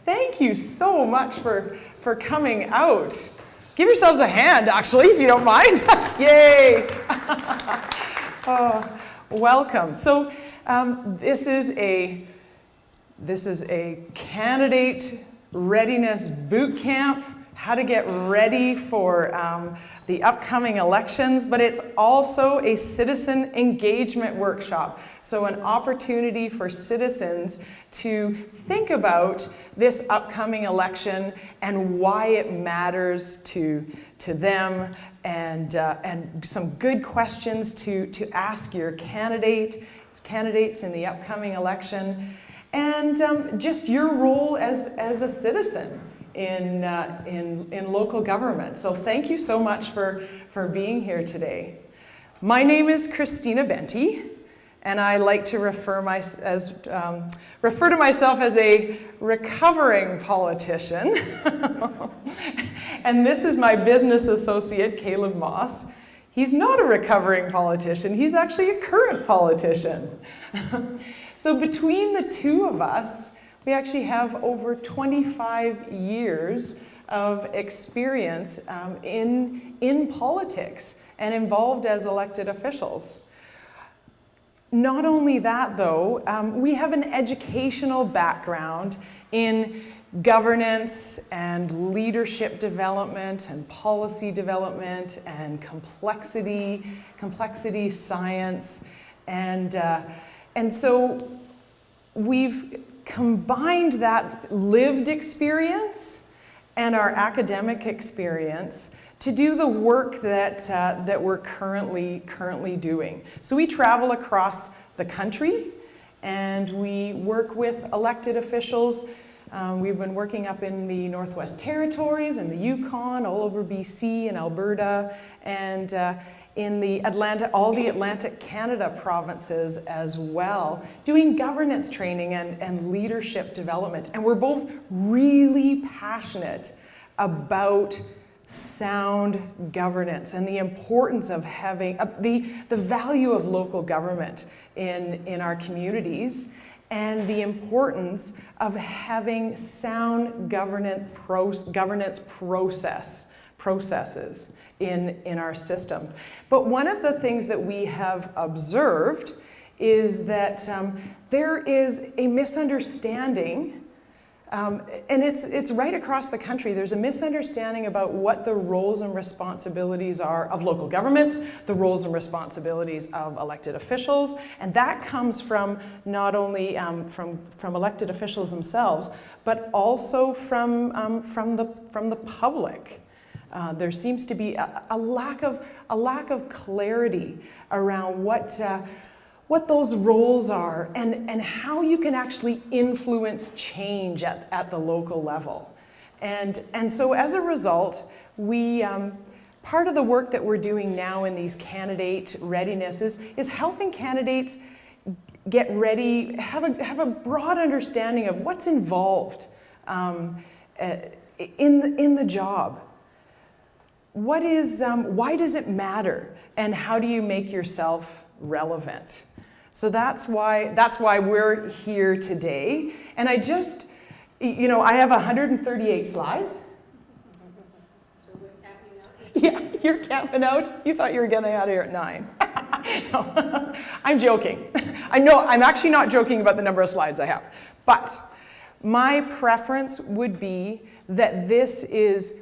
Thank you so much for coming out. Give yourselves a hand, actually, if you don't mind. Yay! Oh, welcome. So this is a candidate readiness boot camp, how to get ready for the upcoming elections, but it's also a citizen engagement workshop. So an opportunity for citizens to think about this upcoming election and why it matters to them, and some good questions to ask your candidates in the upcoming election, and just your role as a citizen in local government. So thank you so much for being here today. My name is Christina Benty, and I like to refer to myself as a recovering politician. And this is my business associate, Caleb Moss. He's not a recovering politician, he's actually a current politician. So between the two of us, we actually have over 25 years of experience in politics and involved as elected officials. Not only that, though, we have an educational background in governance and leadership development and policy development and complexity science, and so we've combined that lived experience and our academic experience to do the work that we're currently doing. So we travel across the country and we work with elected officials. We've been working up in the Northwest Territories and the Yukon, all over BC and Alberta, and in all the Atlantic Canada provinces as well, doing governance training and leadership development. And we're both really passionate about sound governance and the importance of having the value of local government in our communities, and the importance of having sound governance processes in our system. But one of the things that we have observed is that there is a misunderstanding, and it's right across the country. There's a misunderstanding about what the roles and responsibilities are of local government, the roles and responsibilities of elected officials, and that comes from not only from elected officials themselves, but also from the public. There seems to be a lack of clarity around what those roles are and how you can actually influence change at the local level. And so as a result, we part of the work that we're doing now in these candidate readiness is helping candidates get ready, have a broad understanding of what's involved in the job. Why does it matter, and how do you make yourself relevant? So that's why we're here today. And I just, I have 138 slides. So we're camping out? Yeah, you're camping out? You thought you were getting out of here at 9. No, I'm joking. I know, I'm actually not joking about the number of slides I have. But my preference would be that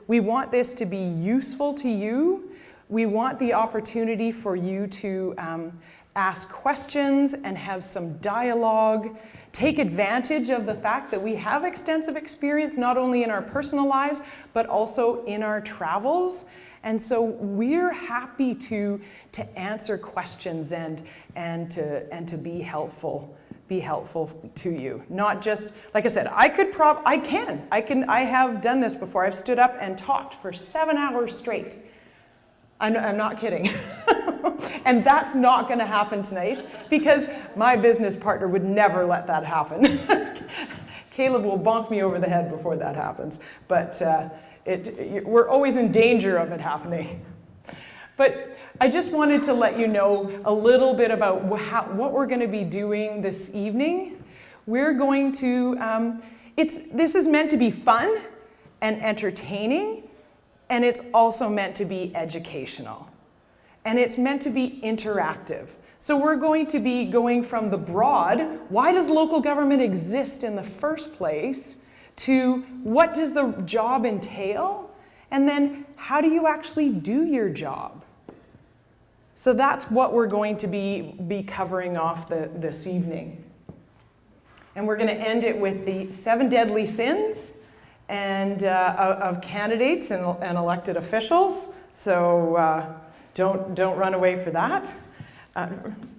we want this to be useful to you. We want the opportunity for you to ask questions and have some dialogue. Take advantage of the fact that we have extensive experience, not only in our personal lives, but also in our travels. And so we're happy to answer questions and to be helpful to you. Not just, like I said, I have done this before. I've stood up and talked for 7 hours straight. I'm not kidding. And that's not going to happen tonight, because my business partner would never let that happen. Caleb will bonk me over the head before that happens, but we're always in danger of it happening. But I just wanted to let you know a little bit about what we're going to be doing this evening. We're going to This is meant to be fun and entertaining, and it's also meant to be educational. And it's meant to be interactive. So we're going to be going from the broad, why does local government exist in the first place, to what does the job entail, and then how do you actually do your job? So that's what we're going to be covering off this evening. And we're going to end it with the 7 deadly sins and of candidates and elected officials. So don't run away for that.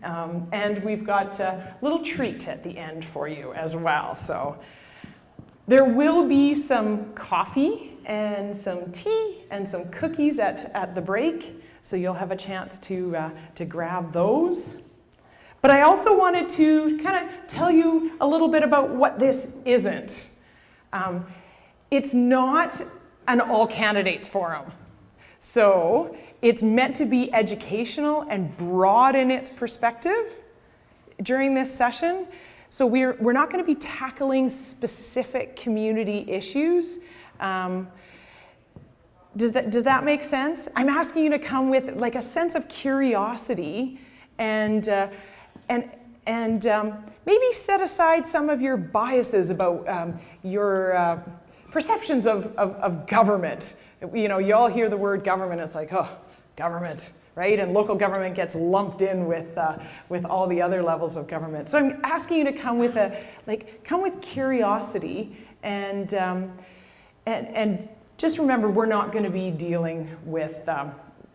And we've got a little treat at the end for you as well. So there will be some coffee and some tea and some cookies at the break. So you'll have a chance to grab those. But I also wanted to kind of tell you a little bit about what this isn't. It's not an all candidates forum. So it's meant to be educational and broad in its perspective during this session. So we're not going to be tackling specific community issues. Does that make sense? I'm asking you to come with like a sense of curiosity and maybe set aside some of your biases about your perceptions of government. You know, you all hear the word government, it's like, oh, government, right? And local government gets lumped in with all the other levels of government. So I'm asking you to come with curiosity and just remember, we're not going to be dealing with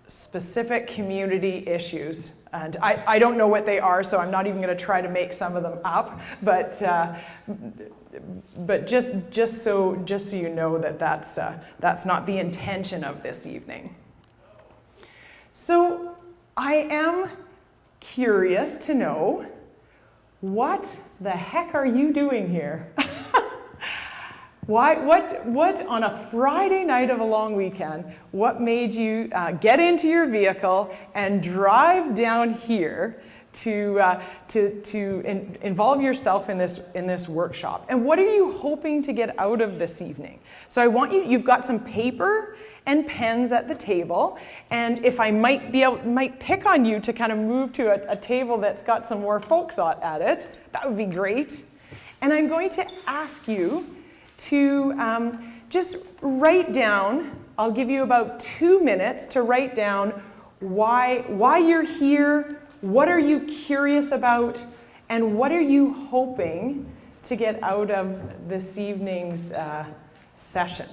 specific community issues. And I don't know what they are, so I'm not even going to try to make some of them up. But just so you know that that's not the intention of this evening. So I am curious to know, what the heck are you doing here? What on a Friday night of a long weekend, what made you get into your vehicle and drive down here to involve yourself in this workshop? And what are you hoping to get out of this evening? So I want you've got some paper and pens at the table, and if I might pick on you to kind of move to a table that's got some more folks at it, that would be great. And I'm going to ask you to just write down, I'll give you about 2 minutes to write down why you're here, what are you curious about, and what are you hoping to get out of this evening's session.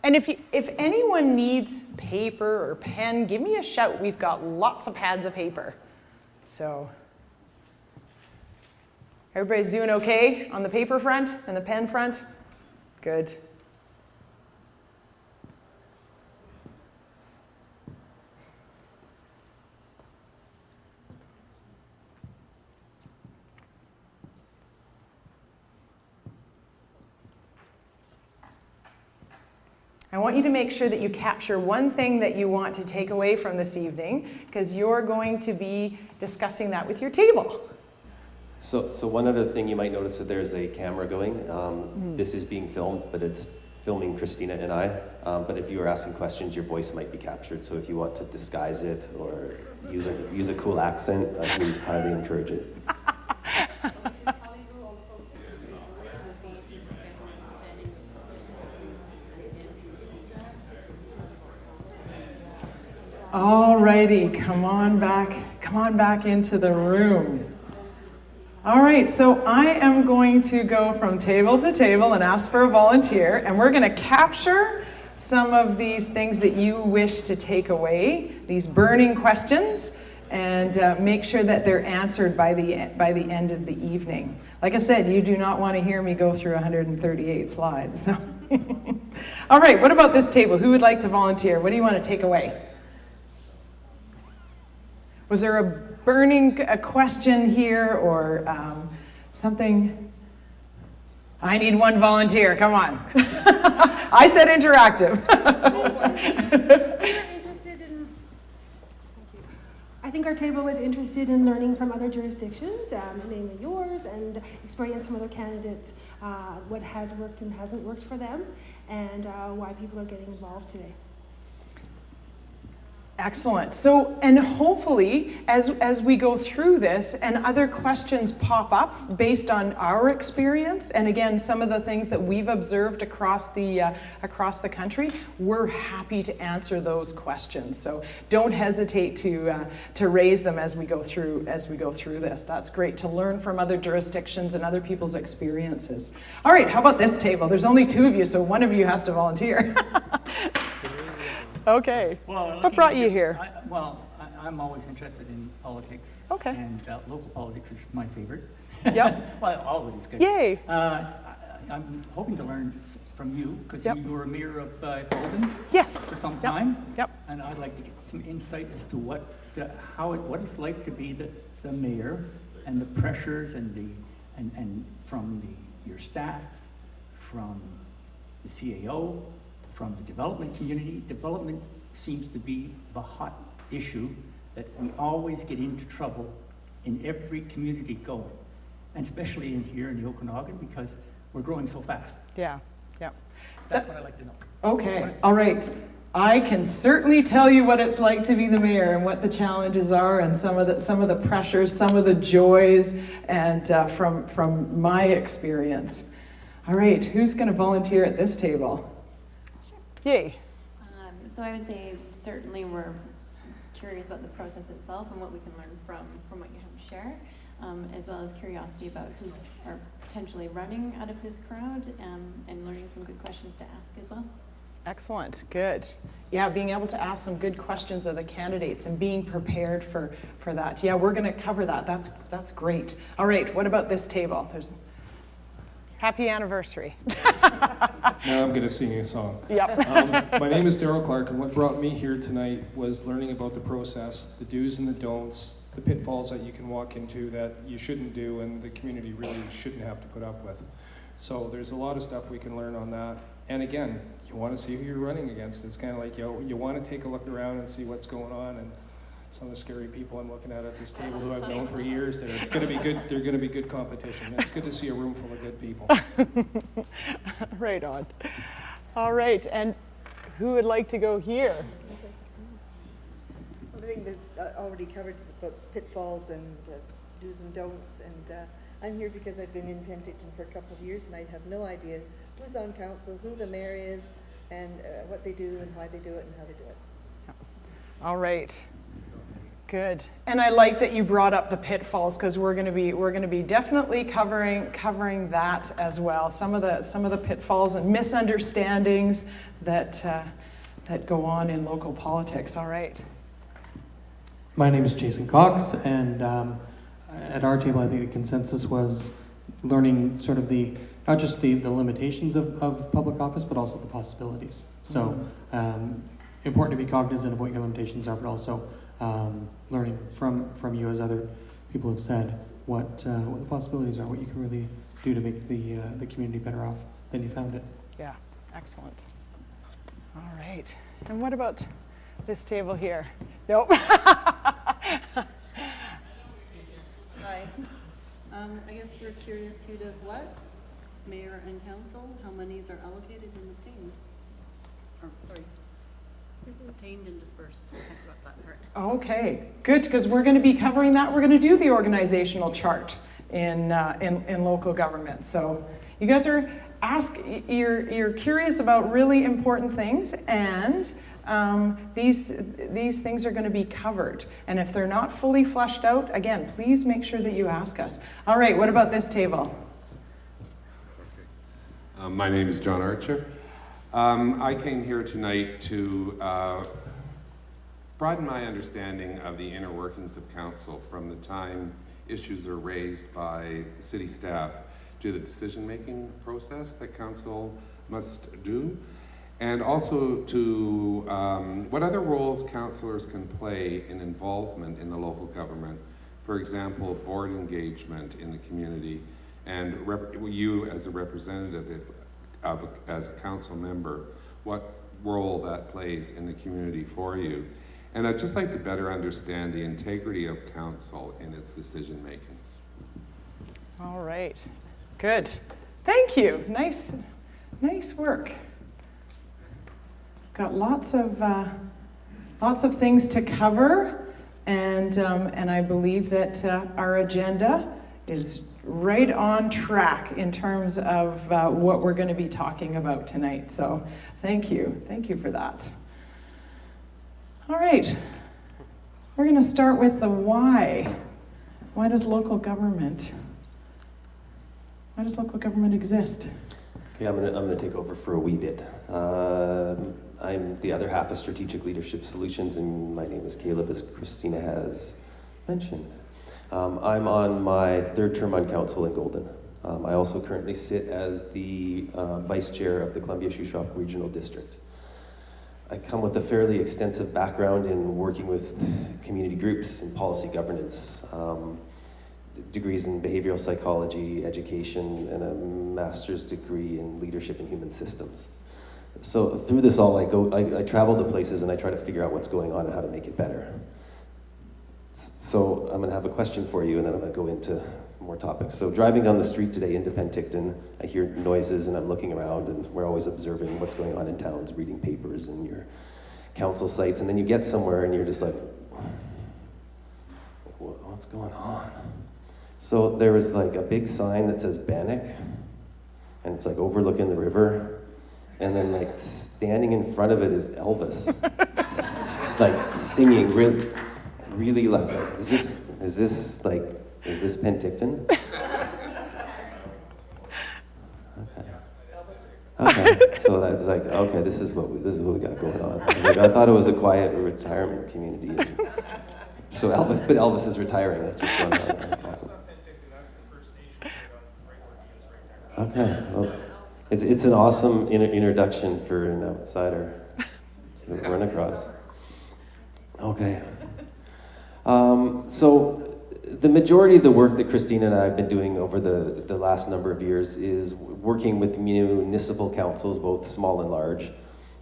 And if anyone needs paper or pen, give me a shout. We've got lots of pads of paper. So everybody's doing okay on the paper front and the pen front? Good. I want you to make sure that you capture one thing that you want to take away from this evening, because you're going to be discussing that with your table. So one other thing you might notice that there's a camera going. This is being filmed, but it's filming Christina and I. But if you are asking questions, your voice might be captured. So if you want to disguise it or use a cool accent, I would highly encourage it. Alrighty, come on back into the room. All right, so I am going to go from table to table and ask for a volunteer, and we're going to capture some of these things that you wish to take away, these burning questions, and make sure that they're answered by the end of the evening. Like I said, you do not want to hear me go through 138 slides. So. All right, what about this table? Who would like to volunteer? What do you want to take away? Was there a burning question here or something? I need one volunteer, come on. I said interactive. I think our table was interested in learning from other jurisdictions, mainly yours, and experience from other candidates, what has worked and hasn't worked for them, and why people are getting involved today. Excellent. So, and hopefully, as we go through this and other questions pop up based on our experience, and again, some of the things that we've observed across the country, we're happy to answer those questions. So, don't hesitate to raise them as we go through this. That's great to learn from other jurisdictions and other people's experiences. All right. How about this table? There's only 2 of you, so one of you has to volunteer. Okay. Well, what brought you here? I'm always interested in politics. Okay. And local politics is my favorite. Yep. Well, all of it is good. Yay. I'm hoping to learn from you because you were mayor of Golden Yes. for some time. Yep. And I'd like to get some insight as to what it's like to be the mayor and the pressures and from your staff, from the CAO, from the development community. Development seems to be the hot issue that we always get into trouble in every community going, and especially here in the Okanagan because we're growing so fast. Yeah. That's what I'd like to know. Okay, all right. I can certainly tell you what it's like to be the mayor and what the challenges are and some of the pressures, some of the joys, and from my experience. All right, who's going to volunteer at this table? Yay. So I would say certainly we're curious about the process itself and what we can learn from what you have to share, as well as curiosity about who are potentially running out of this crowd, and learning some good questions to ask as well. Excellent, good. Yeah, being able to ask some good questions of the candidates and being prepared for that. Yeah, we're going to cover that. That's great. All right, what about this table? There's happy anniversary. Now I'm going to sing a song. Yep. My name is Daryl Clark, and what brought me here tonight was learning about the process, the do's and the don'ts, the pitfalls that you can walk into that you shouldn't do and the community really shouldn't have to put up with. So there's a lot of stuff we can learn on that. And again, you want to see who you're running against. It's kind of like, you want to take a look around and see what's going on. And some of the scary people I'm looking at this table who I've known for years that are going to be good. They're going to be good competition. It's good to see a room full of good people. Right on. All right, and who would like to go here? I think that already covered about pitfalls and do's and don'ts, and I'm here because I've been in Penticton for a couple of years and I have no idea who's on council, who the mayor is, and what they do and why they do it and how they do it. All right. Good. And I like that you brought up the pitfalls because we're going to be definitely covering that as well. Some of the pitfalls and misunderstandings that go on in local politics. All right. My name is Jason Cox, and at our table, I think the consensus was learning sort of not just the limitations of public office, but also the possibilities. So important to be cognizant of what your limitations are, but also learning from you, as other people have said, what the possibilities are, what you can really do to make the community better off than you found it. Yeah, excellent. All right. And what about this table here? Nope. Hi. I guess we're curious who does what, mayor and council, how monies are allocated and obtained, obtained and dispersed. I forgot that part. Okay, good, because we're going to be covering that. We're going to do the organizational chart in local government. So you guys are you're curious about really important things, and these things are going to be covered. And if they're not fully fleshed out, again, please make sure that you ask us. All right, what about this table? My name is John Archer. I came here tonight to broaden my understanding of the inner workings of council from the time issues are raised by city staff to the decision-making process that council must do. And also to what other roles councillors can play in involvement in the local government. For example, board engagement in the community, and you as a representative, as a council member, what role that plays in the community for you. And I'd just like to better understand the integrity of council in its decision making. All right, good. Thank you. Nice work. Got lots of things to cover, and I believe that our agenda is right on track in terms of what we're going to be talking about tonight. So thank you for that. All right, we're going to start with the why. Why does local government exist? Okay, I'm gonna take over for a wee bit. I'm the other half of Strategic Leadership Solutions, and my name is Caleb, as Christina has mentioned. I'm on my third term on council in Golden. I also currently sit as the vice chair of the Columbia Shuswap Regional District. I come with a fairly extensive background in working with community groups and policy governance, degrees in behavioral psychology, education, and a master's degree in leadership and human systems. So through this all, I travel to places and I try to figure out what's going on and how to make it better. So I'm gonna have a question for you, and then I'm gonna go into more topics. So driving down the street today into Penticton, I hear noises and I'm looking around, and we're always observing what's going on in towns, reading papers and your council sites, and then you get somewhere and you're just like, what's going on? So there was like a big sign that says Bannock, and it's like overlooking the river, and then like standing in front of it is Elvis, like singing really loud. Is this Penticton? Okay. So that's like, okay, this is what we got going on. I thought it was a quiet retirement community. So Elvis is retiring. That's what's going on. Awesome. Okay. Well, it's an awesome introduction for an outsider to run across. Okay. So the majority of the work that Christina and I have been doing over the last number of years is working with municipal councils, both small and large,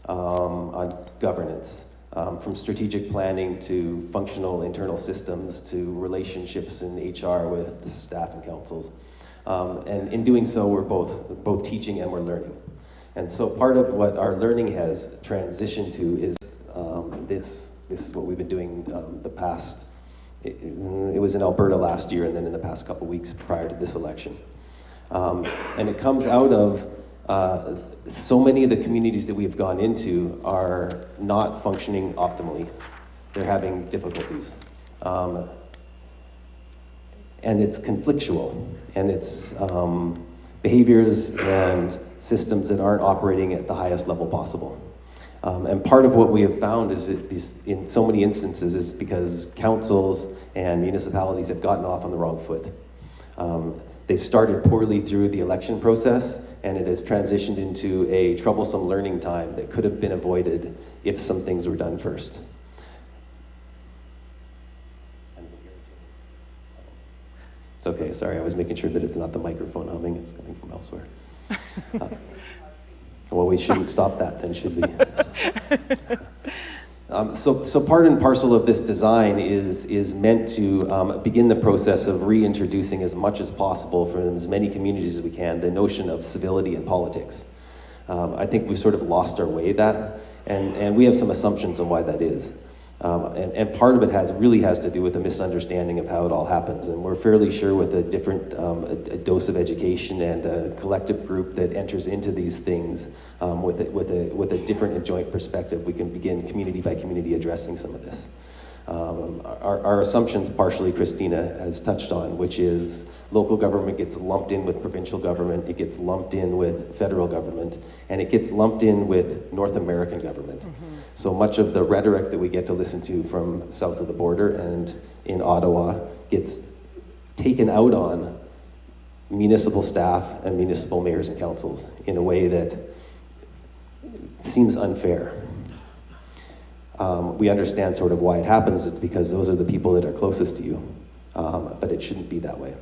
on governance, from strategic planning to functional internal systems to relationships in HR with staff and councils. And in doing so, we're both teaching and we're learning. And so part of what our learning has transitioned to is this. This is what we've been doing the past. It was in Alberta last year, and then in the past couple weeks prior to this election. And it comes out of so many of the communities that we've gone into are not functioning optimally. They're having difficulties. And it's conflictual, and it's behaviors and systems that aren't operating at the highest level possible. And part of what we have found is that in so many instances is because councils and municipalities have gotten off on the wrong foot. They've started poorly through the election process, and it has transitioned into a troublesome learning time that could have been avoided if some things were done first. It's okay, sorry, I was making sure that it's not the microphone humming, it's coming from elsewhere. Well, we shouldn't stop that then, should we? So part and parcel of this design is meant to begin the process of reintroducing as much as possible from as many communities as we can the notion of civility in politics. I think we've sort of lost our way that, and we have some assumptions on why that is. And part of it really has to do with a misunderstanding of how it all happens. And we're fairly sure with a different a dose of education and a collective group that enters into these things with a different and joint perspective, we can begin community by community addressing some of this. Our assumptions, partially Christina has touched on, which is local government gets lumped in with provincial government, it gets lumped in with federal government, and it gets lumped in with North American government. Mm-hmm. So much of the rhetoric that we get to listen to from south of the border and in Ottawa gets taken out on municipal staff and municipal mayors and councils in a way that seems unfair. We understand sort of why it happens. It's because those are the people that are closest to you, but it shouldn't be that way.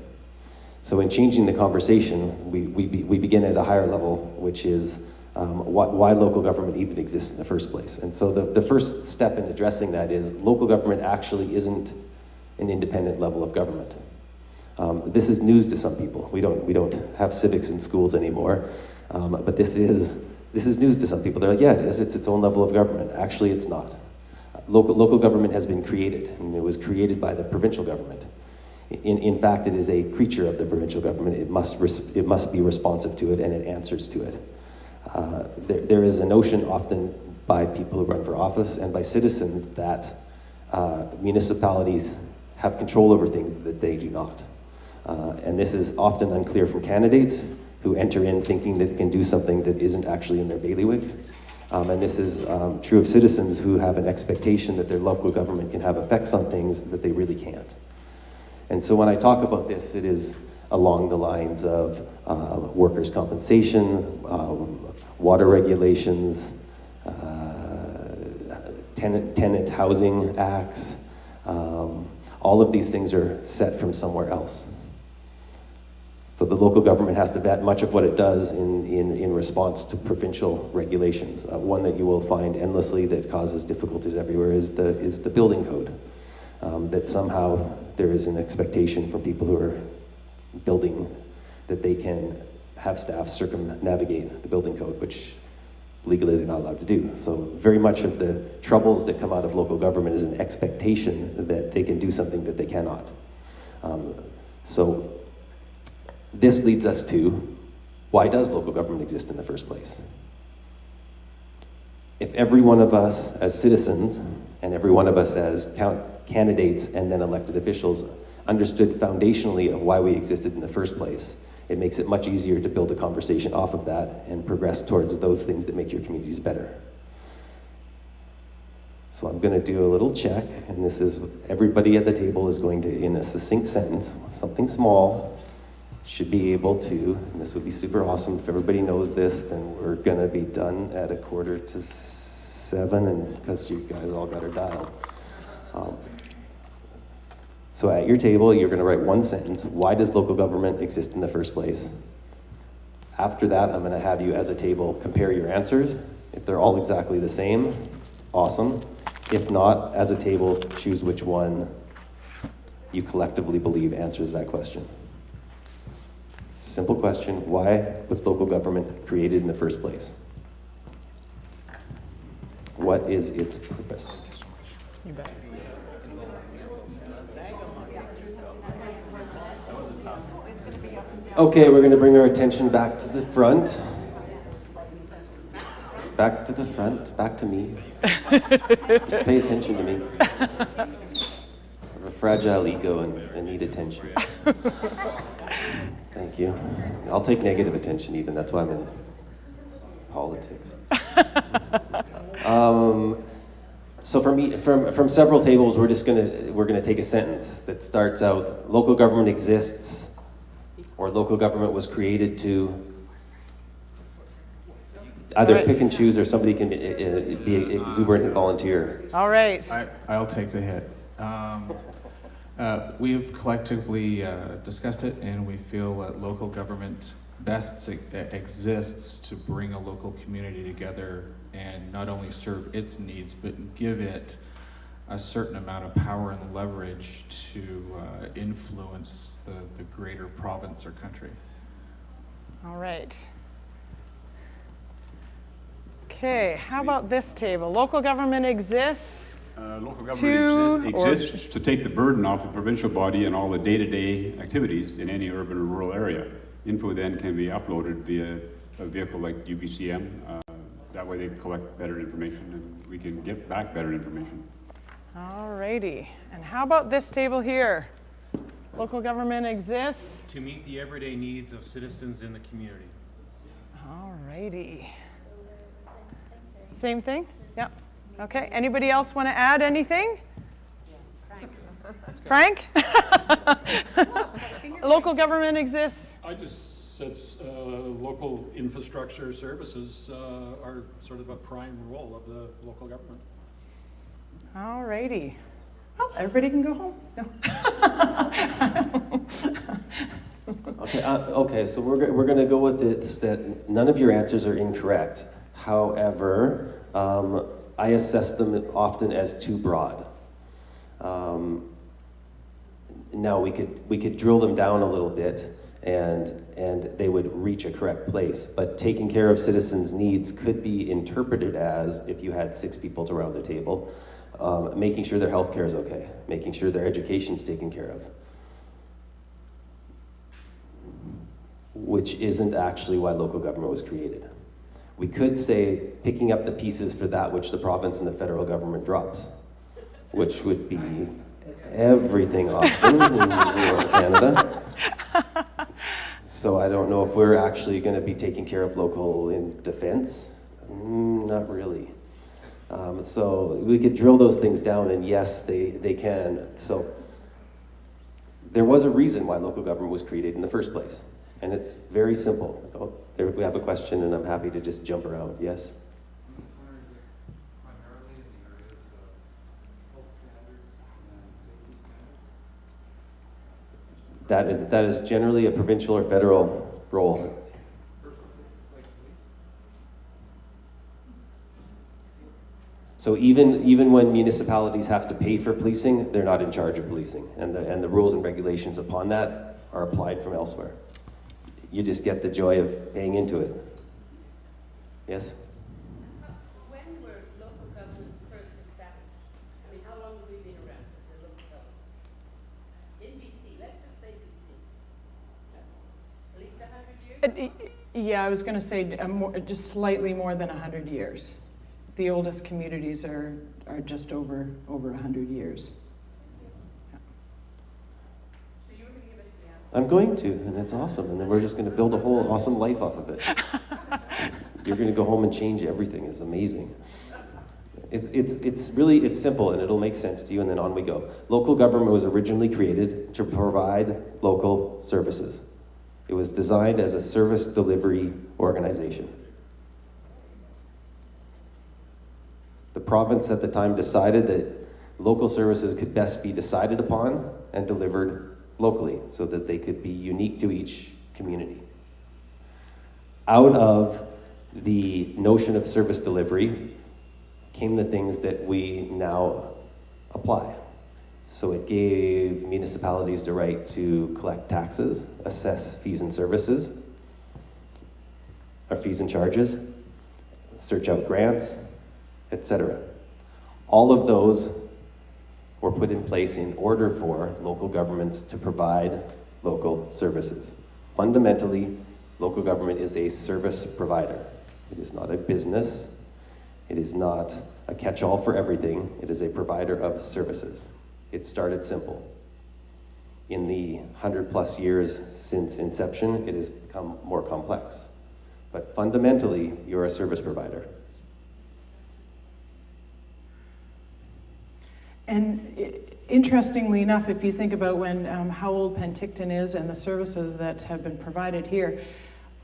So in changing the conversation, we begin at a higher level, which is why local government even exists in the first place. And so the first step in addressing that is local government actually isn't an independent level of government. This is news to some people. We don't have civics in schools anymore, but this is news to some people. They're like, yeah, it is. It's its own level of government. Actually, it's not. Local government has been created, and it was created by the provincial government. In fact, it is a creature of the provincial government. It must be responsive to it, and it answers to it. There is a notion often by people who run for office and by citizens that municipalities have control over things that they do not. And this is often unclear from candidates who enter in thinking that they can do something that isn't actually in their bailiwick. And this is true of citizens who have an expectation that their local government can have effects on things that they really can't. And so when I talk about this, it is along the lines of workers' compensation, water regulations, tenant housing acts. All of these things are set from somewhere else. So the local government has to vet much of what it does in response to provincial regulations. One that you will find endlessly that causes difficulties everywhere is the building code. That somehow there is an expectation from people who are building that they can have staff circumnavigate the building code, which legally they're not allowed to do. So very much of the troubles that come out of local government is an expectation that they can do something that they cannot. So this leads us to, why does local government exist in the first place? If every one of us as citizens and every one of us as candidates and then elected officials understood foundationally of why we existed in the first place, it makes it much easier to build a conversation off of that and progress towards those things that make your communities better. So I'm going to do a little check, and this is everybody at the table is going to, in a succinct sentence, something small, should be able to, and this would be super awesome if everybody knows this, then we're going to be done at 6:45, and because you guys all got her dialed. So at your table, you're going to write one sentence. Why does local government exist in the first place? After that, I'm going to have you as a table compare your answers. If they're all exactly the same, awesome. If not, as a table, choose which one you collectively believe answers that question. Simple question, why was local government created in the first place? What is its purpose? You bet. Okay, we're going to bring our attention back to the front. Back to the front, back to me. Just pay attention to me. I have a fragile ego and need attention. Thank you. I'll take negative attention even, that's why I'm in politics. So from several tables, we're gonna take a sentence that starts out, local government exists, or local government was created to. Either Right. pick and choose, or somebody can be exuberant and volunteer. All right. I'll take the hit. We've collectively discussed it, and we feel that local government best exists to bring a local community together and not only serve its needs, but give it a certain amount of power and leverage to influence the greater province or country. All right. Okay, how about this table? Local government exists Local To- government exists to take the burden off the provincial body and all the day-to-day activities in any urban or rural area. Info then can be uploaded via a vehicle like UBCM. That way they collect better information and we can get back better information. All righty. And how about this table here? Local government exists. To meet the everyday needs of citizens in the community. All righty. Same thing? Yep. Okay. Anybody else want to add anything? Frank? Local government exists. I just it's local infrastructure services are sort of a prime role of the local government. All righty. Oh, everybody can go home. No. Okay, so we're going to go with this, that none of your answers are incorrect. However, I assess them often as too broad. Now we could drill them down a little bit, and they would reach a correct place. But taking care of citizens' needs could be interpreted as, if you had 6 people around the table, making sure their health care is okay, making sure their education's taken care of, which isn't actually why local government was created. We could say picking up the pieces for that which the province and the federal government drops, which would be everything often in rural Canada. So I don't know if we're actually going to be taking care of local in defense. Not really. So we could drill those things down, and yes, they can. So there was a reason why local government was created in the first place. And it's very simple. Oh, there, we have a question, and I'm happy to just jump around. Yes? That is generally a provincial or federal role. So even when municipalities have to pay for policing, they're not in charge of policing, and the rules and regulations upon that are applied from elsewhere. You just get the joy of paying into it. Yes? When were local governments first established? I mean, how long have we been around as a local government? In BC, let's just say BC. At least 100 years? Yeah, I was going to say just slightly more than 100 years. The oldest communities are just over 100 years. I'm going to, and it's awesome, and then we're just going to build a whole awesome life off of it. You're going to go home and change everything. It's amazing. It's simple, and it'll make sense to you, and then on we go. Local government was originally created to provide local services. It was designed as a service delivery organization. The province at the time decided that local services could best be decided upon and delivered locally so that they could be unique to each community. Out of the notion of service delivery came the things that we now apply. So it gave municipalities the right to collect taxes, assess fees and services, or fees and charges, search out grants, etc. All of those were put in place in order for local governments to provide local services. Fundamentally, local government is a service provider. It is not a business. It is not a catch-all for everything. It is a provider of services. It started simple. In the 100+ years since inception, it has become more complex. But fundamentally, you're a service provider. And interestingly enough, if you think about how old Penticton is and the services that have been provided here,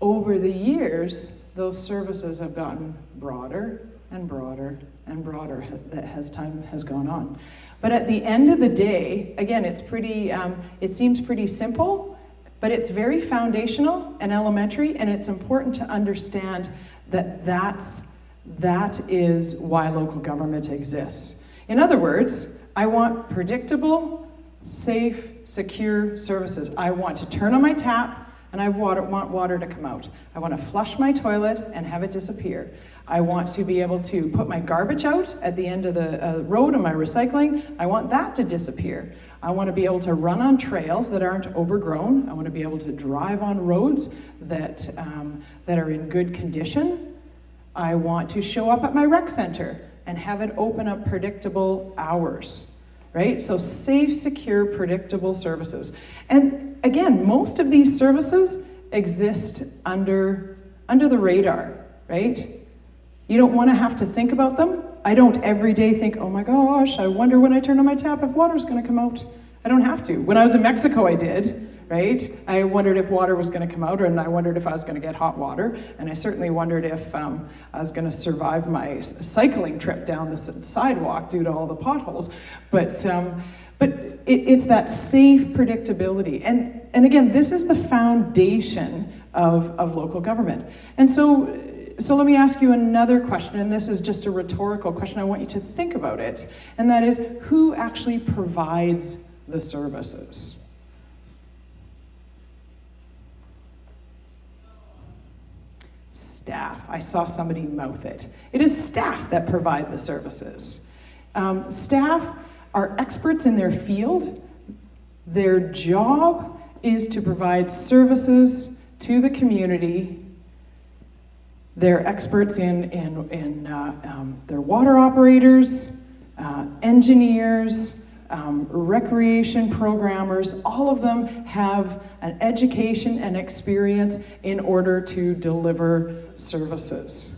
over the years, those services have gotten broader and broader and broader as time has gone on. But at the end of the day, again, it's pretty, it seems pretty simple, but it's very foundational and elementary, and it's important to understand that that is why local government exists. In other words, I want predictable, safe, secure services. I want to turn on my tap and I want water to come out. I want to flush my toilet and have it disappear. I want to be able to put my garbage out at the end of the road and my recycling. I want that to disappear. I want to be able to run on trails that aren't overgrown. I want to be able to drive on roads that are in good condition. I want to show up at my rec center and have it open up predictable hours, right? So safe, secure, predictable services. And again, most of these services exist under the radar, right? You don't want to have to think about them. I don't every day think, oh my gosh, I wonder when I turn on my tap if water's going to come out. I don't have to. When I was in Mexico, I did, right? I wondered if water was going to come out, and I wondered if I was going to get hot water, and I certainly wondered if I was going to survive my cycling trip down the sidewalk due to all the potholes. But it's that safe predictability. And again, this is the foundation of local government. And so let me ask you another question, and this is just a rhetorical question. I want you to think about it, and that is, who actually provides the services? Staff. I saw somebody mouth it. It is staff that provide the services. Staff are experts in their field. Their job is to provide services to the community. They're experts in their water operators, engineers, recreation programmers. All of them have an education and experience in order to deliver services.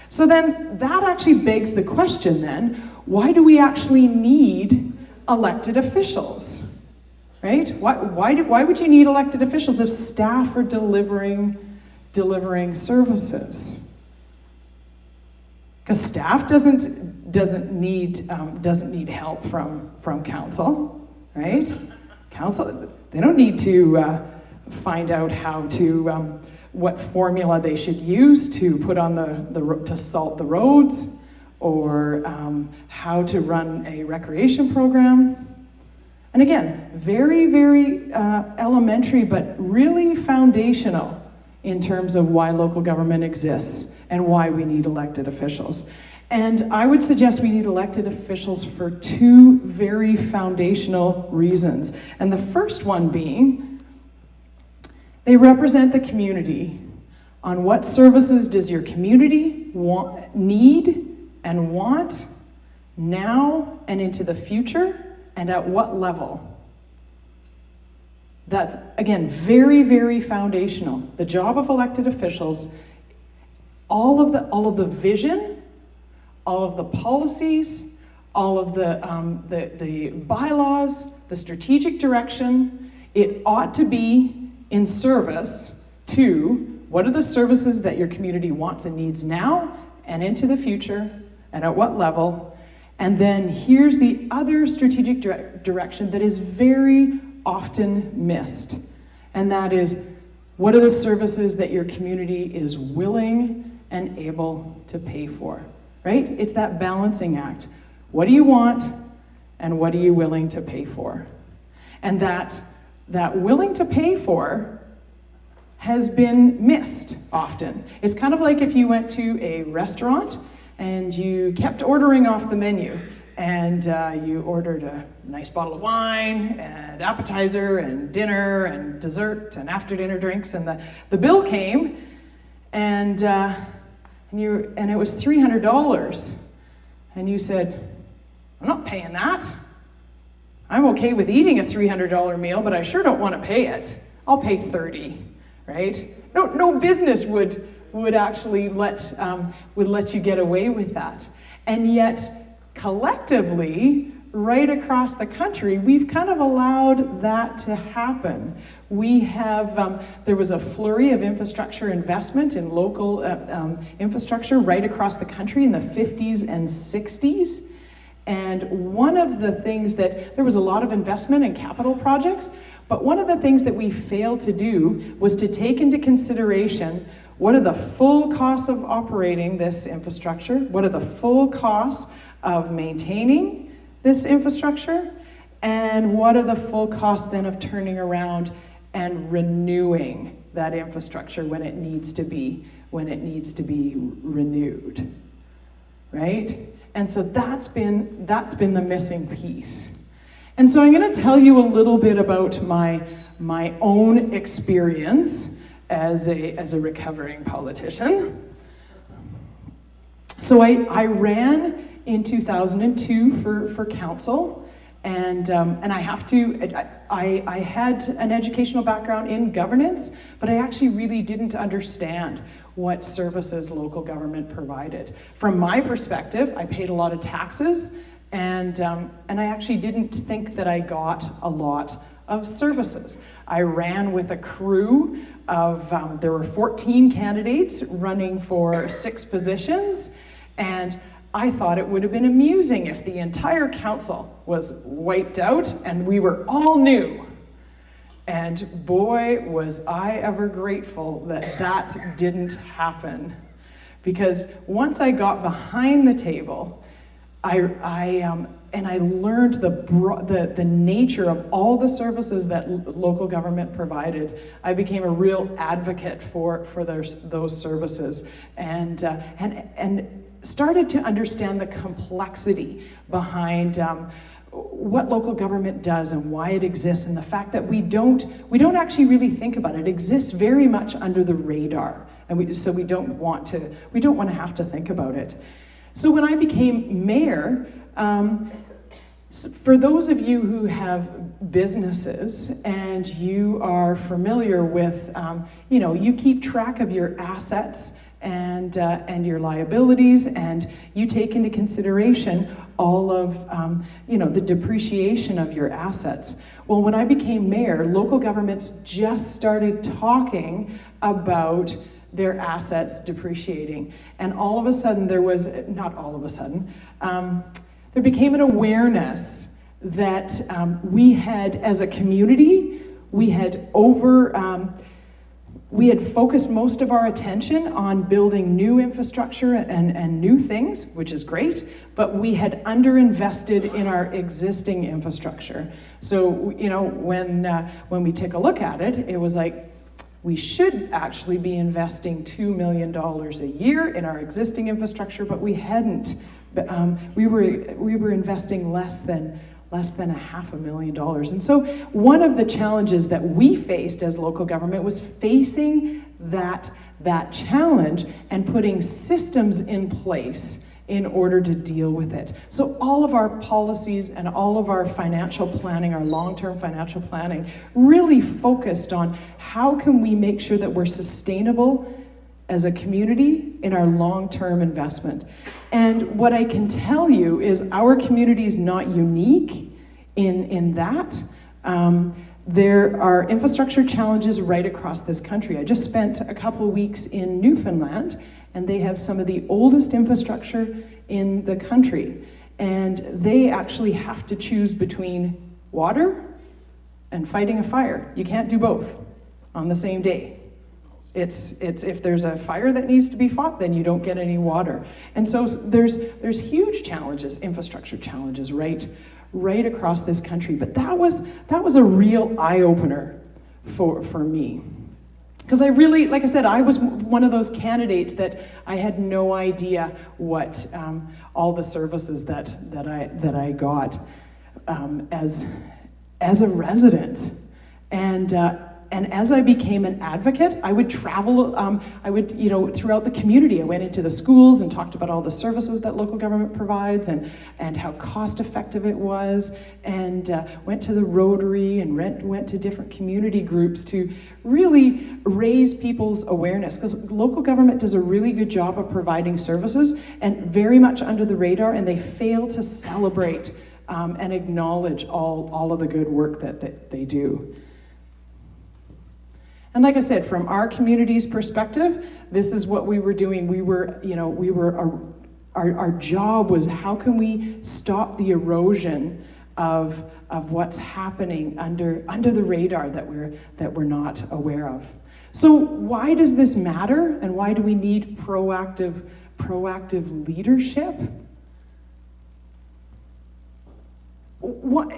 So then that actually begs the question then, why do we actually need elected officials? Right? Why would you need elected officials if staff are delivering services? Because staff doesn't need help from council, right? Council, they don't need to find out how to what formula they should use to put on to salt the roads, or how to run a recreation program. And again, very, very elementary, but really foundational in terms of why local government exists and why we need elected officials. And I would suggest we need elected officials for two very foundational reasons. And the first one being, they represent the community on what services does your community need and want now and into the future, and at what level. That's, again, very, very foundational. The job of elected officials, all of the vision, all of the policies, all of the bylaws, the strategic direction, it ought to be in service to what are the services that your community wants and needs now and into the future, and at what level. And then here's the other strategic direction that is very often missed, and that is, what are the services that your community is willing and able to pay for, right? It's that balancing act. What do you want, and what are you willing to pay for? And that willing to pay for has been missed often. It's kind of like if you went to a restaurant and you kept ordering off the menu, and you ordered a nice bottle of wine, and appetizer, and dinner, and dessert, and after dinner drinks, and the bill came, and it was $300, and you said, I'm not paying that. I'm okay with eating a $300 meal, but I sure don't want to pay it. I'll pay $30, right? No business would actually let you get away with that. And yet, collectively, right across the country, we've kind of allowed that to happen. We have, there was a flurry of infrastructure investment in local infrastructure right across the country in the 50s and 60s. And one of the things that, there was a lot of investment in capital projects, but one of the things that we failed to do was to take into consideration what are the full costs of operating this infrastructure, what are the full costs of maintaining this infrastructure, and what are the full costs then of turning around and renewing that infrastructure when it needs to be renewed, right? And so that's been the missing piece. And so I'm going to tell you a little bit about my own experience as a recovering politician. So I ran in 2002 for council, and I have to. I had an educational background in governance, but I actually really didn't understand what services local government provided. From my perspective, I paid a lot of taxes, and I actually didn't think that I got a lot of services. I ran with a crew of, there were 14 candidates running for 6 positions, and I thought it would have been amusing if the entire council was wiped out and we were all new. And boy, was I ever grateful that that didn't happen. Because once I got behind the table, I learned the nature of all the services that local government provided. I became a real advocate for those services, and started to understand the complexity behind what local government does and why it exists, and the fact that we don't actually really think about it. It exists very much under the radar, and we don't want to have to think about it. So when I became mayor, for those of you who have businesses and you are familiar with, you keep track of your assets and your liabilities, and you take into consideration all of the depreciation of your assets. Well, when I became mayor, local governments just started talking about their assets depreciating, and all of a sudden there became an awareness that we had, as a community, we had focused most of our attention on building new infrastructure and new things, which is great, but we had underinvested in our existing infrastructure. So, when we take a look at it, it was like, we should actually be investing $2 million a year in our existing infrastructure, but we hadn't. We were investing less than $500,000. And so one of the challenges that we faced as local government was facing that challenge and putting systems in place in order to deal with it. So all of our policies and all of our financial planning, our long-term financial planning, really focused on how can we make sure that we're sustainable as a community in our long-term investment. And what I can tell you is our community is not unique in that. There are infrastructure challenges right across this country. I just spent a couple of weeks in Newfoundland, and they have some of the oldest infrastructure in the country. And they actually have to choose between water and fighting a fire. You can't do both on the same day. It's if there's a fire that needs to be fought, then you don't get any water. And so there's huge challenges, infrastructure challenges right across this country. But that was a real eye-opener for me. Because I really, like I said, I was one of those candidates that I had no idea what all the services that I got as a resident. And as I became an advocate, I would travel, throughout the community. I went into the schools and talked about all the services that local government provides and how cost effective it was, and went to the Rotary and went to different community groups to really raise people's awareness, because local government does a really good job of providing services and very much under the radar, and they fail to celebrate and acknowledge all of the good work that they do. And like I said, from our community's perspective, this is what we were doing. Our job was, how can we stop the erosion of what's happening under the radar that we're not aware of. So why does this matter, and why do we need proactive leadership? One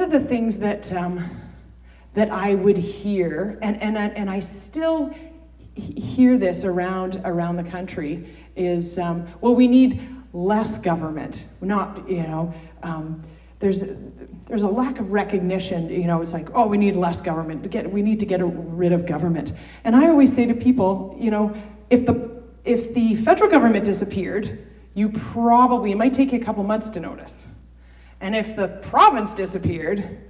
of the things that I would hear, and I still hear this around the country, is, well, we need less government. There's a lack of recognition. It's like, oh, we need less government. We need to get rid of government. And I always say to people, if the federal government disappeared, it might take you a couple months to notice. And if the province disappeared, it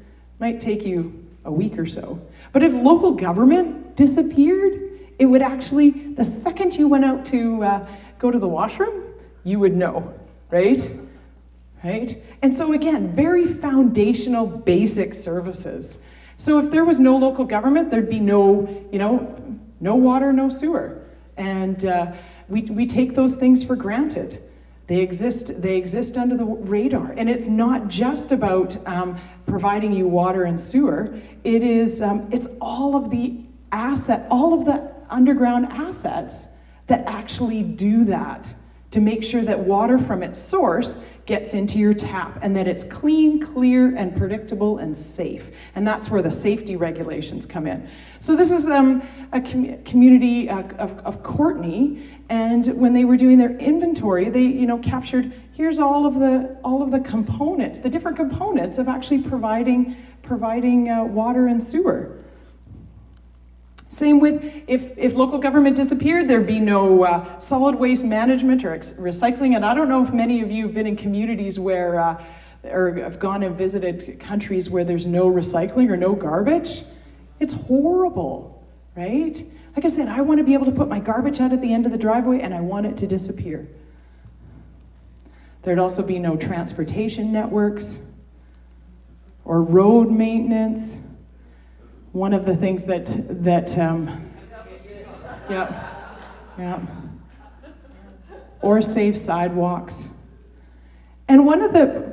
might take you a week or so. But if local government disappeared, it would actually, the second you went out to go to the washroom, you would know, right? right? And so again, very foundational, basic services. So if there was no local government, there'd be no, no water, no sewer. And we take those things for granted. They exist under the radar. And it's not just about providing you water and sewer. It's all of the underground assets that actually do that, to make sure that water from its source gets into your tap and that it's clean, clear, and predictable and safe. And that's where the safety regulations come in. So this is a community of Courtney, and when they were doing their inventory, they captured, here's all of the components, the different components of actually providing water and sewer. Same with if local government disappeared, there'd be no solid waste management or recycling. And I don't know if many of you have been in communities where, or have gone and visited countries where there's no recycling or no garbage. It's horrible, right? Like I said, I want to be able to put my garbage out at the end of the driveway and I want it to disappear. There'd also be no transportation networks or road maintenance. One of the things or safe sidewalks. And one of the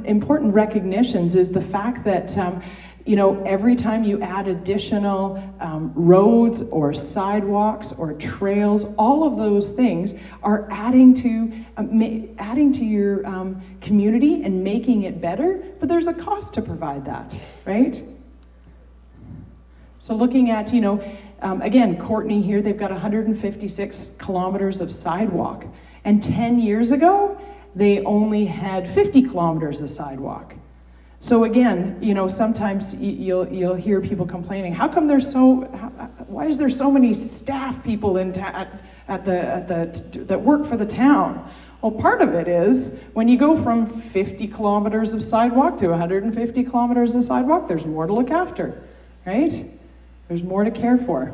important recognitions is the fact that every time you add additional roads or sidewalks or trails, all of those things are adding to your community and making it better, but there's a cost to provide that, right? So looking at, again, Courtney here, they've got 156 kilometers of sidewalk, and 10 years ago, they only had 50 kilometers of sidewalk. So again, sometimes you'll hear people complaining, why is there so many staff people that work for the town? Well, part of it is when you go from 50 kilometers of sidewalk to 150 kilometers of sidewalk, there's more to look after, right? There's more to care for.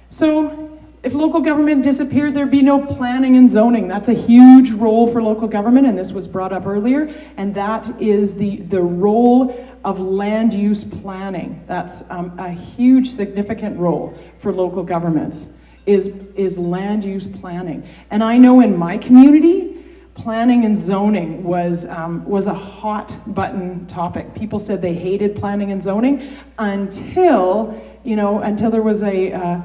So if local government disappeared, there'd be no planning and zoning. That's a huge role for local government, and this was brought up earlier, and that is the role of land use planning. That's a huge, significant role for local governments, is land use planning. And I know in my community, planning and zoning was a hot button topic. People said they hated planning and zoning until there was a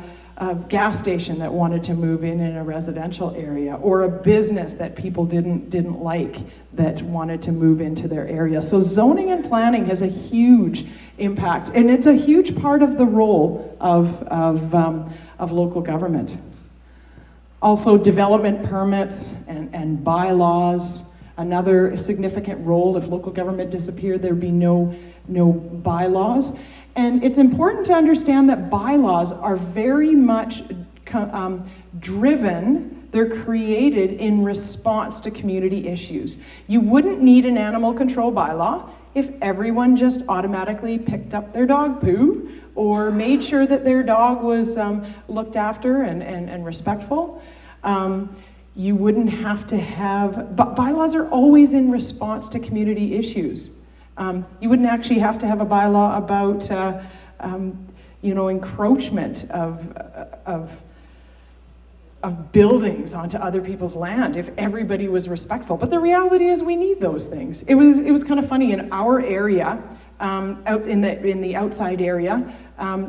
gas station that wanted to move in a residential area, or a business that people didn't like that wanted to move into their area. So zoning and planning has a huge impact, and it's a huge part of the role of local government. Also, development permits and bylaws, another significant role. If local government disappeared, there'd be no bylaws. And it's important to understand that bylaws are very much driven, they're created in response to community issues. You wouldn't need an animal control bylaw if everyone just automatically picked up their dog poo or made sure that their dog was looked after and respectful. You wouldn't have to have, but bylaws are always in response to community issues. You wouldn't actually have to have a bylaw about, encroachment of buildings onto other people's land if everybody was respectful. But the reality is we need those things. It was kind of funny in our area, out in the outside area,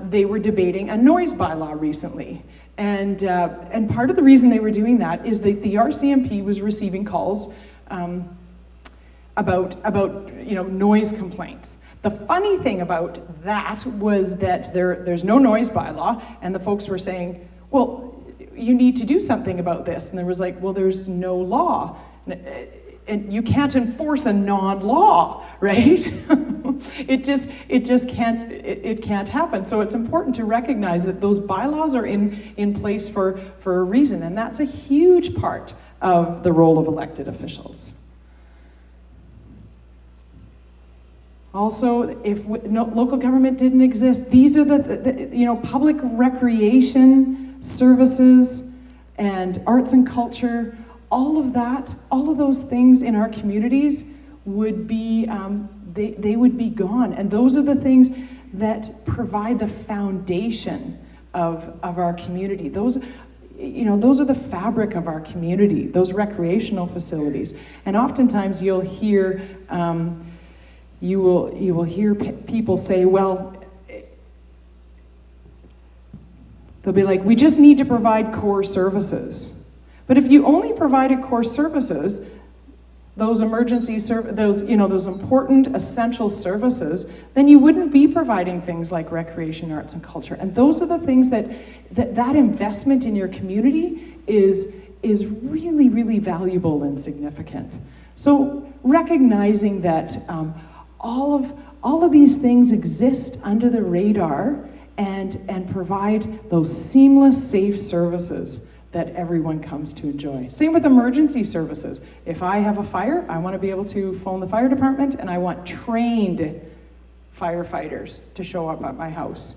they were debating a noise bylaw recently. And part of the reason they were doing that is that the RCMP was receiving calls about noise complaints. The funny thing about that was that there's no noise bylaw, and the folks were saying, well, you need to do something about this. And there was like, well, there's no law. And you can't enforce a non-law, right? it can't happen. So it's important to recognize that those bylaws are in place for a reason, and that's a huge part of the role of elected officials. Also, if local government didn't exist, these are the public recreation services and arts and culture. all of that, all of those things in our communities would be, they would be gone. And those are the things that provide the foundation of our community. Those are the fabric of our community, those recreational facilities. And oftentimes you'll hear, you will hear people say, well, they'll be like, we just need to provide core services. But if you only provided core services, those those important essential services, then you wouldn't be providing things like recreation, arts, and culture. And those are the things that investment in your community is really, really valuable and significant. So recognizing that all of these things exist under the radar and provide those seamless, safe services that everyone comes to enjoy. Same with emergency services. If I have a fire, I want to be able to phone the fire department, and I want trained firefighters to show up at my house.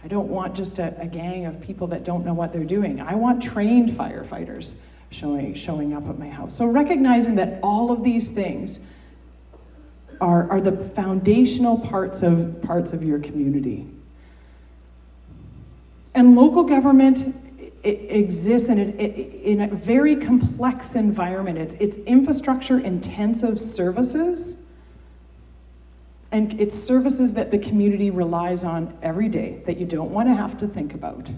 I don't want just a gang of people that don't know what they're doing. I want trained firefighters showing up at my house. So recognizing that all of these things are the foundational parts of your community. And local government, it exists in a very complex environment. It's infrastructure intensive services, and it's services that the community relies on every day that you don't want to have to think about.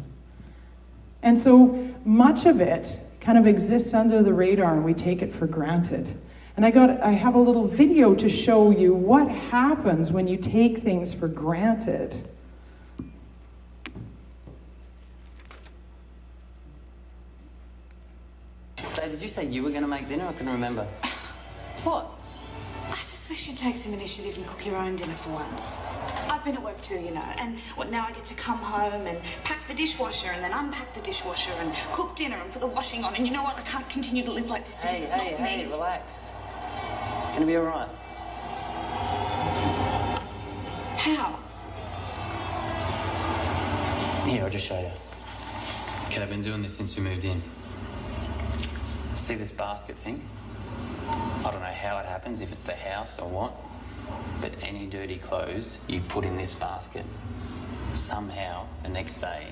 And so much of it kind of exists under the radar and we take it for granted. And I have a little video to show you what happens when you take things for granted. So did you say you were going to make dinner? I couldn't remember. What? I just wish you'd take some initiative and cook your own dinner for once. I've been at work too, you know, and now I get to come home and pack the dishwasher and then unpack the dishwasher and cook dinner and put the washing on, and you know what? I can't continue to live like this because it's not me. Hey, relax. It's going to be all right. How? Here, I'll just show you. Okay, I've been doing this since we moved in. See this basket thing? I don't know how it happens, if it's the house or what, but any dirty clothes you put in this basket, somehow the next day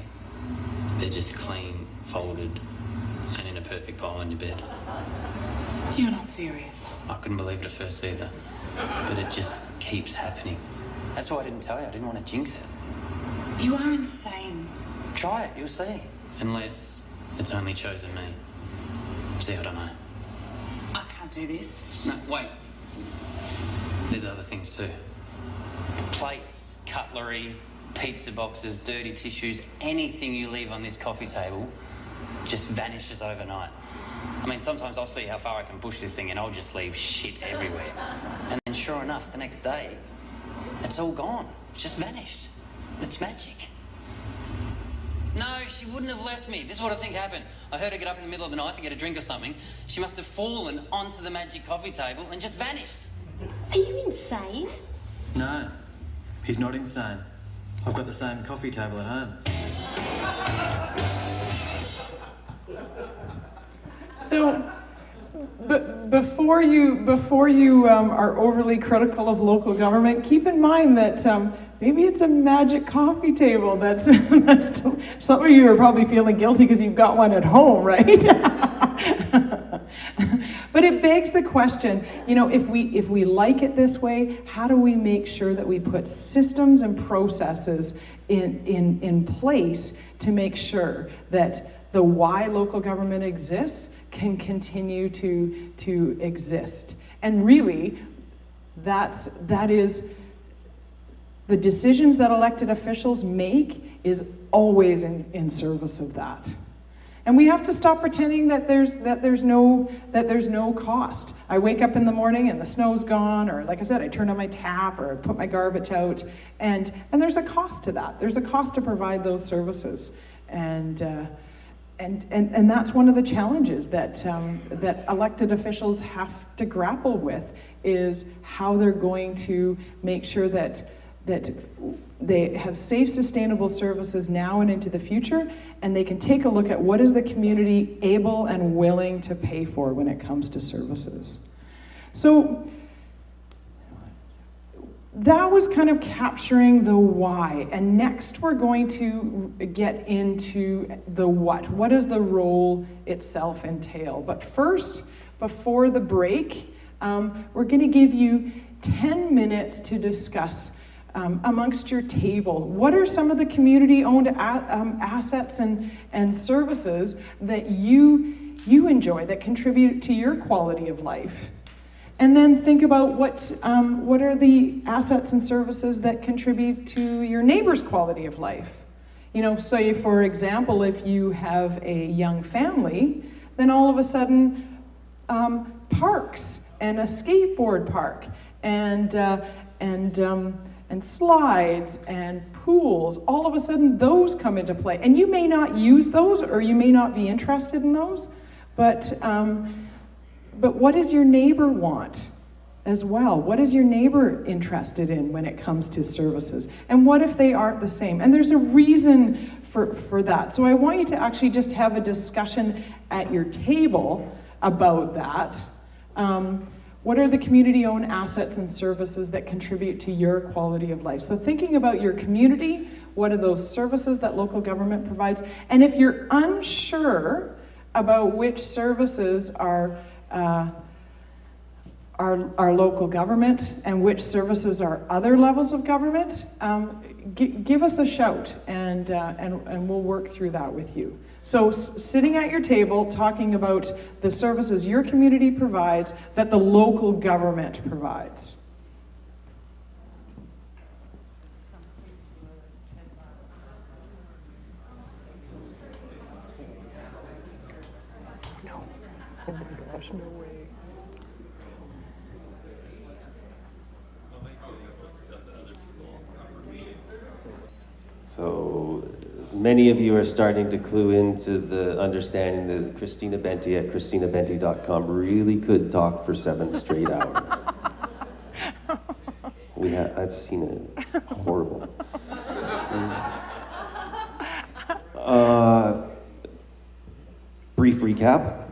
they're just clean, folded, and in a perfect pile on your bed. You're not serious. I couldn't believe it at first either, but it just keeps happening. That's why I didn't tell you. I didn't want to jinx it. You are insane. Try it, you'll see. Unless it's only chosen me. See, I don't know. I can't do this. No, wait. There's other things too. Plates, cutlery, pizza boxes, dirty tissues, anything you leave on this coffee table just vanishes overnight. I mean, sometimes I'll see how far I can push this thing and I'll just leave shit everywhere. And then sure enough, the next day, it's all gone. It's just vanished. It's magic. No, she wouldn't have left me. This is what I think happened. I heard her get up in the middle of the night to get a drink or something. She must have fallen onto the magic coffee table and just vanished. Are you insane? No, he's not insane. I've got the same coffee table at home. So, before you are overly critical of local government, keep in mind that maybe it's a magic coffee table. That's some of you are probably feeling guilty because you've got one at home, right? But it begs the question, you know, if we like it this way, how do we make sure that we put systems and processes in place to make sure that the why local government exists can continue to exist? And really, that is the decisions that elected officials make is always in service of that. And we have to stop pretending that there's no cost. I wake up in the morning and the snow's gone, or like I said, I turn on my tap or put my garbage out, and there's a cost to that. There's a cost to provide those services, and that's one of the challenges that elected officials have to grapple with, is how they're going to make sure that they have safe, sustainable services now and into the future, and they can take a look at what is the community able and willing to pay for when it comes to services. So that was kind of capturing the why, and next we're going to get into the what. What does the role itself entail? But first, before the break, we're going to give you 10 minutes to discuss amongst your table, what are some of the community-owned assets and services that you enjoy, that contribute to your quality of life? And then think about what are the assets and services that contribute to your neighbor's quality of life. You know, say for example, if you have a young family, then all of a sudden parks and a skateboard park and slides and pools, all of a sudden those come into play. And you may not use those, or you may not be interested in those, but what does your neighbor want as well? What is your neighbor interested in when it comes to services? And what if they aren't the same? And there's a reason for that. So I want you to actually just have a discussion at your table about that. What are the community-owned assets and services that contribute to your quality of life? So thinking about your community, what are those services that local government provides? And if you're unsure about which services are local government and which services are other levels of government, give us a shout and we'll work through that with you. So sitting at your table talking about the services your community provides that the local government provides. No. Oh my gosh, no way. So many of you are starting to clue into the understanding that Christina Benty at ChristinaBenty.com really could talk for 7 straight hours. I've seen it. It's horrible. Brief recap.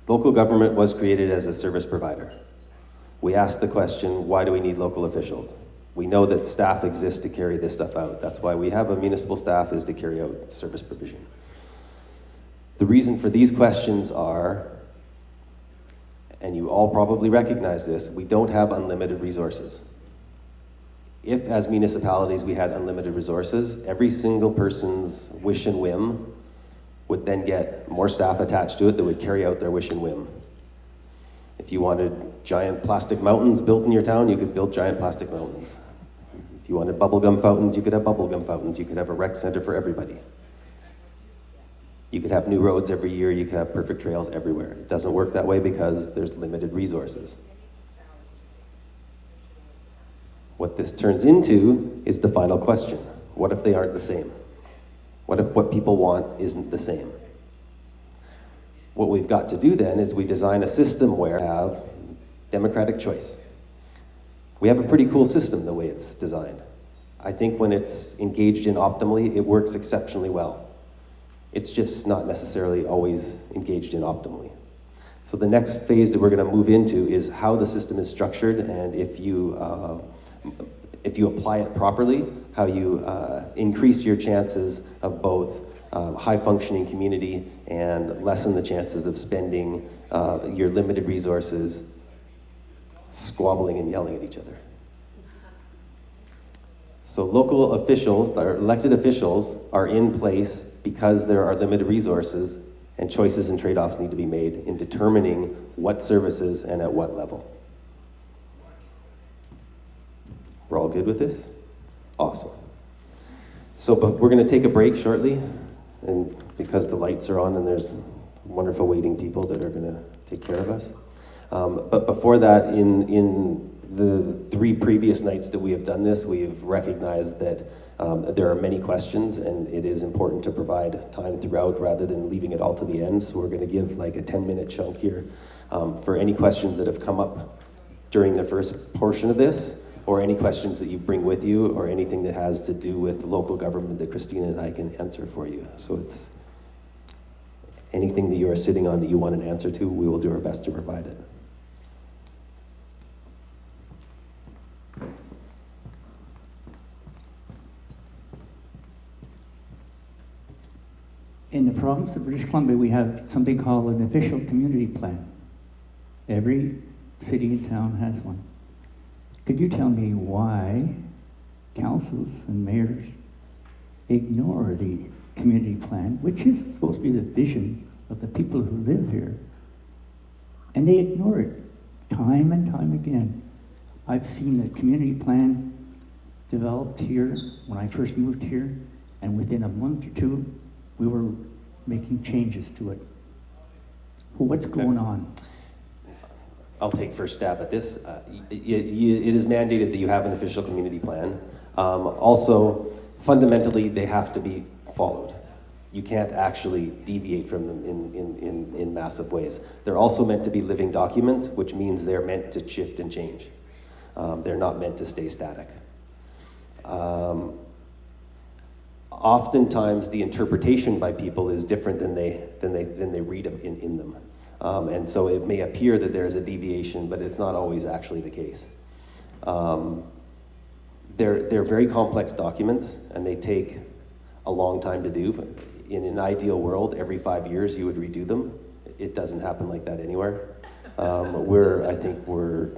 Local government was created as a service provider. We asked the question, why do we need local officials? We know that staff exist to carry this stuff out. That's why we have a municipal staff, is to carry out service provision. The reason for these questions are, and you all probably recognize this, we don't have unlimited resources. If, as municipalities, we had unlimited resources, every single person's wish and whim would then get more staff attached to it that would carry out their wish and whim. If you wanted giant plastic mountains built in your town, you could build giant plastic mountains. If you wanted bubblegum fountains, you could have bubblegum fountains. You could have a rec center for everybody. You could have new roads every year. You could have perfect trails everywhere. It doesn't work that way because there's limited resources. What this turns into is the final question. What if they aren't the same? What if what people want isn't the same? What we've got to do then is we design a system where we have democratic choice. We have a pretty cool system the way it's designed. I think when it's engaged in optimally, it works exceptionally well. It's just not necessarily always engaged in optimally. So the next phase that we're going to move into is how the system is structured, and if you apply it properly, how you increase your chances of both high-functioning community and lessen the chances of spending your limited resources squabbling and yelling at each other. So local officials, or elected officials, are in place because there are limited resources, and choices and trade-offs need to be made in determining what services and at what level. We're all good with this? Awesome. So but we're going to take a break shortly, and because the lights are on and there's wonderful waiting people that are going to take care of us. But before that, in the 3 previous nights that we have done this, we have recognized that there are many questions, and it is important to provide time throughout rather than leaving it all to the end. So we're going to give like a 10-minute chunk here for any questions that have come up during the first portion of this, or any questions that you bring with you, or anything that has to do with local government that Christina and I can answer for you. So it's anything that you are sitting on that you want an answer to, we will do our best to provide it. In the province of British Columbia, we have something called an official community plan. Every city and town has one. Could you tell me why councils and mayors ignore the community plan, which is supposed to be the vision of the people who live here? And they ignore it time and time again. I've seen the community plan developed here when I first moved here, and within a month or two, we were making changes to it. Well, what's going on? I'll take first stab at this. It is mandated that you have an official community plan. Also, fundamentally, they have to be followed. You can't actually deviate from them in massive ways. They're also meant to be living documents, which means they're meant to shift and change. They're not meant to stay static. Oftentimes, the interpretation by people is different than they read in them. And so it may appear that there is a deviation, but it's not always actually the case. They're very complex documents, and they take a long time to do. In an ideal world, every 5 years you would redo them. It doesn't happen like that anywhere. I think we're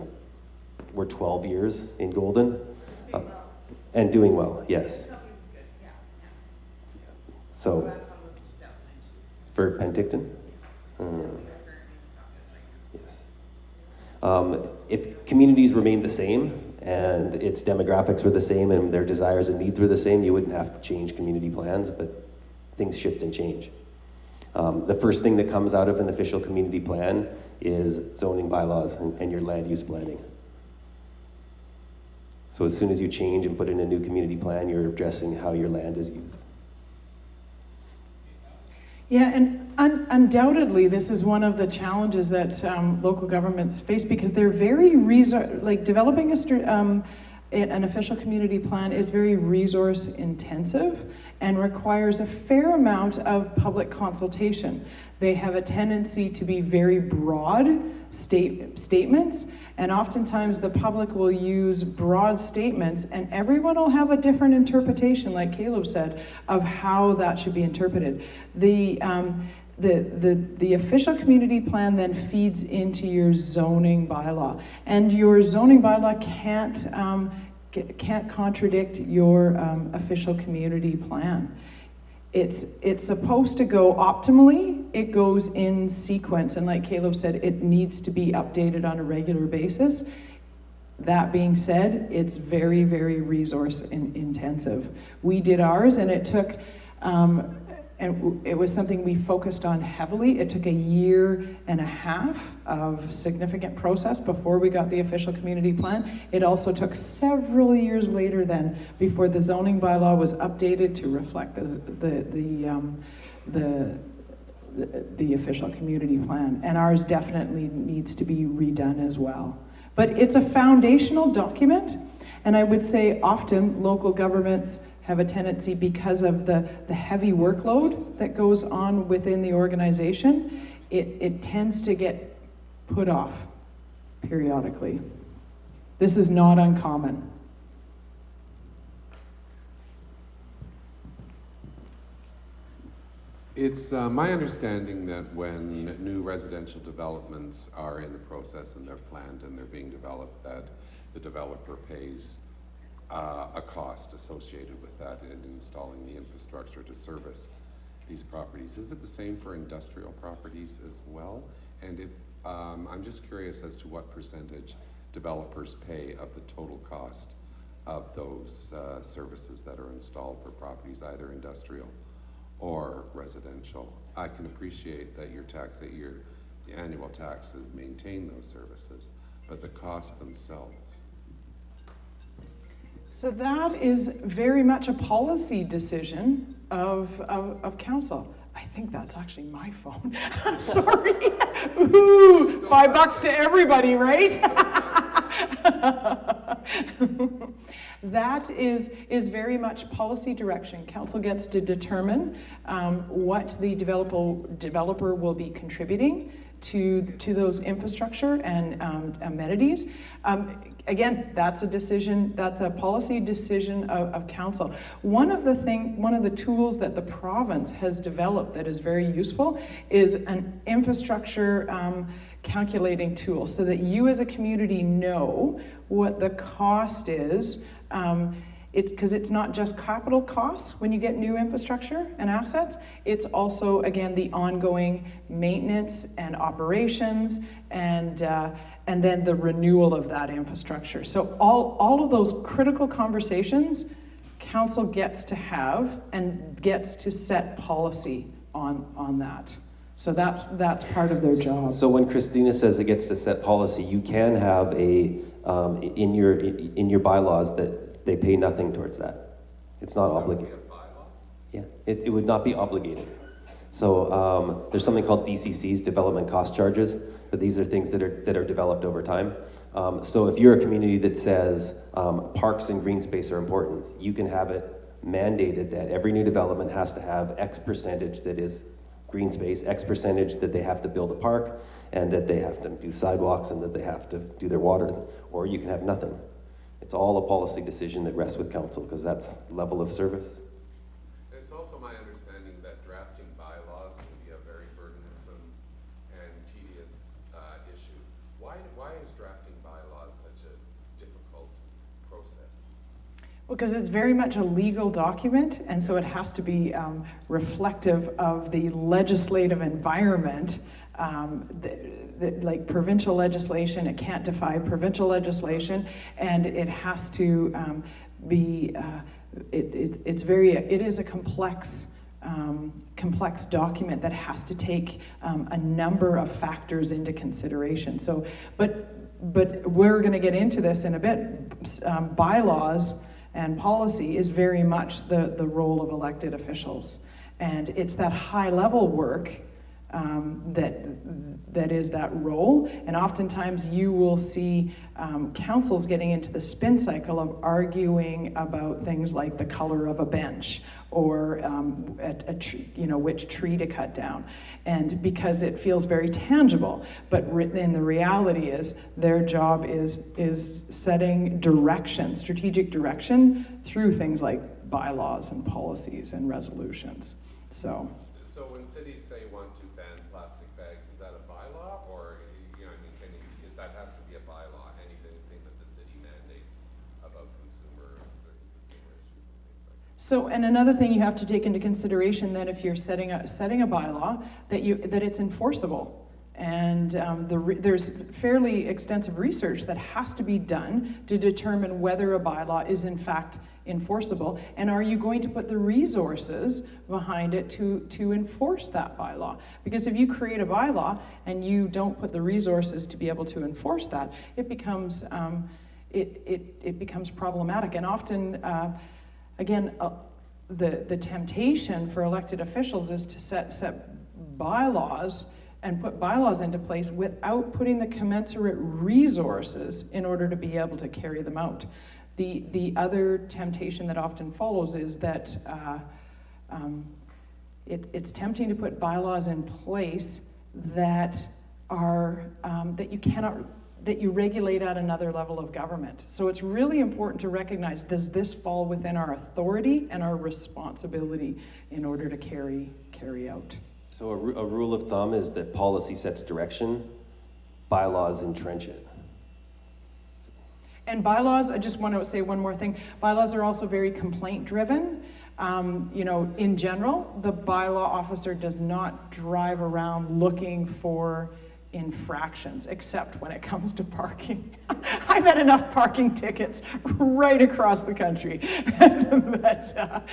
12 years in Golden, and doing well. Yes. So, for Penticton? Yes. If communities remained the same and its demographics were the same and their desires and needs were the same, you wouldn't have to change community plans, but things shift and change. The first thing that comes out of an official community plan is zoning bylaws and your land use planning. So as soon as you change and put in a new community plan, you're addressing how your land is used. Yeah, and undoubtedly, this is one of the challenges that local governments face, because they're very developing an official community plan is very resource intensive and requires a fair amount of public consultation. They have a tendency to be very broad statements, and oftentimes the public will use broad statements, and everyone will have a different interpretation, like Caleb said, of how that should be interpreted. The official community plan then feeds into your zoning bylaw, and your zoning bylaw can't contradict your official community plan. It's supposed to go optimally. It goes in sequence, and like Caleb said, it needs to be updated on a regular basis. That being said, it's very, very resource intensive. We did ours, and it took, and it was something we focused on heavily. It took 1.5 years of significant process before we got the official community plan. It also took several years later then before the zoning bylaw was updated to reflect the official community plan. And ours definitely needs to be redone as well. But it's a foundational document, and I would say often local governments have a tendency, because of the heavy workload that goes on within the organization, it tends to get put off periodically. This is not uncommon. It's my understanding that when new residential developments are in the process and they're planned and they're being developed, that the developer pays a cost associated with that in installing the infrastructure to service these properties. Is it the same for industrial properties as well? And if I'm just curious as to what percentage developers pay of the total cost of those services that are installed for properties, either industrial or residential. I can appreciate that your annual taxes maintain those services, but the costs themselves. So that is very much a policy decision of council. I think that's actually my phone. Sorry. Ooh, $5 to everybody, right? That is very much policy direction. Council gets to determine what the developer will be contributing to those infrastructure and amenities. Again, that's a decision, that's a policy decision of council. One of the tools that the province has developed that is very useful is an infrastructure calculating tool, so that you as a community know what the cost is. Because it's not just capital costs when you get new infrastructure and assets, it's also, again, the ongoing maintenance and operations and then the renewal of that infrastructure. So all of those critical conversations, council gets to have and gets to set policy on that. So that's part of their job. So when Christina says it gets to set policy, you can have in your bylaws that they pay nothing towards that. It's not obligated. Yeah, it would not be obligated. So there's something called DCCs, development cost charges, but these are things that are developed over time. So if you're a community that says parks and green space are important, you can have it mandated that every new development has to have X percentage that is green space, X percentage that they have to build a park, and that they have to do sidewalks, and that they have to do their water, or you can have nothing. It's all a policy decision that rests with council, because that's level of service. It's also my understanding that drafting bylaws can be a very burdensome and tedious issue. Why is drafting bylaws such a difficult process? Well, because it's very much a legal document, and so it has to be reflective of the legislative environment. Like provincial legislation, it can't defy provincial legislation, and it has to be. It is a complex document that has to take a number of factors into consideration. So, but we're going to get into this in a bit. Bylaws and policy is very much the role of elected officials, and it's that high level work that is that role. And oftentimes you will see councils getting into the spin cycle of arguing about things like the color of a bench or which tree to cut down, and because it feels very tangible. But in the reality is their job is setting direction, strategic direction, through things like bylaws and policies and resolutions. So when cities say want to ban plastic bags, is that a bylaw, or that has to be a bylaw? Anything that the city mandates about certain consumer issues and things like that. So, and another thing you have to take into consideration that if you're setting a bylaw, that it's enforceable. And there's fairly extensive research that has to be done to determine whether a bylaw is in fact enforceable, and are you going to put the resources behind it to enforce that bylaw? Because if you create a bylaw and you don't put the resources to be able to enforce that, it becomes it becomes problematic. And often, again, the temptation for elected officials is to set bylaws and put bylaws into place without putting the commensurate resources in order to be able to carry them out. The other temptation that often follows is that it's tempting to put bylaws in place that are that you regulate at another level of government. So it's really important to recognize, does this fall within our authority and our responsibility in order to carry out? So a rule of thumb is that policy sets direction, bylaws entrench it. And bylaws, I just want to say one more thing. Bylaws are also very complaint driven. In general, the bylaw officer does not drive around looking for infractions, except when it comes to parking. I've had enough parking tickets right across the country that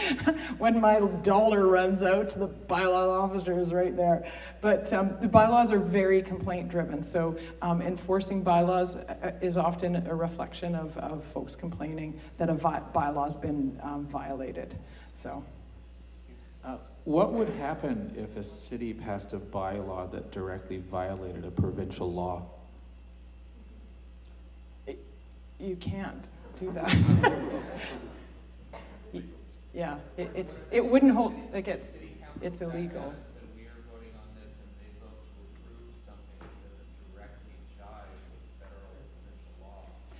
when my dollar runs out, the bylaw officer is right there. But the bylaws are very complaint driven, so enforcing bylaws is often a reflection of folks complaining that a bylaw's been violated. So. What would happen if a city passed a bylaw that directly violated a provincial law? you can't do that. Yeah, it wouldn't hold, like it's illegal.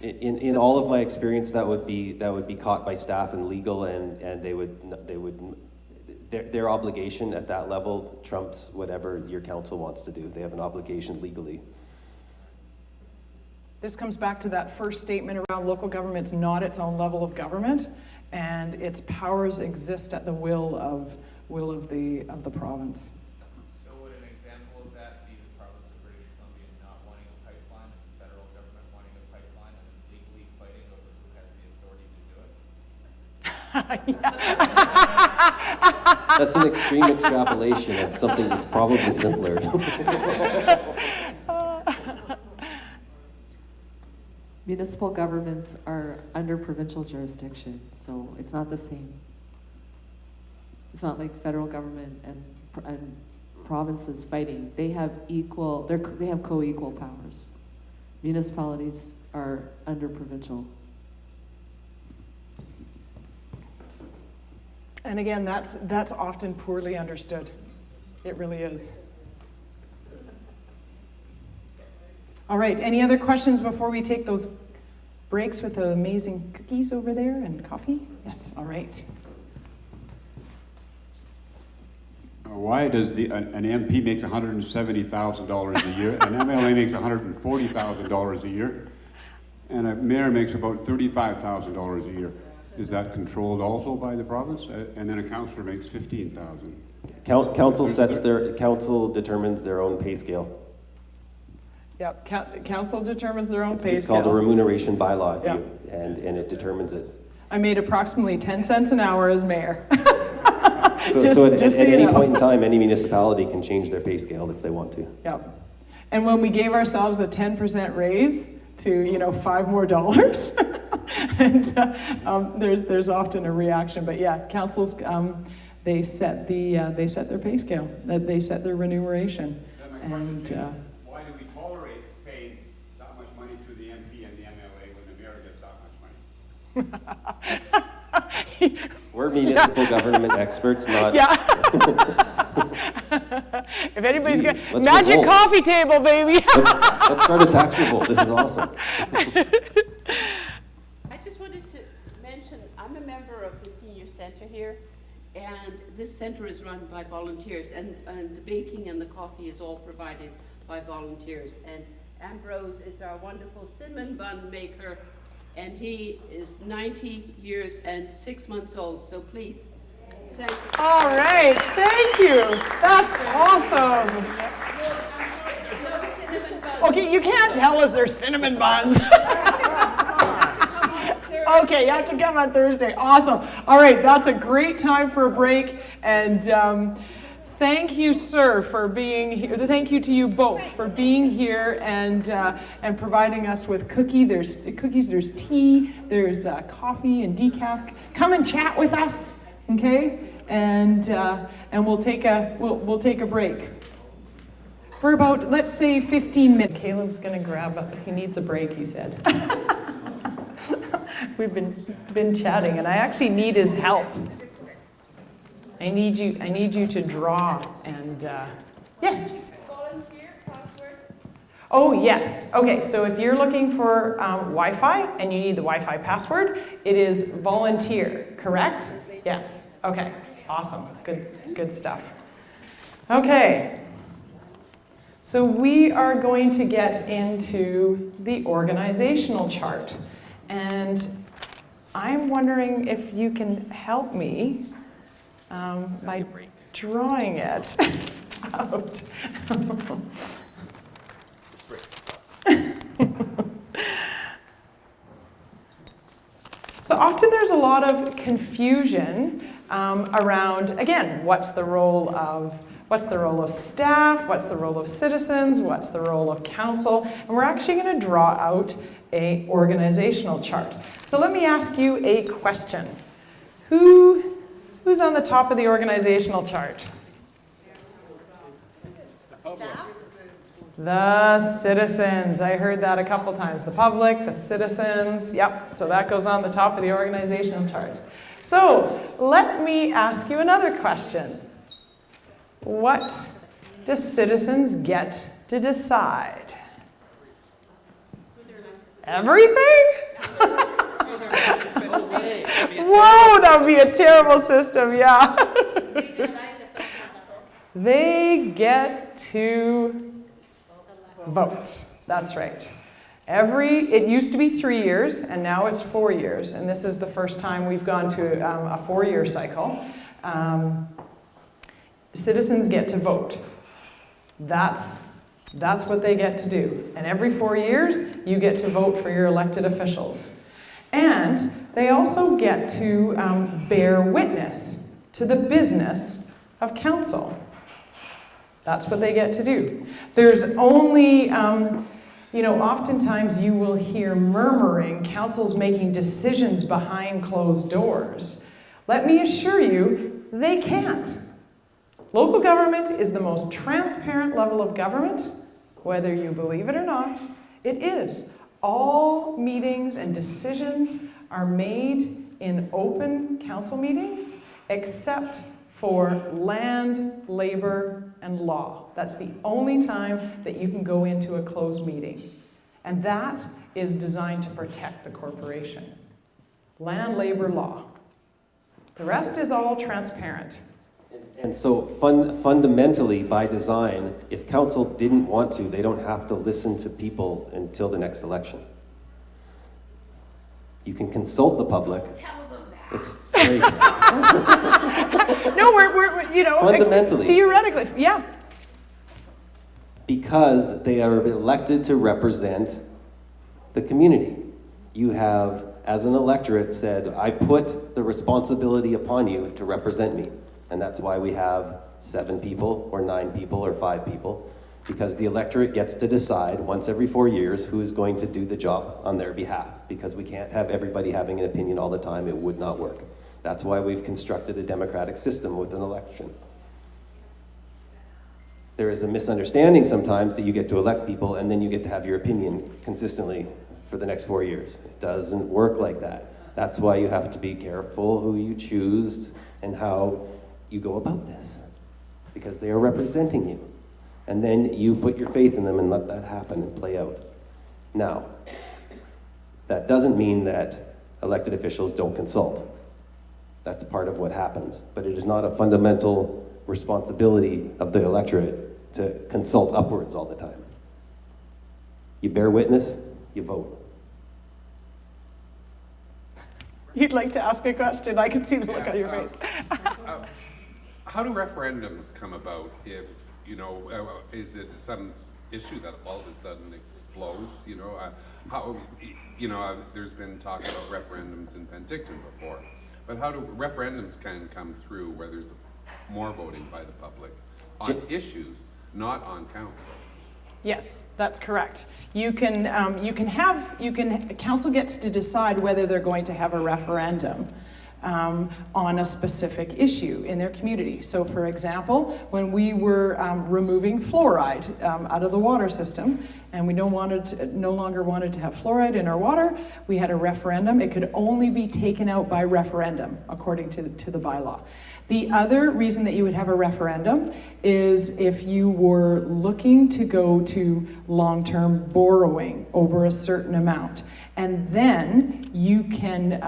In all of my experience, that would be caught by staff and legal, and their obligation at that level trumps whatever your council wants to do. They have an obligation legally. This comes back to that first statement around local government's not its own level of government, and its powers exist at the will of the province. So would an example of that be the province of British Columbia not wanting a pipeline, and the federal government wanting a pipeline, and legally fighting over who has the authority to do it? That's an extreme extrapolation of something that's probably simpler. Municipal governments are under provincial jurisdiction, so it's not the same. It's not like federal government and provinces fighting. They have co-equal powers. Municipalities are under provincial. And again, that's often poorly understood. It really is. All right, any other questions before we take those breaks with the amazing cookies over there and coffee? Yes, all right. Why does an MP makes $170,000 a year, an MLA makes $140,000 a year, and a mayor makes about $35,000 a year? Is that controlled also by the province? And then a councillor makes $15,000. Council determines their own pay scale. Yep, council determines their own pay It's scale. called a remuneration bylaw, Yep. and it determines it. I made approximately 10 cents an hour as mayor. So at so any you know. point in time, any municipality can change their pay scale if they want to. Yep. And when we gave ourselves a 10% raise to, $5 more, and there's often a reaction. But yeah, councils, they set their pay scale, they set their remuneration. And why do we tolerate paying that much money to the MP and the MLA when the mayor gets that much money? We're municipal government experts, not. Yeah. If anybody's got Let's magic revolt. coffee table, baby. Let's start a tax revolt. This is awesome. I just wanted to mention, I'm a member of the senior center here, and this center is run by volunteers, and the baking and the coffee is all provided by volunteers. And Ambrose is our wonderful cinnamon bun maker, and he is 90 years and 6 months old, so please, thank you. All right, thank you. That's awesome. Okay, you can't tell us they're cinnamon buns. Okay, you have to come on Thursday. Awesome. All right, that's a great time for a break. And thank you, sir, for being here. Thank you to you both for being here and providing us with cookies. There's tea, there's coffee and decaf. Come and chat with us, okay? And we'll take a break for about, let's say, 15 minutes. Caleb's gonna he needs a break, he said. We've been chatting, and I actually need his help. I need you to draw and yes. Volunteer password? Oh yes. Okay. So if you're looking for Wi-Fi and you need the Wi-Fi password, it is volunteer. Correct? Yes. Okay. Awesome. Good stuff. Okay. So we are going to get into the organizational chart, and I'm wondering if you can help me by drawing it out. So often there's a lot of confusion around, again, what's the role of staff, what's the role of citizens, what's the role of council, and we're actually going to draw out an organizational chart. So let me ask you a question. Who's on the top of the organizational chart? Staff? The citizens. I heard that a couple times. The public, the citizens. Yep, so that goes on the top of the organizational chart. So let me ask you another question. What do citizens get to decide? Everything? Whoa, that would be a terrible system, yeah. They get to vote. That's right. It used to be 3 years, and now it's 4 years, and this is the first time we've gone to a 4-year cycle. Citizens get to vote. That's what they get to do. And every 4 years, you get to vote for your elected officials. And they also get to bear witness to the business of council. That's what they get to do. There's only, oftentimes you will hear murmuring, councils making decisions behind closed doors. Let me assure you, they can't. Local government is the most transparent level of government, whether you believe it or not. It is. All meetings and decisions are made in open council meetings, except for land, labor, and law. That's the only time that you can go into a closed meeting. And that is designed to protect the corporation. Land, labor, law. The rest is all transparent. And so fundamentally, by design, if council didn't want to, they don't have to listen to people until the next election. You can consult the public. It's very No, we're fundamentally. Theoretically, yeah. Because they are elected to represent the community. You have, as an electorate, said, I put the responsibility upon you to represent me. And that's why we have 7 people, or 9 people, or 5 people, because the electorate gets to decide once every 4 years who is going to do the job on their behalf, because we can't have everybody having an opinion all the time. It would not work. That's why we've constructed a democratic system with an election. There is a misunderstanding sometimes that you get to elect people and then you get to have your opinion consistently for the next 4 years. It doesn't work like that. That's why you have to be careful who you choose and how you go about this, because they are representing you. And then you put your faith in them and let that happen and play out. Now, that doesn't mean that elected officials don't consult. That's part of what happens. But it is not a fundamental responsibility of the electorate to consult upwards all the time. You bear witness, you vote. You'd like to ask a question? I can see the look on your face. How do referendums come about if, is it some issue that all of a sudden explodes? There's been talk about referendums in Penticton before, but how do referendums can come through where there's more voting by the public on issues, not on council? Yes, that's correct. Council gets to decide whether they're going to have a referendum on a specific issue in their community. So for example, when we were removing fluoride out of the water system, and we no longer wanted to have fluoride in our water, we had a referendum. It could only be taken out by referendum, according to the bylaw. The other reason that you would have a referendum is if you were looking to go to long-term borrowing over a certain amount. And then you can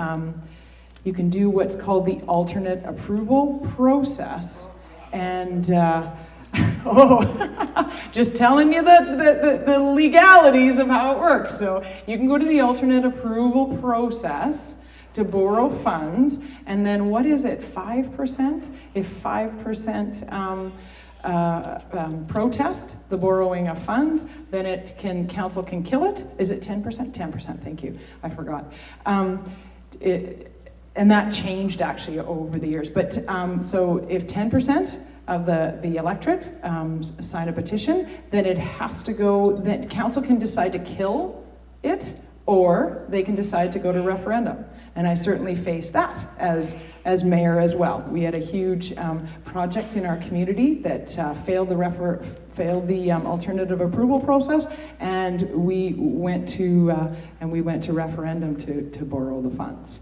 do what's called the alternate approval process. And just telling you the legalities of how it works. So you can go to the alternate approval process to borrow funds, and then what is it, 5%? If 5% protest the borrowing of funds, then council can kill it. Is it 10%? 10%, thank you, I forgot. And that changed actually over the years. But so if 10% of the electorate sign a petition, then it has to go, then council can decide to kill it, or they can decide to go to referendum. And I certainly faced that as mayor as well. We had a huge project in our community that failed the alternative approval process, and we went to referendum to borrow the funds.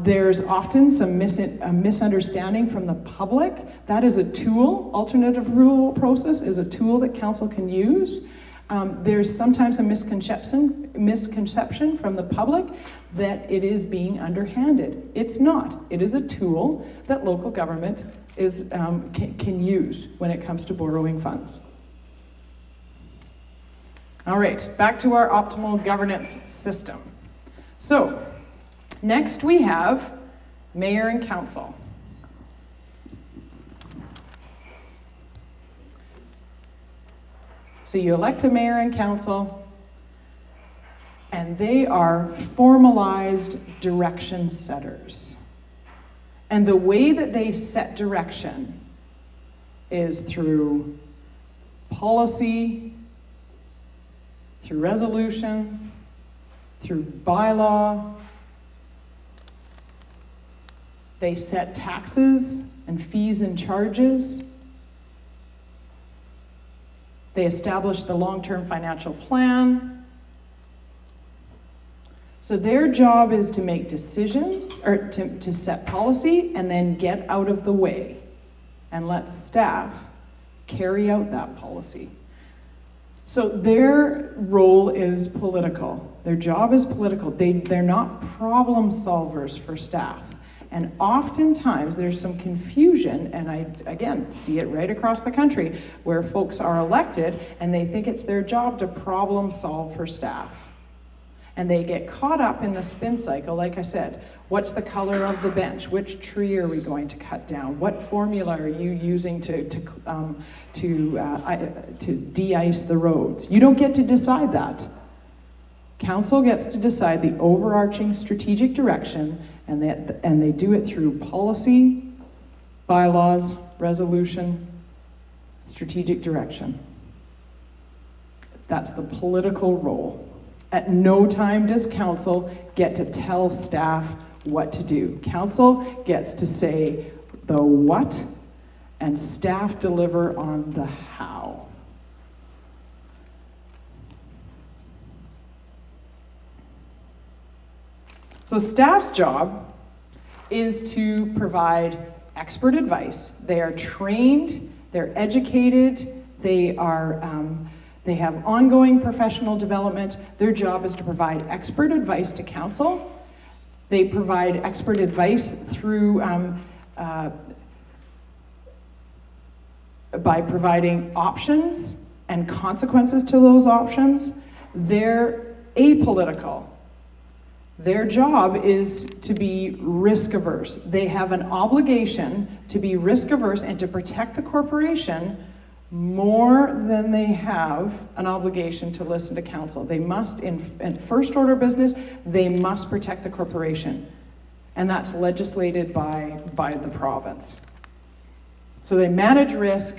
There's often some misunderstanding from the public. That is a tool. Alternative approval process is a tool that council can use. There's sometimes a misconception from the public that it is being underhanded. It's not. It is a tool that local government can use when it comes to borrowing funds. All right, back to our optimal governance system. So, next we have mayor and council. So you elect a mayor and council, and they are formalized direction setters. And the way that they set direction is through policy, through resolution, through bylaw. They set taxes and fees and charges. They establish the long-term financial plan. So their job is to make decisions, or to set policy, and then get out of the way and let staff carry out that policy. So their role is political. Their job is political. They're not problem solvers for staff. And oftentimes there's some confusion, and I, again, see it right across the country, where folks are elected and they think it's their job to problem solve for staff. And they get caught up in the spin cycle, like I said. What's the color of the bench? Which tree are we going to cut down? What formula are you using to de-ice the roads? You don't get to decide that. Council gets to decide the overarching strategic direction, and they do it through policy, bylaws, resolution, strategic direction. That's the political role. At no time does council get to tell staff what to do. Council gets to say the what, and staff deliver on the how. So staff's job is to provide expert advice. They are trained, they're educated, they have ongoing professional development. Their job is to provide expert advice to council. They provide expert advice through by providing options and consequences to those options. They're apolitical. Their job is to be risk averse. They have an obligation to be risk averse and to protect the corporation more than they have an obligation to listen to council. They must, in first order business, they must protect the corporation. And that's legislated by the province. So they manage risk,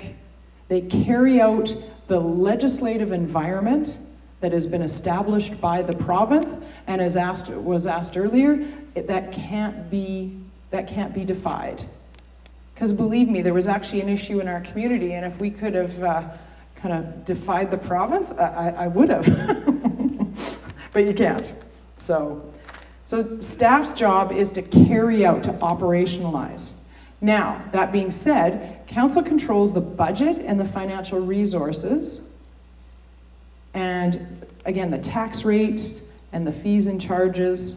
they carry out the legislative environment that has been established by the province, and as was asked earlier, that can't be defied. Because believe me, there was actually an issue in our community, and if we could have kind of defied the province, I would have. But you can't. So staff's job is to carry out, to operationalize. Now, that being said, council controls the budget and the financial resources, and again, the tax rate and the fees and charges.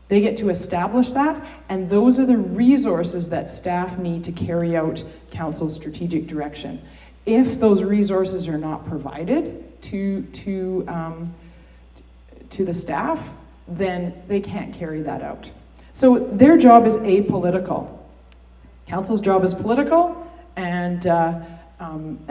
They get to establish that, and those are the resources that staff need to carry out council's strategic direction. If those resources are not provided to the staff, then they can't carry that out. So their job is apolitical. Council's job is political, and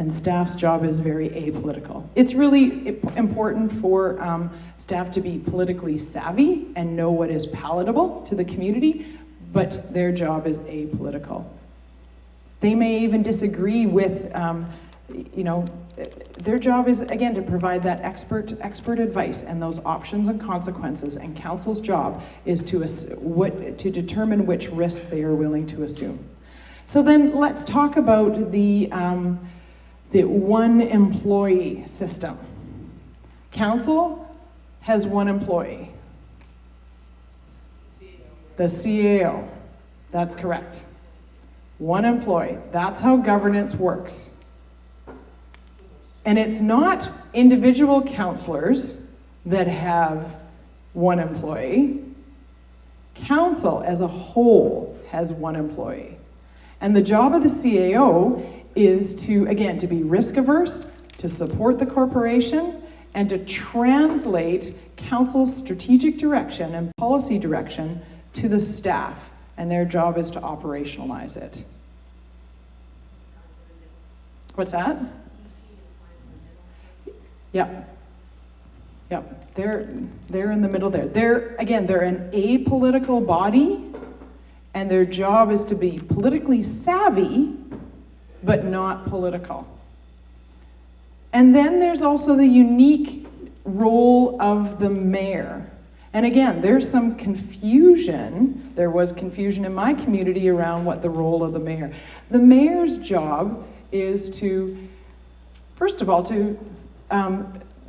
staff's job is very apolitical. It's really important for staff to be politically savvy and know what is palatable to the community, but their job is apolitical. They may even disagree with you know, their job is, again, to provide that expert advice and those options and consequences, and council's job is to determine which risk they are willing to assume. So then let's talk about the one employee system. Council has one employee. The CAO, that's correct. One employee, that's how governance works. And it's not individual councillors that have one employee. Council as a whole has one employee. And the job of the CAO is to, again, to be risk averse, to support the corporation, and to translate council's strategic direction and policy direction to the staff. And their job is to operationalize it. What's that? Yep. Yep. They're in the middle there. They're an apolitical body, and their job is to be politically savvy, but not political. And then there's also the unique role of the mayor. And again, there's some confusion. There was confusion in my community around what the role of the mayor. The mayor's job is to, first of all, to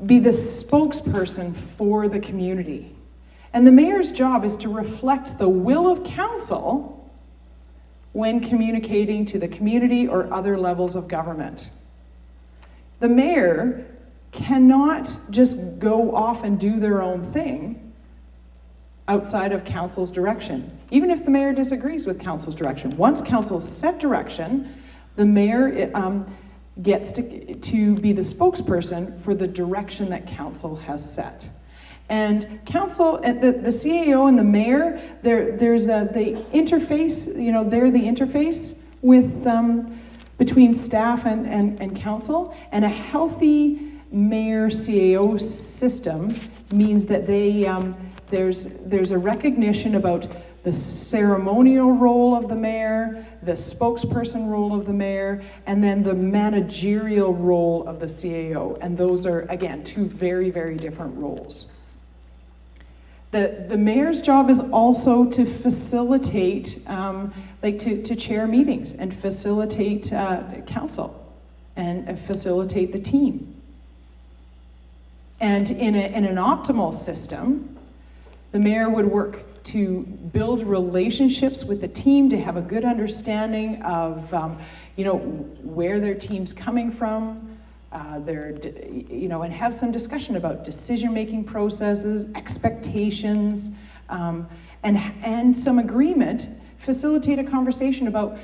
be the spokesperson for the community. And the mayor's job is to reflect the will of council when communicating to the community or other levels of government. The mayor cannot just go off and do their own thing outside of council's direction, even if the mayor disagrees with council's direction. Once council's set direction, the mayor gets to be the spokesperson for the direction that council has set. And council, the CAO and the mayor, there's the interface, you know, they're the interface with, between staff and council, and a healthy mayor-CAO system means that there's a recognition about the ceremonial role of the mayor, the spokesperson role of the mayor, and then the managerial role of the CAO. And those are, again, two very, very different roles. The mayor's job is also to facilitate, to chair meetings and facilitate council and facilitate the team. And in an optimal system, the mayor would work to build relationships with the team, to have a good understanding of, where their team's coming from, and have some discussion about decision-making processes, expectations, and some agreement. Facilitate a conversation about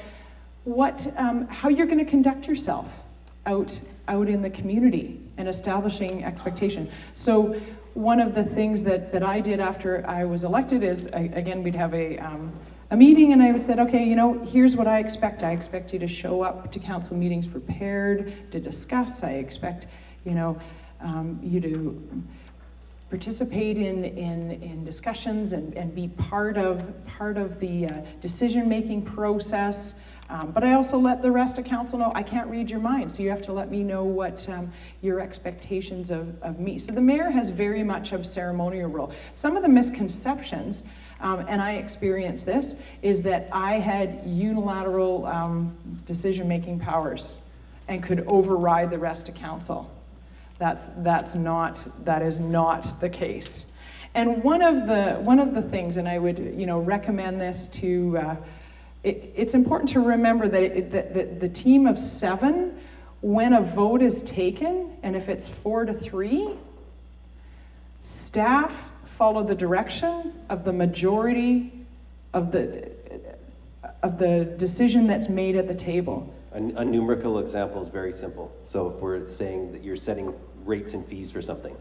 how you're going to conduct yourself out in the community and establishing expectation. So one of the things that I did after I was elected is, again, we'd have a meeting, and I would say, okay, here's what I expect. I expect you to show up to council meetings prepared to discuss. I expect, you to participate in discussions and be part of the decision-making process. But I also let the rest of council know I can't read your mind, so you have to let me know what your expectations of me. So the mayor has very much a ceremonial role. Some of the misconceptions, and I experienced this, is that I had unilateral decision-making powers and could override the rest of council. That is not the case. And one of the things, and I would recommend this to. It's important to remember that the team of 7, when a vote is taken, and if it's 4-3, staff follow the direction of the majority of the decision that's made at the table. A numerical example is very simple. So if we're saying that you're setting rates and fees for something,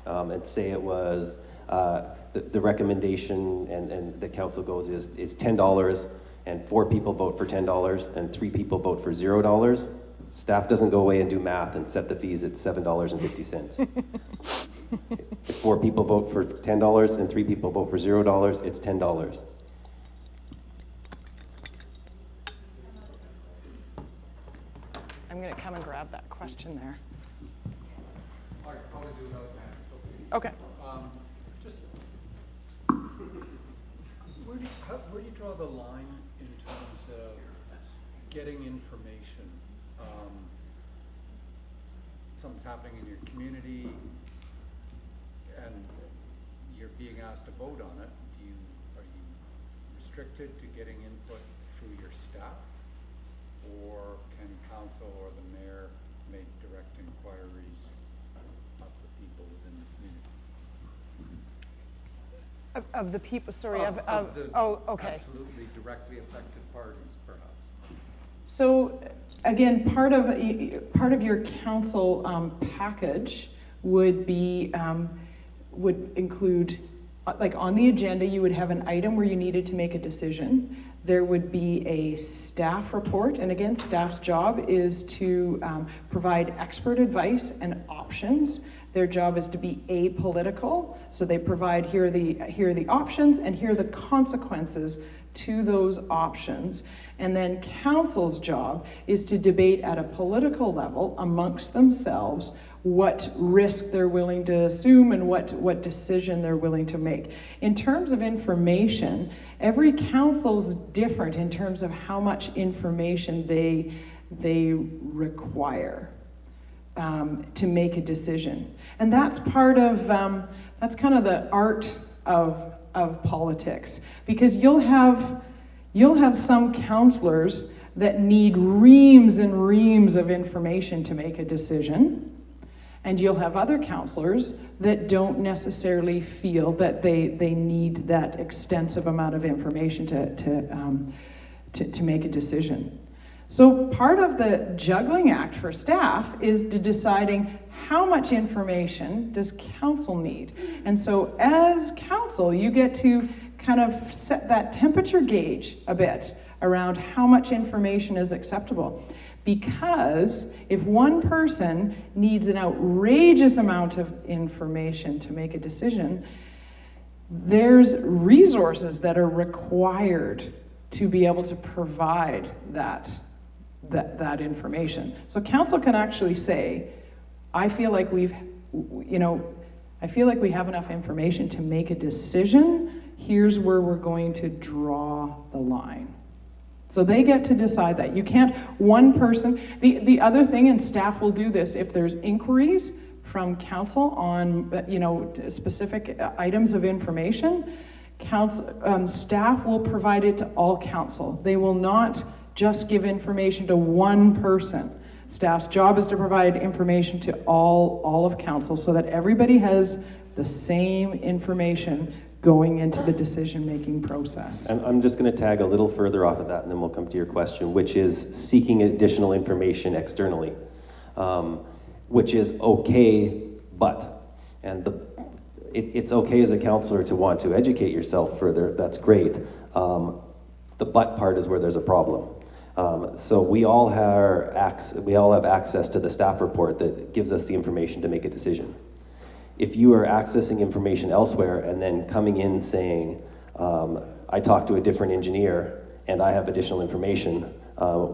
and say it was the recommendation and the council goes is $10, and 4 people vote for $10 and 3 people vote for $0, staff doesn't go away and do math and set the fees at $7.50. If 4 people vote for $10 and 3 people vote for $0, it's $10. I'm going to come and grab that question there. All right, probably do without that. Okay. Just, where do you draw the line in terms of getting information? Something's happening in your community, and you're being asked to vote on it. Are you restricted to getting input through your staff, or can council or the mayor make direct inquiries of the people within the community? Of the people, sorry, Of the oh, okay. absolutely directly affected parties, perhaps. So again, part of your council package would be would include, like on the agenda, you would have an item where you needed to make a decision. There would be a staff report, and again, staff's job is to provide expert advice and options. Their job is to be apolitical, so they provide here are the options and here are the consequences to those options. And then council's job is to debate at a political level amongst themselves what risk they're willing to assume and what decision they're willing to make. In terms of information, every council's different in terms of how much information they require to make a decision. And that's part of, that's kind of the art of politics, because you'll have some councillors that need reams and reams of information to make a decision, and you'll have other councillors that don't necessarily feel that they need that extensive amount of information to make a decision. So part of the juggling act for staff is deciding how much information does council need. And so as council, you get to kind of set that temperature gauge a bit around how much information is acceptable. Because if one person needs an outrageous amount of information to make a decision, there's resources that are required to be able to provide that information. So council can actually say, I feel like we have enough information to make a decision. Here's where we're going to draw the line. So they get to decide that. You can't, one person, the other thing, and staff will do this, if there's inquiries from council on, specific items of information, staff will provide it to all council. They will not just give information to one person. Staff's job is to provide information to all of council so that everybody has the same information going into the decision-making process. And I'm just going to tag a little further off of that, and then we'll come to your question, which is seeking additional information externally, which is okay, but. And it's okay as a counselor to want to educate yourself further. That's great. The but part is where there's a problem. So we all have access to the staff report that gives us the information to make a decision. If you are accessing information elsewhere and then coming in saying, I talked to a different engineer and I have additional information,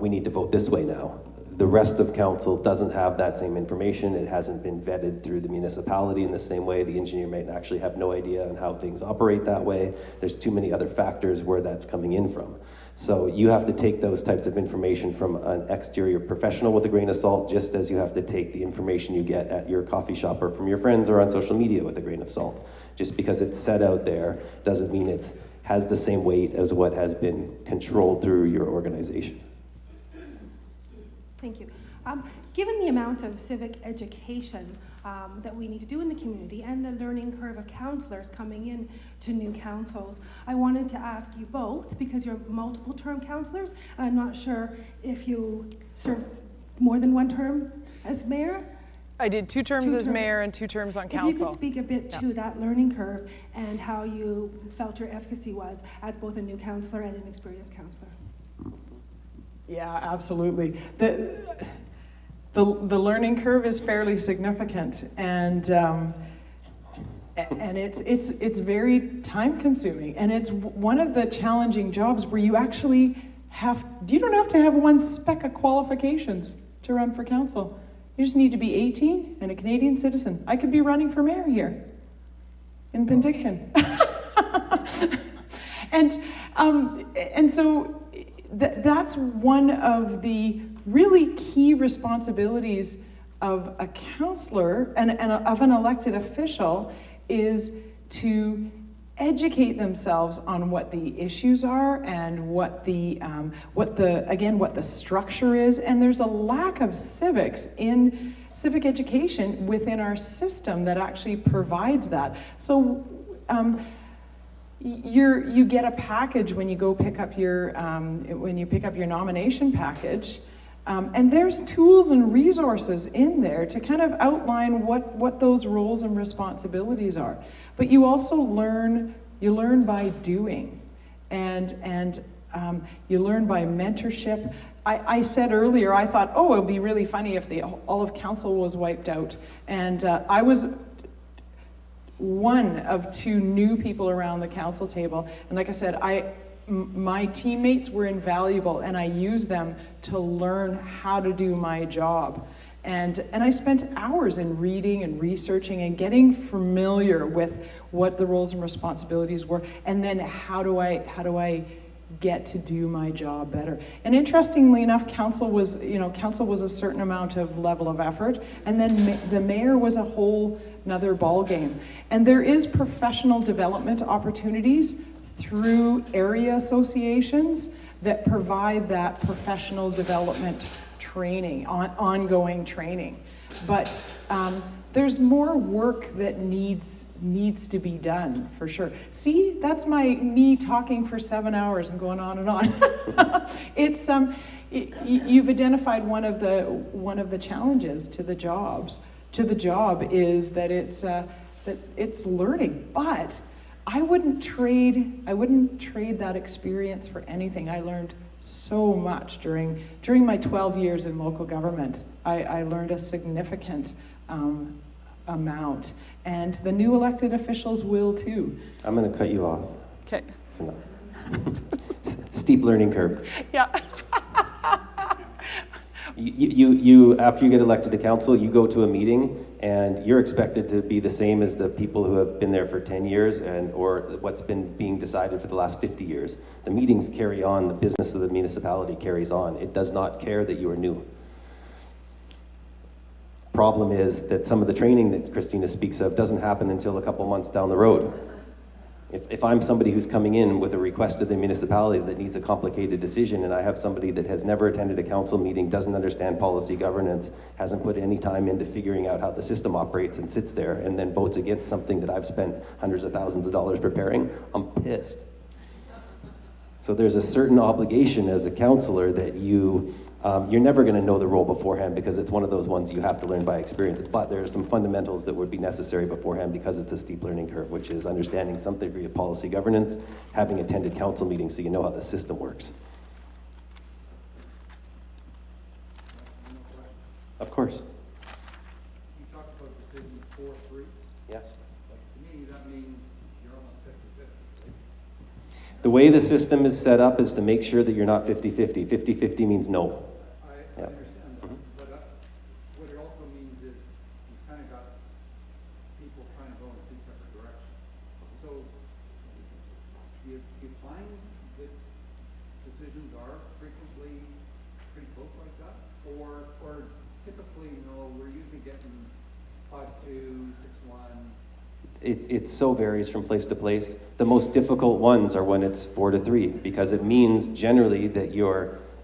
we need to vote this way now. The rest of council doesn't have that same information. It hasn't been vetted through the municipality in the same way. The engineer might actually have no idea on how things operate that way. There's too many other factors where that's coming in from. So you have to take those types of information from an exterior professional with a grain of salt, just as you have to take the information you get at your coffee shop or from your friends or on social media with a grain of salt. Just because it's said out there doesn't mean it has the same weight as what has been controlled through your organization. Thank you. Given the amount of civic education that we need to do in the community and the learning curve of counselors coming in to new councils, I wanted to ask you both, because you're multiple term counselors, and I'm not sure if you served more than one term as mayor. I did 2 terms as mayor and 2 terms on council. If you could speak a bit to that learning curve and how you felt your efficacy was as both a new counselor and an experienced counselor. Yeah, absolutely. The learning curve is fairly significant, and it's very time consuming, and it's one of the challenging jobs where you actually you don't have to have one speck of qualifications. to run for council. You just need to be 18 and a Canadian citizen. I could be running for mayor here in Penticton. And so that's one of the really key responsibilities of a councillor and of an elected official, is to educate themselves on what the issues are and what the structure is. And there's a lack of civic education within our system that actually provides that. So you get a package when you go pick up your nomination package, and there's tools and resources in there to kind of outline what those roles and responsibilities are. But you also learn by doing, and you learn by mentorship. I said earlier, I thought, it would be really funny if all of council was wiped out, and I was one of 2 new people around the council table. And like I said, my teammates were invaluable, and I used them to learn how to do my job. And I spent hours in reading and researching and getting familiar with what the roles and responsibilities were, and then how do I get to do my job better. And interestingly enough, council was a certain amount of level of effort, and then the mayor was a whole another ball game. And there is professional development opportunities through area associations that provide that professional development training, ongoing training. But there's more work that needs to be done, for sure. See, that's me talking for 7 hours and going on and on. It's you've identified one of the challenges to the job is that it's learning. But I wouldn't trade that experience for anything. I learned so much during my 12 years in local government. I learned a significant amount, and the new elected officials will too. I'm going to cut you off. Okay. It's enough. Steep learning curve. Yeah. You after you get elected to council, you go to a meeting and you're expected to be the same as the people who have been there for 10 years or what's been being decided for the last 50 years. The meetings carry on, the business of the municipality carries on. It does not care that you are new. Problem is that some of the training that Christina speaks of doesn't happen until a couple months down the road. If I'm somebody who's coming in with a request to the municipality that needs a complicated decision, and I have somebody that has never attended a council meeting, doesn't understand policy governance, hasn't put any time into figuring out how the system operates, and sits there and then votes against something that I've spent hundreds of thousands of dollars preparing, I'm pissed. So there's a certain obligation as a councillor that you're never going to know the role beforehand, because it's one of those ones you have to learn by experience. But there are some fundamentals that would be necessary beforehand, because it's a steep learning curve, which is understanding some degree of policy governance, having attended council meetings so you know how the system works. Of course. You talked about decisions 4-3. Yes. But to me, that means you're almost 50-50, right? The way the system is set up is to make sure that you're not 50-50. 50-50 means no. I understand that, but what it also means is you kind of got people trying to go in 2 separate directions. So do you find that decisions are frequently pretty close like that? Or typically, no, we're usually getting 5-2, 6-1? It so varies from place to place. The most difficult ones are when it's 4-3, because it means generally that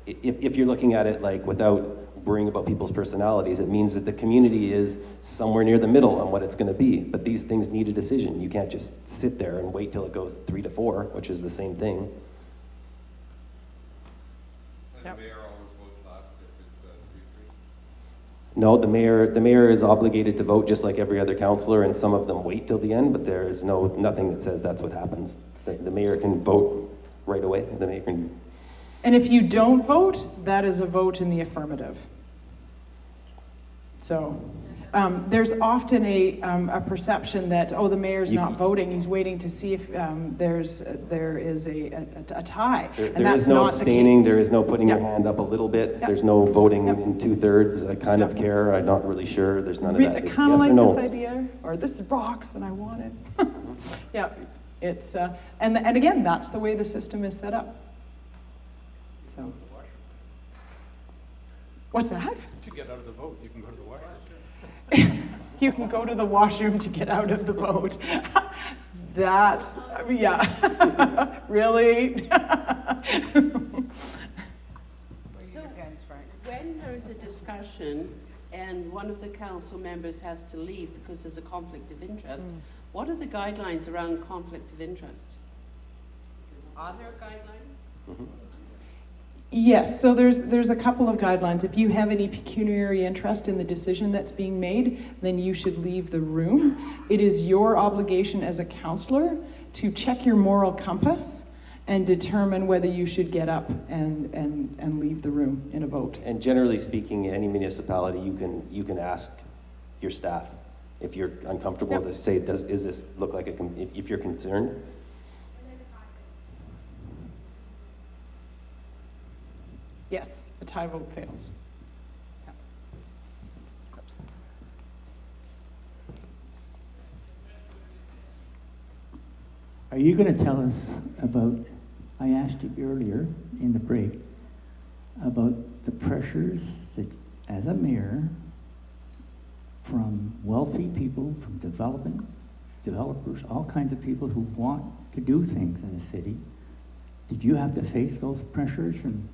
if you're looking at it like without worrying about people's personalities, it means that the community is somewhere near the middle on what it's going to be. But these things need a decision. You can't just sit there and wait till it goes 3-4, which is the same thing. And the mayor always votes last if it's 3-3? No, the mayor is obligated to vote just like every other councillor, and some of them wait till the end, but there is nothing that says that's what happens. The mayor can vote right away. The mayor can. And if you don't vote, that is a vote in the affirmative. So, there's often a perception that, oh, the mayor's not voting, he's waiting to see if there is a tie. There is no abstaining, there is no putting your hand up a little bit, there's no voting in 2/3, I kind of care, I'm not really sure, there's none of that. I It's kind of yes like or no. this idea, or this rocks and I want it. Yeah, it's, and again, that's the way the system is set up. So. What's that? To get out of the vote, you can go to the washroom. You can go to the washroom to get out of the vote. That, yeah, really? So, when there is a discussion and one of the council members has to leave because there's a conflict of interest, what are the guidelines around conflict of interest? Are there guidelines? Yes, so there's a couple of guidelines. If you have any pecuniary interest in the decision that's being made, then you should leave the room. It is your obligation as a councillor to check your moral compass and determine whether you should get up and leave the room in a vote. And generally speaking, any municipality, you can ask your staff if you're uncomfortable to say, does this look like if you're concerned. Yes, a tie vote fails. Yeah. Oops. Are you going to tell us about, I asked you earlier in the break, about the pressures that, as a mayor, from wealthy people, from developers, all kinds of people who want to do things in the city. Did you have to face those pressures? And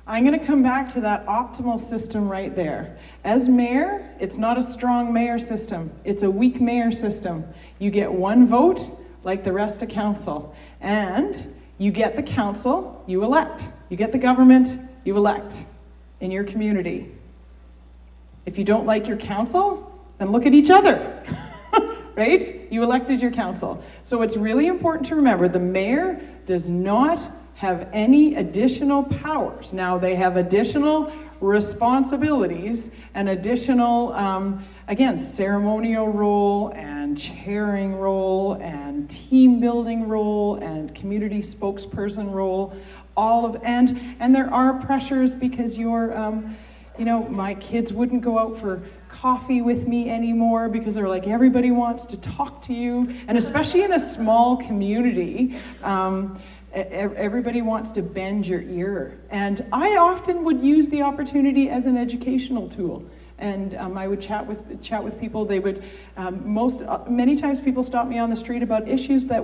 I'm going to come back to that optimal system right there. As mayor, it's not a strong mayor system. It's a weak mayor system. You get one vote like the rest of council. And you get the council, you elect. You get the government, you elect in your community. If you don't like your council, then look at each other, right? You elected your council. So it's really important to remember the mayor does not have any additional powers. Now they have additional responsibilities and additional, again, ceremonial role and chairing role and team building role and community spokesperson role, and there are pressures because you're, my kids wouldn't go out for coffee with me anymore because they're like, everybody wants to talk to you. And especially in a small community, everybody wants to bend your ear. And I often would use the opportunity as an educational tool. And I would chat with people. They would, many times people stop me on the street about issues that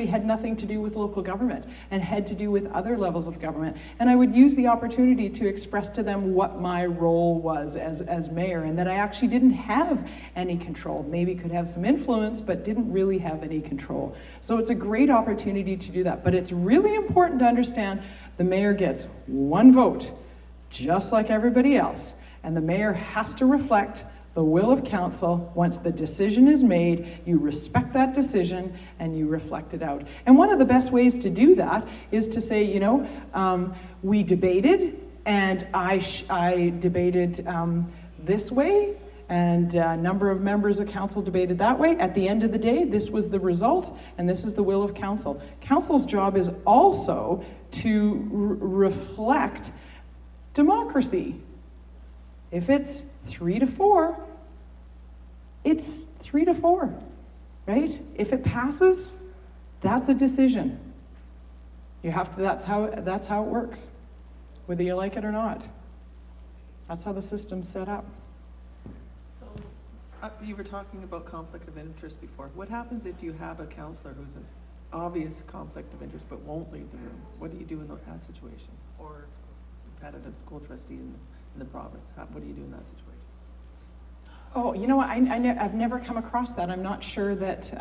had nothing to do with local government and had to do with other levels of government. And I would use the opportunity to express to them what my role was as mayor, and that I actually didn't have any control. Maybe could have some influence, but didn't really have any control. So it's a great opportunity to do that. But it's really important to understand the mayor gets one vote, just like everybody else. And the mayor has to reflect the will of council. Once the decision is made, you respect that decision and you reflect it out. And one of the best ways to do that is to say, we debated, and I debated this way, and a number of members of council debated that way. At the end of the day, this was the result, and this is the will of council. Council's job is also to reflect democracy. If it's 3-4, it's 3-4, right? If it passes, that's a decision. You have to. That's how it works, whether you like it or not. That's how the system's set up. So, you were talking about conflict of interest before. What happens if you have a councillor who's an obvious conflict of interest but won't leave the room? What do you do in that situation? Or you've had it as school trustee in the province. What do you do in that situation? Oh, you know what? I've never come across that. I'm not sure that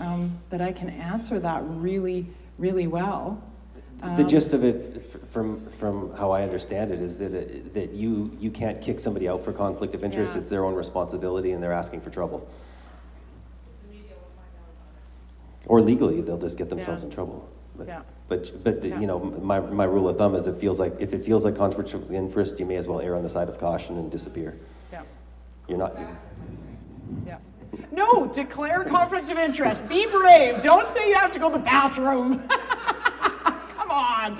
I can answer that really, really well. The gist of it, from how I understand it, is that you can't kick somebody out for conflict of interest. Yeah. It's their own responsibility, and they're asking for trouble. Or legally, they'll just get themselves in trouble. But my rule of thumb is if it feels like conflict of interest, you may as well err on the side of caution and disappear. Yeah, You're not. Yeah. No, declare conflict of interest. Be brave. Don't say you have to go to the bathroom. Come on.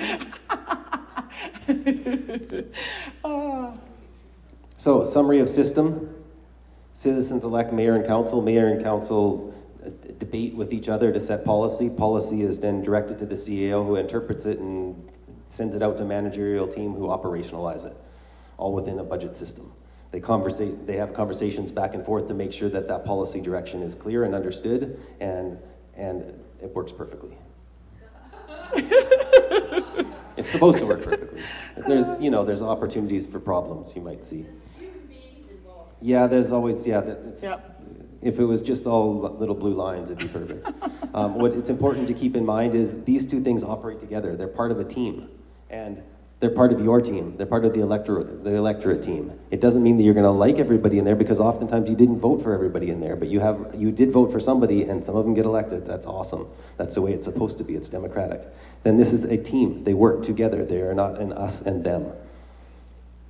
Oh. So, summary of system. Citizens elect mayor and council. Mayor and council debate with each other to set policy. Policy is then directed to the CEO, who interprets it and sends it out to managerial team, who operationalize it, all within a budget system. They have conversations back and forth to make sure that that policy direction is clear and understood, and it works perfectly. It's supposed to work perfectly. There's opportunities for problems you might see. Yeah, there's always, if it was just all little blue lines, it'd be perfect. What it's important to keep in mind is these two things operate together. They're part of a team, and they're part of your team. They're part of the electorate team. It doesn't mean that you're going to like everybody in there, because oftentimes you didn't vote for everybody in there, but you did vote for somebody, and some of them get elected. That's awesome. That's the way it's supposed to be. It's democratic. Then this is a team. They work together. They are not an us and them.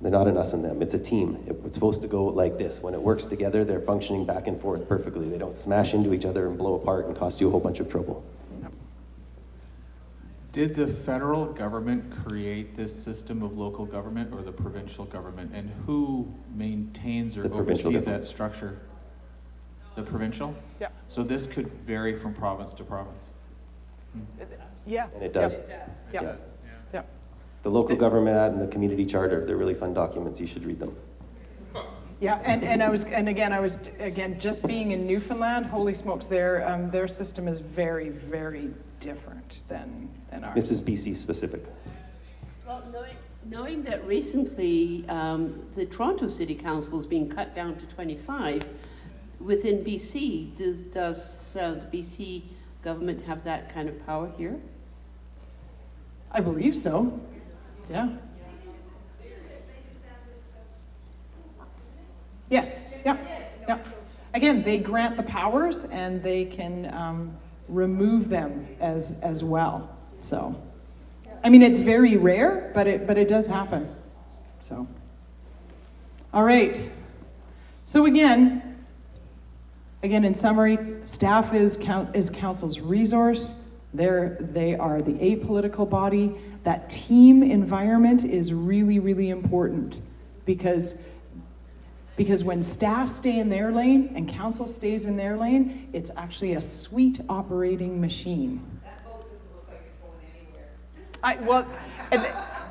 They're not an us and them. It's a team. It's supposed to go like this. When it works together, they're functioning back and forth perfectly. They don't smash into each other and blow apart and cost you a whole bunch of trouble. Did the federal government create this system of local government, or the provincial government? And who maintains or oversees that structure? The provincial? Yeah. So this could vary from province to province. Yeah. And it does. Yeah. Yeah. The local government act and the community charter, they're really fun documents. You should read them. Yeah, and I was just being in Newfoundland, holy smokes, their system is very, very different than ours. This is BC specific. Well, knowing that recently the Toronto City Council is being cut down to 25 within BC, does the BC government have that kind of power here? I believe so. Yeah. Yes. Yeah. Yeah. Again, they grant the powers, and they can remove them as well. So, I mean, it's very rare, but it does happen. So, all right. So again, in summary, staff is council's resource. They are the apolitical body. That team environment is really, really important, because when staff stay in their lane and council stays in their lane, it's actually a sweet operating machine. That boat doesn't look like it's going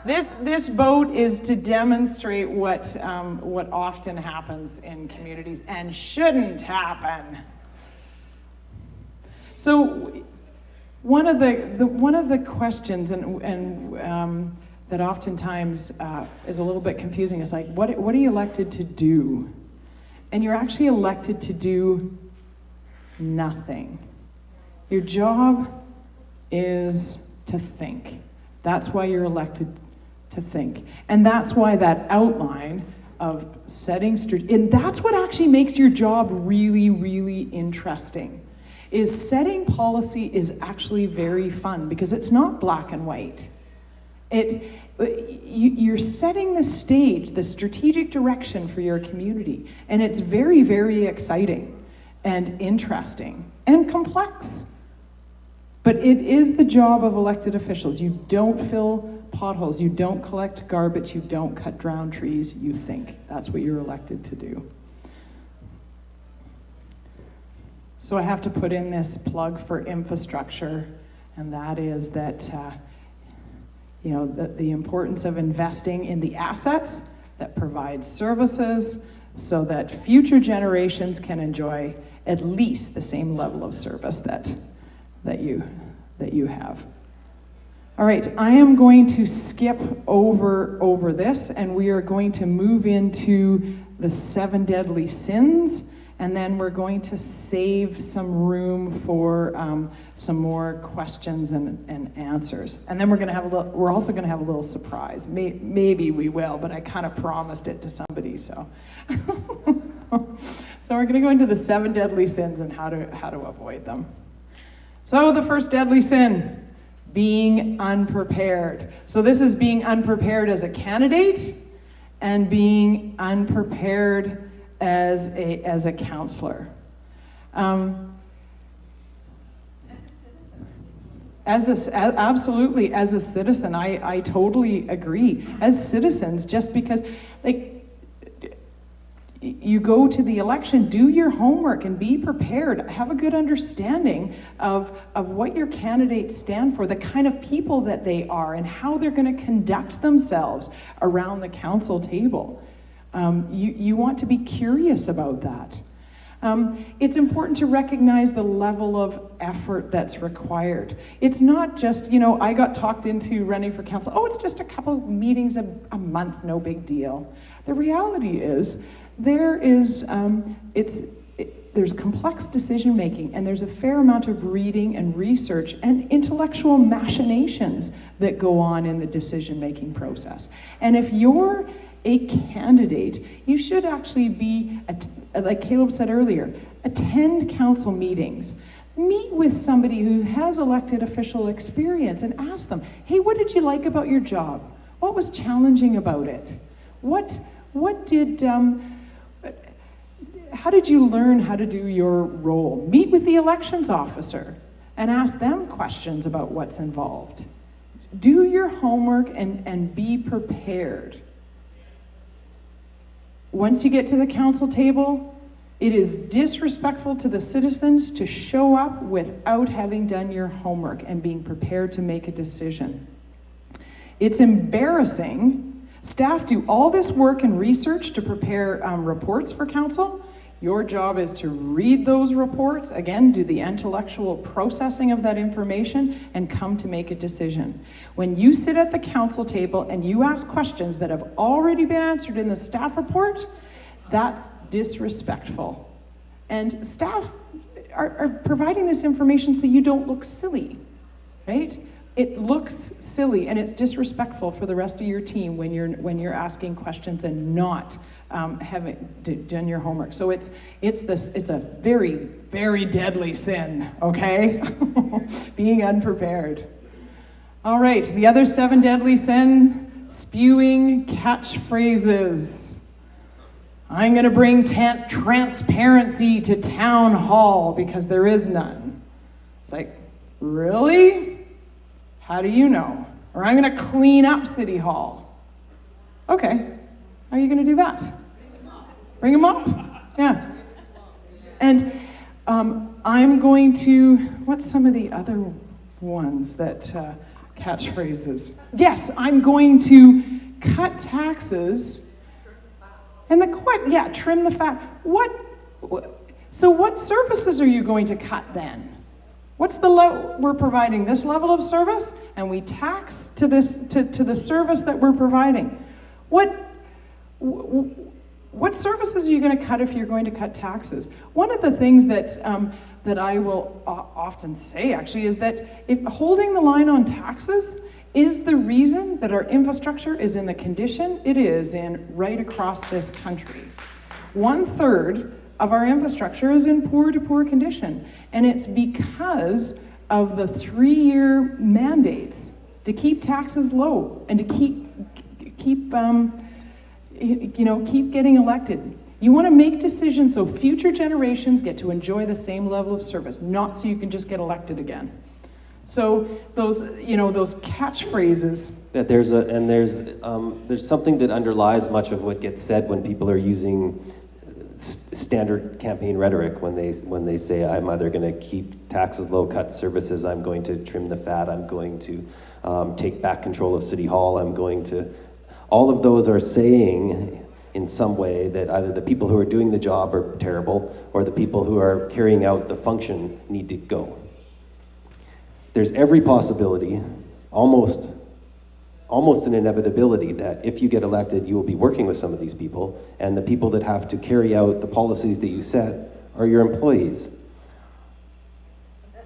anywhere. This boat is to demonstrate what often happens in communities and shouldn't happen. So one of the questions and that oftentimes is a little bit confusing is like, what are you elected to do? And you're actually elected to do nothing. Your job is to think. That's why you're elected to think. And that's why that outline of setting and that's what actually makes your job really, really interesting. Is setting policy is actually very fun, because it's not black and white. You're setting the stage, the strategic direction for your community, and it's very, very exciting and interesting and complex. But it is the job of elected officials. You don't fill potholes, you don't collect garbage, you don't cut down trees, you think. That's what you're elected to do. So I have to put in this plug for infrastructure, and that is that the importance of investing in the assets that provide services so that future generations can enjoy at least the same level of service that you have. All right, I am going to skip over this, and we are going to move into the 7 deadly sins. And then we're going to save some room for some more questions and answers. And then we're also going to have a little surprise. Maybe we will, but I kind of promised it to somebody. So, so we're going to go into the 7 deadly sins and how to avoid them. So the first deadly sin, being unprepared. So this is being unprepared as a candidate and being unprepared as a counselor. Absolutely, as a citizen, I totally agree. As citizens, just because, like, you go to the election, do your homework and be prepared. Have a good understanding of what your candidates stand for, the kind of people that they are, and how they're going to conduct themselves around the council table. You want to be curious about that. It's important to recognize the level of effort that's required. It's not just, I got talked into running for council. Oh, it's just a couple meetings a month, no big deal. The reality is, there's complex decision making, and there's a fair amount of reading and research and intellectual machinations that go on in the decision making process. And if you're a candidate, you should actually be, like Caleb said earlier, attend council meetings. Meet with somebody who has elected official experience and ask them, hey, what did you like about your job? What was challenging about it? How did you learn how to do your role? Meet with the elections officer and ask them questions about what's involved. Do your homework and be prepared. Once you get to the council table, it is disrespectful to the citizens to show up without having done your homework and being prepared to make a decision. It's embarrassing. Staff do all this work and research to prepare reports for council. Your job is to read those reports, again, do the intellectual processing of that information, and come to make a decision. When you sit at the council table and you ask questions that have already been answered in the staff report, that's disrespectful. And staff are providing this information so you don't look silly, right? It looks silly and it's disrespectful for the rest of your team when you're asking questions and not having done your homework. So it's a very, very deadly sin, okay? Being unprepared. All right, the other 7 deadly sins: spewing catchphrases. I'm gonna bring transparency to town hall because there is none. It's like, really? How do you know? Or I'm gonna clean up City Hall. Okay, how are you gonna do that? Bring them up? Yeah. And I'm going to, what's some of the other ones that, catchphrases? Yes, I'm going to cut taxes. And trim the fat. So what services are you going to cut then? What's the we're providing this level of service, and we tax to the service that we're providing. What services are you going to cut if you're going to cut taxes? One of the things that I will often say actually is that if holding the line on taxes is the reason that our infrastructure is in the condition it is in right across this country. 1/3 of our infrastructure is in poor to poor condition, and it's because of the 3-year mandates to keep taxes low and to keep getting elected. You want to make decisions so future generations get to enjoy the same level of service, not so you can just get elected again. So those catchphrases. That there's something that underlies much of what gets said when people are using standard campaign rhetoric when they say, I'm either going to keep taxes low, cut services, I'm going to trim the fat, I'm going to take back control of City Hall, I'm going to. All of those are saying in some way that either the people who are doing the job are terrible or the people who are carrying out the function need to go. There's every possibility, almost an inevitability, that if you get elected, you will be working with some of these people, and the people that have to carry out the policies that you set are your employees.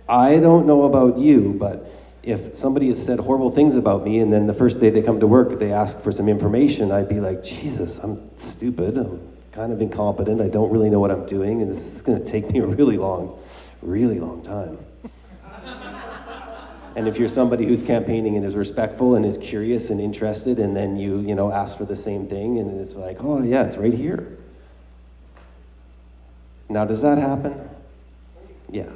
I don't know about you, but if somebody has said horrible things about me and then the first day they come to work, they ask for some information, I'd be like, Jesus, I'm stupid, I'm kind of incompetent, I don't really know what I'm doing, and this is going to take me a really long time. And if you're somebody who's campaigning and is respectful and is curious and interested, and then you ask for the same thing, and it's like, oh yeah, it's right here. Now, does that happen? Yeah.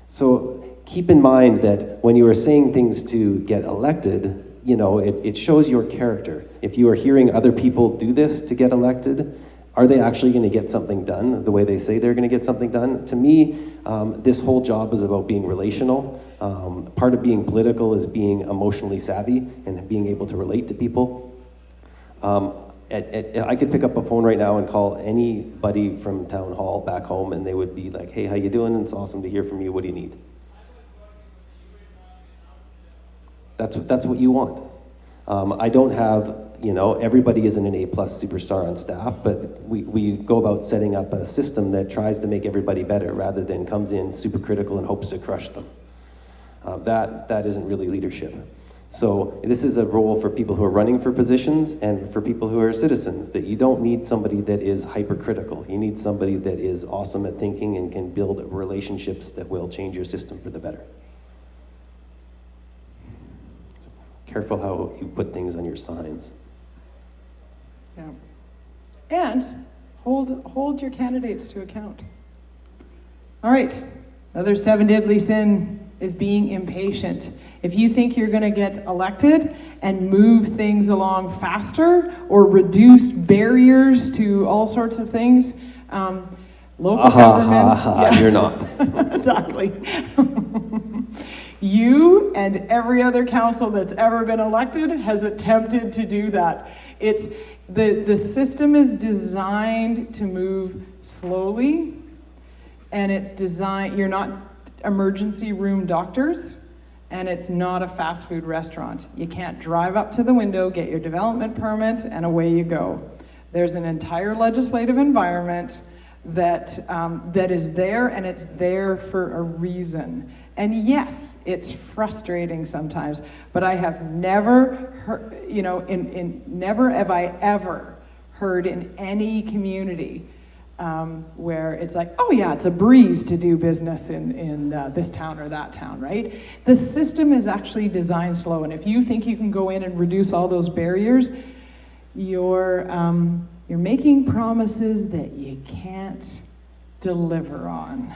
So keep in mind that when you are saying things to get elected, you know, it shows your character. If you are hearing other people do this to get elected, are they actually going to get something done the way they say they're going to get something done? To me, this whole job is about being relational. Part of being political is being emotionally savvy and being able to relate to people. I could pick up a phone right now and call anybody from town hall back home, and they would be like, "Hey, how you doing? It's awesome to hear from you. What do you need?" That's what you want. I don't have, you know, everybody isn't an A+ superstar on staff, but we go about setting up a system that tries to make everybody better rather than comes in super critical and hopes to crush them. That isn't really leadership. So this is a role for people who are running for positions and for people who are citizens, that you don't need somebody that is hypercritical. You need somebody that is awesome at thinking and can build relationships that will change your system for the better. So careful how you put things on your signs. Yeah. And hold your candidates to account. All right, another 7 deadly sin is being impatient. If you think you're going to get elected and move things along faster or reduce barriers to all sorts of things, local governments... Yeah. You're not. Exactly. You and every other council that's ever been elected has attempted to do that. The system is designed to move slowly, and it's designed... You're not emergency room doctors, and it's not a fast food restaurant. You can't drive up to the window, get your development permit, and away you go. There's an entire legislative environment that is there, and it's there for a reason. And yes, it's frustrating sometimes, but I have never heard, you know, never have I ever heard in any community where it's like, oh yeah, it's a breeze to do business in this town or that town, right? The system is actually designed slow, and if you think you can go in and reduce all those barriers, you're making promises that you can't deliver on.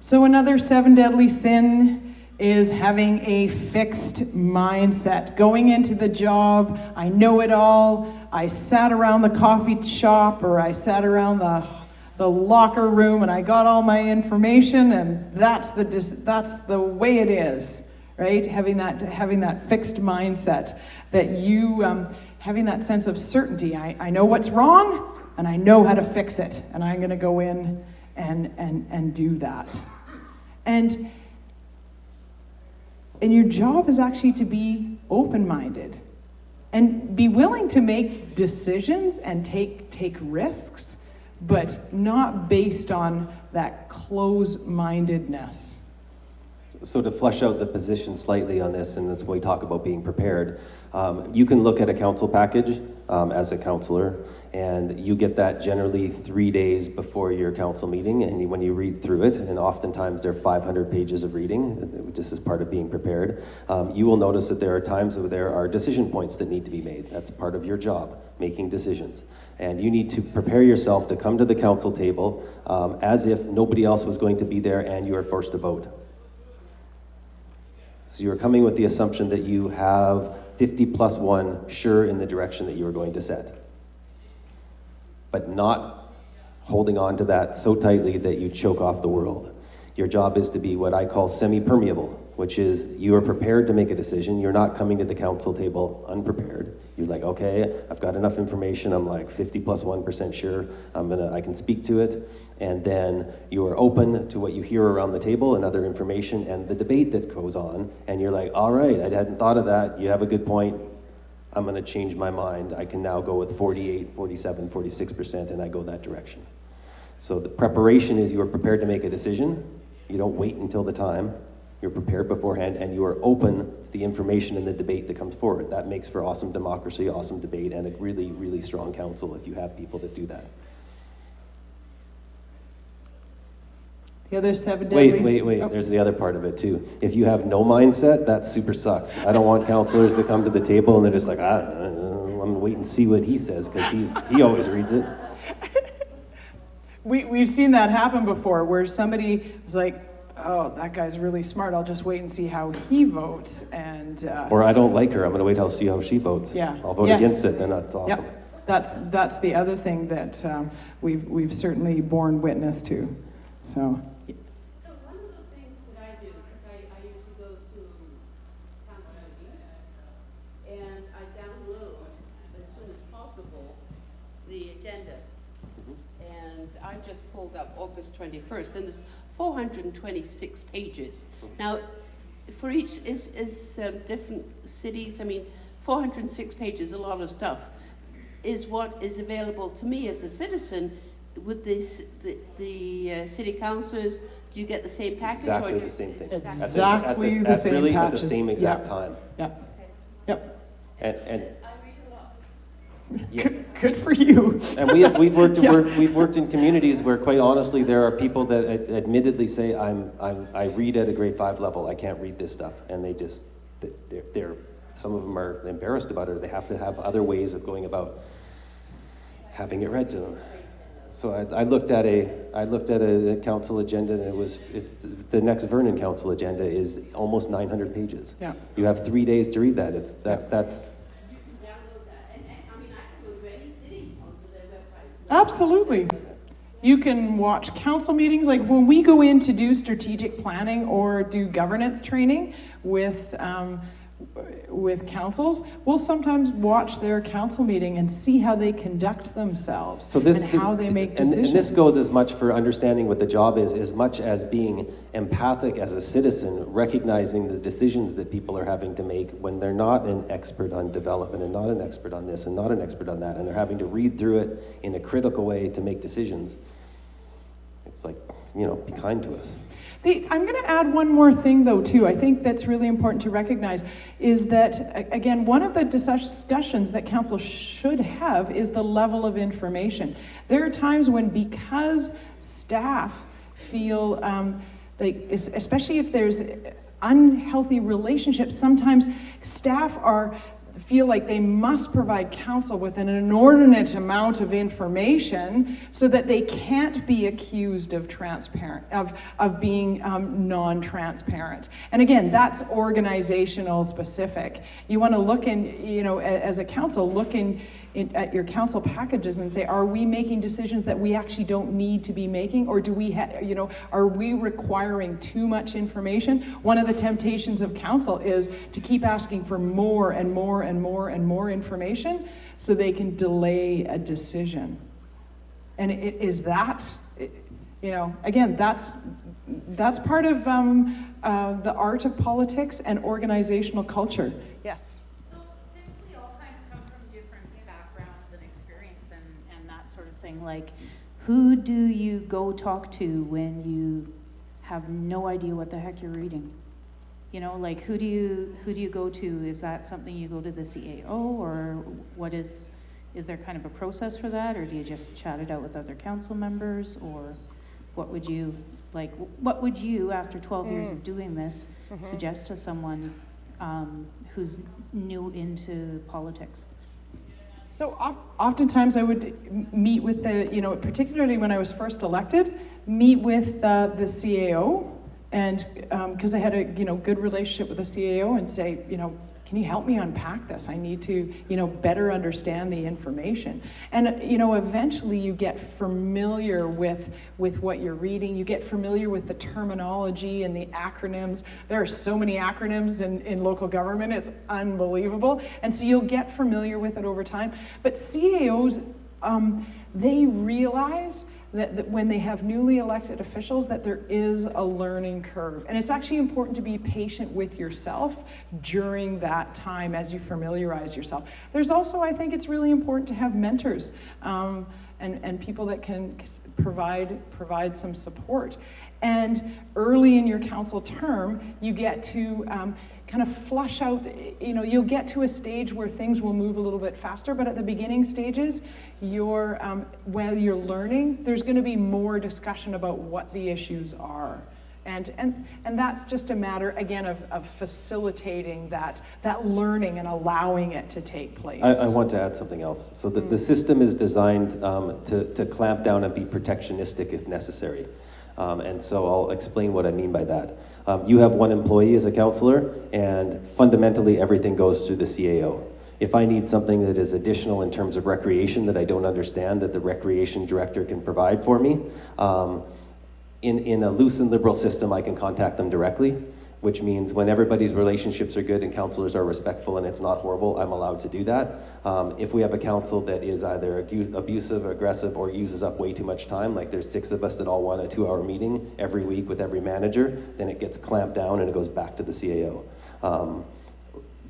So another 7 deadly sin is having a fixed mindset. Going into the job, I know it all. I sat around the coffee shop, or I sat around the locker room, and I got all my information, and that's the way it is, right? Having that fixed mindset, that you having that sense of certainty. I know what's wrong, and I know how to fix it, and I'm going to go in and do that. And your job is actually to be open-minded and be willing to make decisions and take risks, but not based on that close-mindedness. So to flesh out the position slightly on this, and that's when we talk about being prepared, you can look at a council package as a councillor, and you get that generally 3 days before your council meeting, and when you read through it, and oftentimes there are 500 pages of reading, just as part of being prepared, you will notice that there are times where there are decision points that need to be made. That's part of your job, making decisions. And you need to prepare yourself to come to the council table as if nobody else was going to be there and you are forced to vote. So you're coming with the assumption that you have 50+1 sure in the direction that you are going to set, but not holding on to that so tightly that you choke off the world. Your job is to be what I call semi-permeable, which is you are prepared to make a decision. You're not coming to the council table unprepared. You're like, okay, I've got enough information. I'm like 50+1% sure. I can speak to it. And then you are open to what you hear around the table and other information and the debate that goes on. And you're like, all right, I hadn't thought of that. You have a good point. I'm going to change my mind. I can now go with 48, 47, 46%, and I go that direction. So the preparation is you are prepared to make a decision. You don't wait until the time. You're prepared beforehand, and you are open to the information and the debate that comes forward. That makes for awesome democracy, awesome debate, and a really, really strong council if you have people that do that. The other 7 deadly... Wait. Oh. There's the other part of it, too. If you have no mindset, that super sucks. I don't want councillors to come to the table and they're just like, I'm going to wait and see what he says, because he always reads it. We've seen that happen before, where somebody was like, oh, that guy's really smart, I'll just wait and see how he votes, and... Or I don't like her, I'm gonna wait, I'll see how she votes. Yeah. I'll vote Yes. against it, and that's awesome. Yep. That's the other thing that we've certainly borne witness to, so... So one of the things that I do, because I usually go to council meetings, and I download as soon as possible the agenda. And I just pulled up August 21st, and it's 426 pages. Now, for each is different cities, I mean, 406 pages, a lot of stuff, is what is available to me as a citizen. With this, the city councillors, do you get the same package? Exactly or the same thing. Exactly the same really patches. at the same exact Yep. time. Yep. Yep. And I read a lot. yeah. Good for you. And we've worked Yeah. we've worked in communities where, quite honestly, there are people that admittedly say, I read at a grade 5 level, I can't read this stuff, and they just they're some of them are embarrassed about it, or they have to have other ways of going about having it read to them. So I looked at a council agenda, and the next Vernon council agenda is almost 900 pages. Yeah. You have 3 days to read that. That's Absolutely. You can watch council meetings, like when we go in to do strategic planning or do governance training with councils, we'll sometimes watch their council meeting and see how they conduct themselves and how they make decisions. And this goes as much for understanding what the job is, as much as being empathic as a citizen, recognizing the decisions that people are having to make when they're not an expert on development and not an expert on this and not an expert on that, and they're having to read through it in a critical way to make decisions. It's like, be kind to us. I'm going to add one more thing, though, too. I think that's really important to recognize is that, again, one of the discussions that council should have is the level of information. There are times when, because staff feel especially if there's unhealthy relationships, sometimes staff feel like they must provide council with an inordinate amount of information so that they can't be accused of being non-transparent. And again, that's organizational specific. You want to look in, as a council, look at your council packages and say, are we making decisions that we actually don't need to be making, or do we are we requiring too much information? One of the temptations of council is to keep asking for more and more and more and more information so they can delay a decision. And again, that's part of the art of politics and organizational culture. Yes. Like, who do you go talk to when you have no idea what the heck you're reading? Like, who do you go to? Is that something you go to the CAO, or what is there kind of a process for that, or do you just chat it out with other council members, or what would you after 12 years of doing this suggest to someone who's new into politics? So oftentimes I would meet with particularly when I was first elected, meet with the CAO, and because I had a good relationship with the CAO, and say, can you help me unpack this? I need to better understand the information. And eventually you get familiar with what you're reading. You get familiar with the terminology and the acronyms. There are so many acronyms in local government, it's unbelievable. And so you'll get familiar with it over time. But CAOs, they realize that when they have newly elected officials, that there is a learning curve. And it's actually important to be patient with yourself during that time as you familiarize yourself. There's also, I think it's really important to have mentors and people that can provide some support. And early in your council term, you get to kind of flush out, you'll get to a stage where things will move a little bit faster, but at the beginning stages, while you're learning, there's going to be more discussion about what the issues are. And that's just a matter, again, of facilitating that learning and allowing it to take place. I want to add something else. So the system is designed to clamp down and be protectionistic if necessary. And so I'll explain what I mean by that. You have one employee as a counselor, and fundamentally everything goes through the CAO. If I need something that is additional in terms of recreation that I don't understand, that the recreation director can provide for me, in a loose and liberal system, I can contact them directly, which means when everybody's relationships are good and counselors are respectful and it's not horrible, I'm allowed to do that. If we have a council that is either abusive, aggressive, or uses up way too much time, like there's 6 of us that all want a 2-hour meeting every week with every manager, then it gets clamped down and it goes back to the CAO.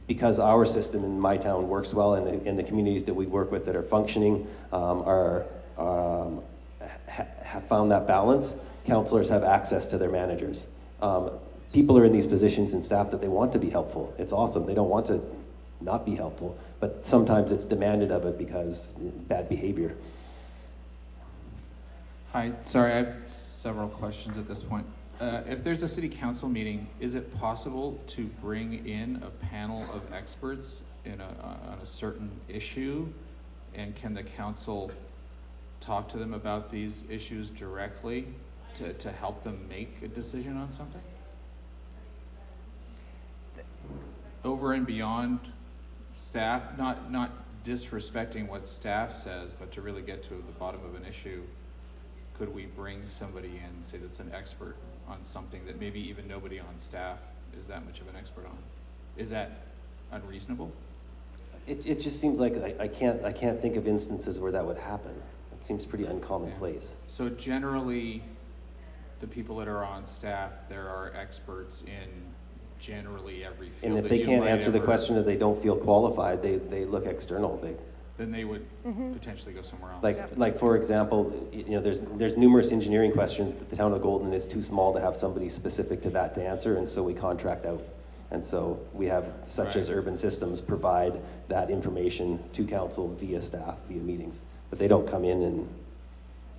Because our system in my town works well, and the communities that we work with that are functioning have found that balance, counselors have access to their managers. People are in these positions and staff that they want to be helpful. It's awesome. They don't want to not be helpful, but sometimes it's demanded of it because bad behavior. Hi, sorry, I have several questions at this point. If there's a city council meeting, is it possible to bring in a panel of experts on a certain issue? And can the council talk to them about these issues directly to help them make a decision on something? Over and beyond staff, not disrespecting what staff says, but to really get to the bottom of an issue, could we bring somebody in, say that's an expert on something that maybe even nobody on staff is that much of an expert on? Is that unreasonable? It just seems like I can't think of instances where that would happen. It seems pretty uncommonplace. So generally, the people that are on staff, there are experts in generally every field. And if they can't answer the question or they don't feel qualified, they look external. Then they would potentially go somewhere else. Like for example, there's numerous engineering questions that the town of Golden is too small to have somebody specific to that to answer, and so we contract out. And so we have, such as urban systems, provide that information to council via staff, via meetings. But they don't come in, and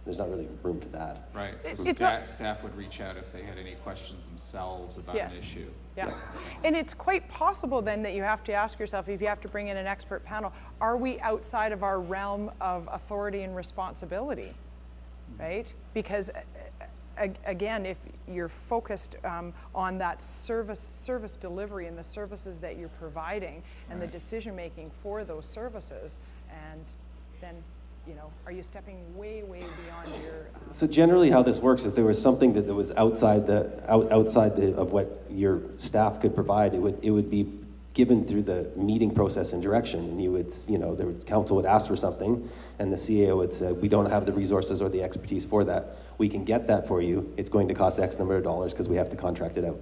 there's not really room for that. Right, so staff would reach out if they had any questions themselves about an issue. Yeah, and it's quite possible then that you have to ask yourself, if you have to bring in an expert panel, are we outside of our realm of authority and responsibility, right? Because again, if you're focused on that service delivery and the services that you're providing and the decision making for those services, and then are you stepping way beyond your? So generally, how this works is there was something that was outside of what your staff could provide. It would be given through the meeting process and direction, and you would, the council would ask for something, and the CAO would say, we don't have the resources or the expertise for that. We can get that for you. It's going to cost X number of dollars because we have to contract it out.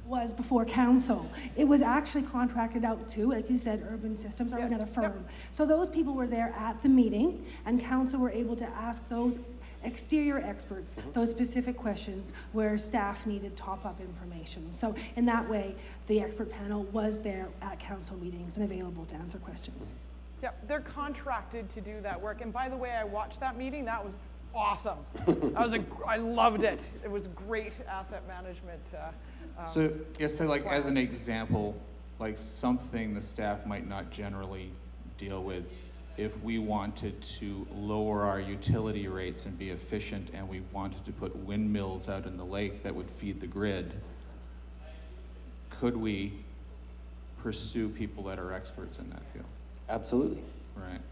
Was before council. It was actually contracted out to, like you said, urban systems or another firm. Yep. So those people were there at the meeting, and council were able to ask those exterior experts those specific questions where staff needed top-up information. So in that way, the expert panel was there at council meetings and available to answer questions. Yep, they're contracted to do that work. And by the way, I watched that meeting. That was awesome. I loved it. It was great asset management. So, as an example, like something the staff might not generally deal with, if we wanted to lower our utility rates and be efficient and we wanted to put windmills out in the lake that would feed the grid, could we pursue people that are experts in that field? Absolutely. Right.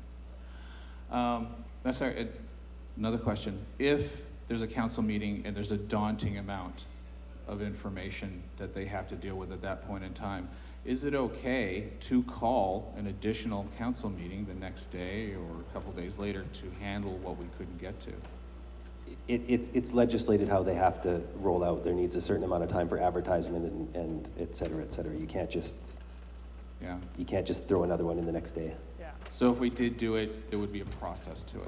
Another question. If there's a council meeting and there's a daunting amount of information that they have to deal with at that point in time, is it okay to call an additional council meeting the next day or a couple days later to handle what we couldn't get to? It's legislated how they have to roll out. There needs a certain amount of time for advertisement and et cetera, et cetera. You can't just throw another one in the next day. Yeah. So if we did do it, there would be a process to it.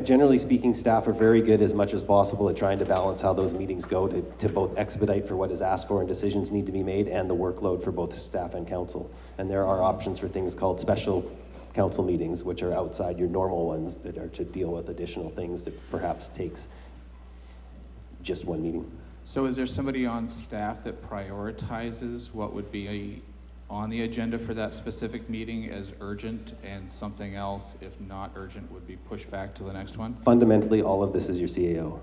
Generally speaking, staff are very good as much as possible at trying to balance how those meetings go to both expedite for what is asked for and decisions need to be made, and the workload for both staff and council. And there are options for things called special council meetings, which are outside your normal ones that are to deal with additional things that perhaps takes just one meeting. So is there somebody on staff that prioritizes what would be on the agenda for that specific meeting as urgent, and something else, if not urgent, would be pushed back to the next one? Fundamentally, all of this is your CAO.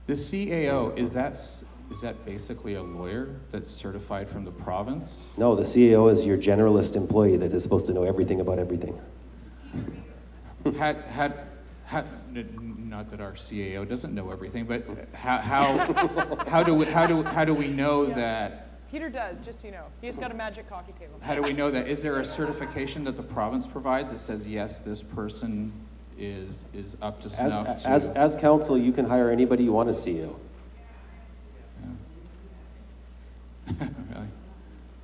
The CAO, is that basically a lawyer that's certified from the province? No, the CAO is your generalist employee that is supposed to know everything about everything. Not that our CAO doesn't know everything, but how do we know that? Peter does, just so you know. He's got a magic coffee table. How do we know that? Is there a certification that the province provides that says, yes, this person is up to snuff? As council, you can hire anybody you want as CEO. Really?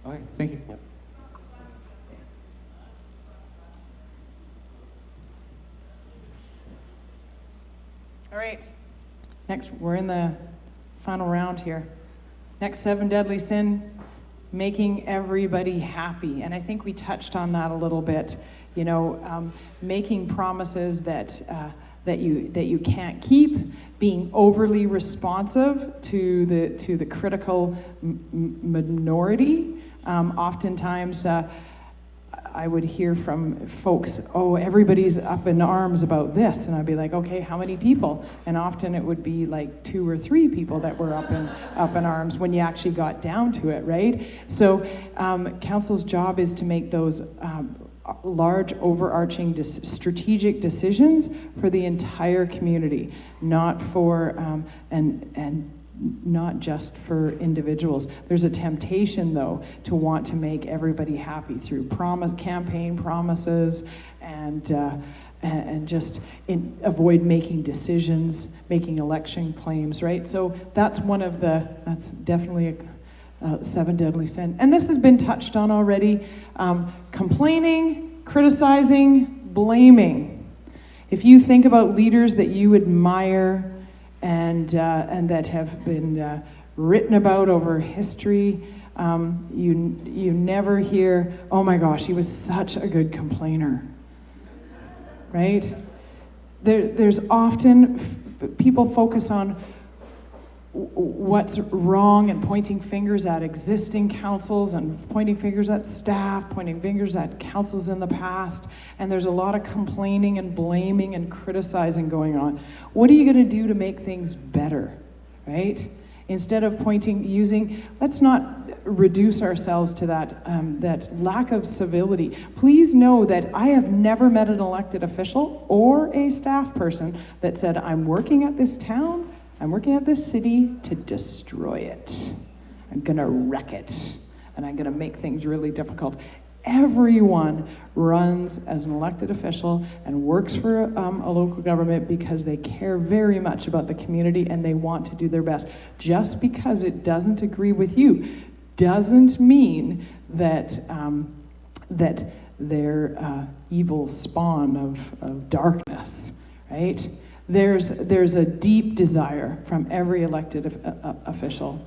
Okay, thank you. Yep. All right. Next, we're in the final round here. Next 7 deadly sin, making everybody happy. And I think we touched on that a little bit. You know, making promises that you can't keep, being overly responsive to the critical minority. Oftentimes, I would hear from folks, oh, everybody's up in arms about this. And I'd be like, okay, how many people? And often it would be like 2 or 3 people that were up in arms when you actually got down to it, right? So council's job is to make those large, overarching, strategic decisions for the entire community, not for, and not just for individuals. There's a temptation, though, to want to make everybody happy through campaign promises and just avoid making decisions, making election claims, right? So that's that's definitely a 7 deadly sin. And this has been touched on already. Complaining, criticizing, blaming. If you think about leaders that you admire and that have been written about over history, you never hear, oh my gosh, he was such a good complainer, right? There's often, people focus on what's wrong and pointing fingers at existing councils and pointing fingers at staff, pointing fingers at councils in the past, and there's a lot of complaining and blaming and criticizing going on. What are you going to do to make things better, right? Instead of let's not reduce ourselves to that lack of civility. Please know that I have never met an elected official or a staff person that said, I'm working at this town, I'm working at this city to destroy it. I'm gonna wreck it, and I'm gonna make things really difficult. Everyone runs as an elected official and works for a local government because they care very much about the community and they want to do their best. Just because it doesn't agree with you doesn't mean that that they're evil spawn of darkness, right? There's a deep desire from every elected official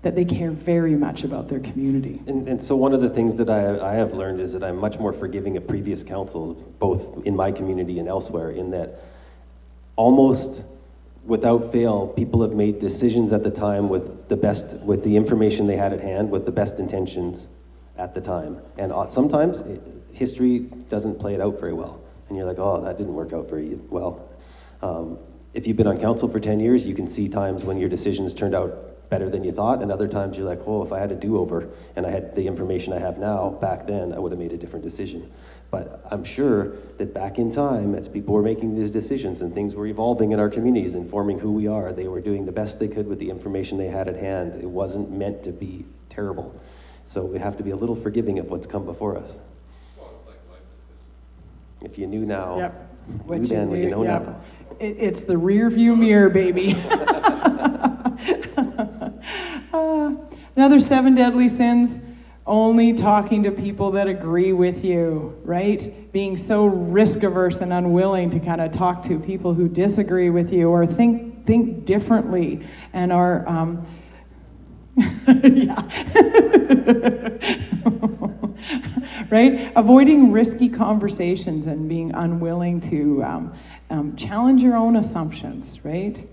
that they care very much about their community. And so one of the things that I have learned is that I'm much more forgiving of previous councils, both in my community and elsewhere, in that almost without fail, people have made decisions at the time with the information they had at hand, with the best intentions at the time. And sometimes history doesn't play it out very well. And you're like, oh, that didn't work out very well. If you've been on council for 10 years, you can see times when your decisions turned out better than you thought, and other times you're like, oh, if I had a do-over and I had the information I have now back then, I would have made a different decision. But I'm sure that back in time, as people were making these decisions and things were evolving in our communities and forming who we are, they were doing the best they could with the information they had at hand. It wasn't meant to be terrible. So we have to be a little forgiving of what's come before us. If you knew now, yep. Knew then what you know now. It's the rear view mirror, baby. Another 7 deadly sins, only talking to people that agree with you, right? Being so risk averse and unwilling to kind of talk to people who disagree with you or think differently and are, right? Avoiding risky conversations and being unwilling to challenge your own assumptions, right?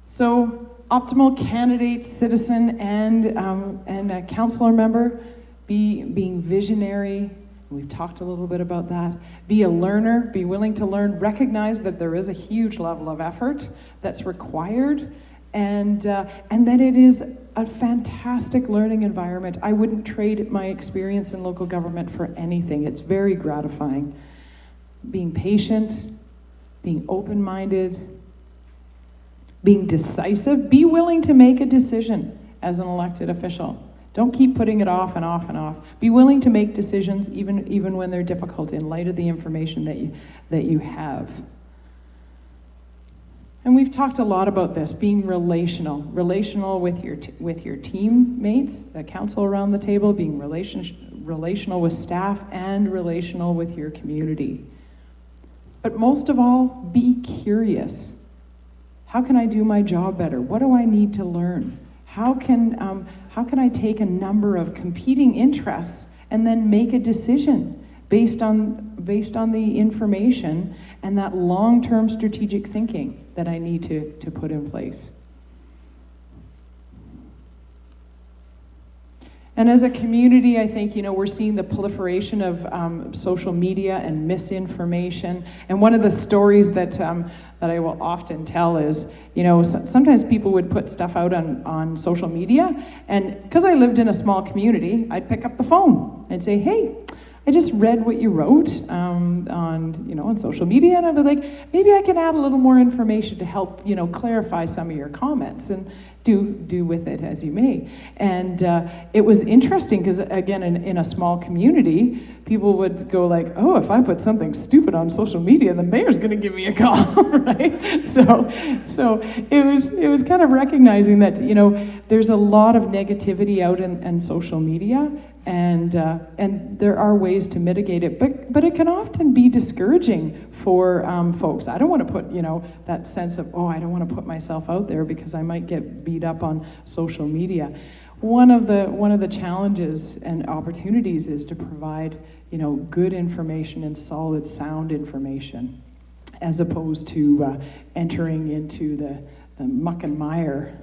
So, optimal candidate, citizen, and a councillor member, being visionary. We've talked a little bit about that. Be a learner, be willing to learn, recognize that there is a huge level of effort that's required, and that it is a fantastic learning environment. I wouldn't trade my experience in local government for anything. It's very gratifying. Being patient, being open-minded, being decisive, be willing to make a decision as an elected official. Don't keep putting it off and off and off. Be willing to make decisions even when they're difficult in light of the information that you have. And we've talked a lot about this, being relational with your teammates, the council around the table, being relational with staff, and relational with your community. But most of all, be curious. How can I do my job better? What do I need to learn? How can I take a number of competing interests and then make a decision based on the information and that long-term strategic thinking that I need to put in place? And as a community, I think, we're seeing the proliferation of social media and misinformation. And one of the stories that I will often tell is, sometimes people would put stuff out on social media, and because I lived in a small community, I'd pick up the phone and say, hey, I just read what you wrote on social media, and I'd be like, maybe I can add a little more information to help, clarify some of your comments, and do with it as you may. And it was interesting because, again, in a small community, people would go like, oh, if I put something stupid on social media, the mayor's going to give me a call, right? So it was kind of recognizing that, there's a lot of negativity out in social media, and there are ways to mitigate it, but it can often be discouraging for folks. I don't want to put, that sense of, I don't want to put myself out there because I might get beat up on social media. One of the challenges and opportunities is to provide, good information and solid, sound information, as opposed to entering into the muck and mire.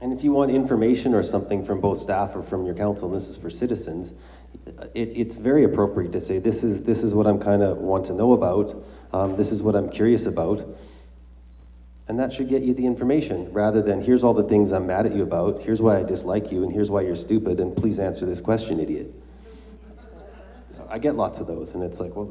And if you want information or something from both staff or from your council, and this is for citizens, it's very appropriate to say, this is what I'm kind of want to know about, this is what I'm curious about, and that should get you the information, rather than here's all the things I'm mad at you about, here's why I dislike you, and here's why you're stupid, and please answer this question, idiot. I get lots of those, and it's like, well,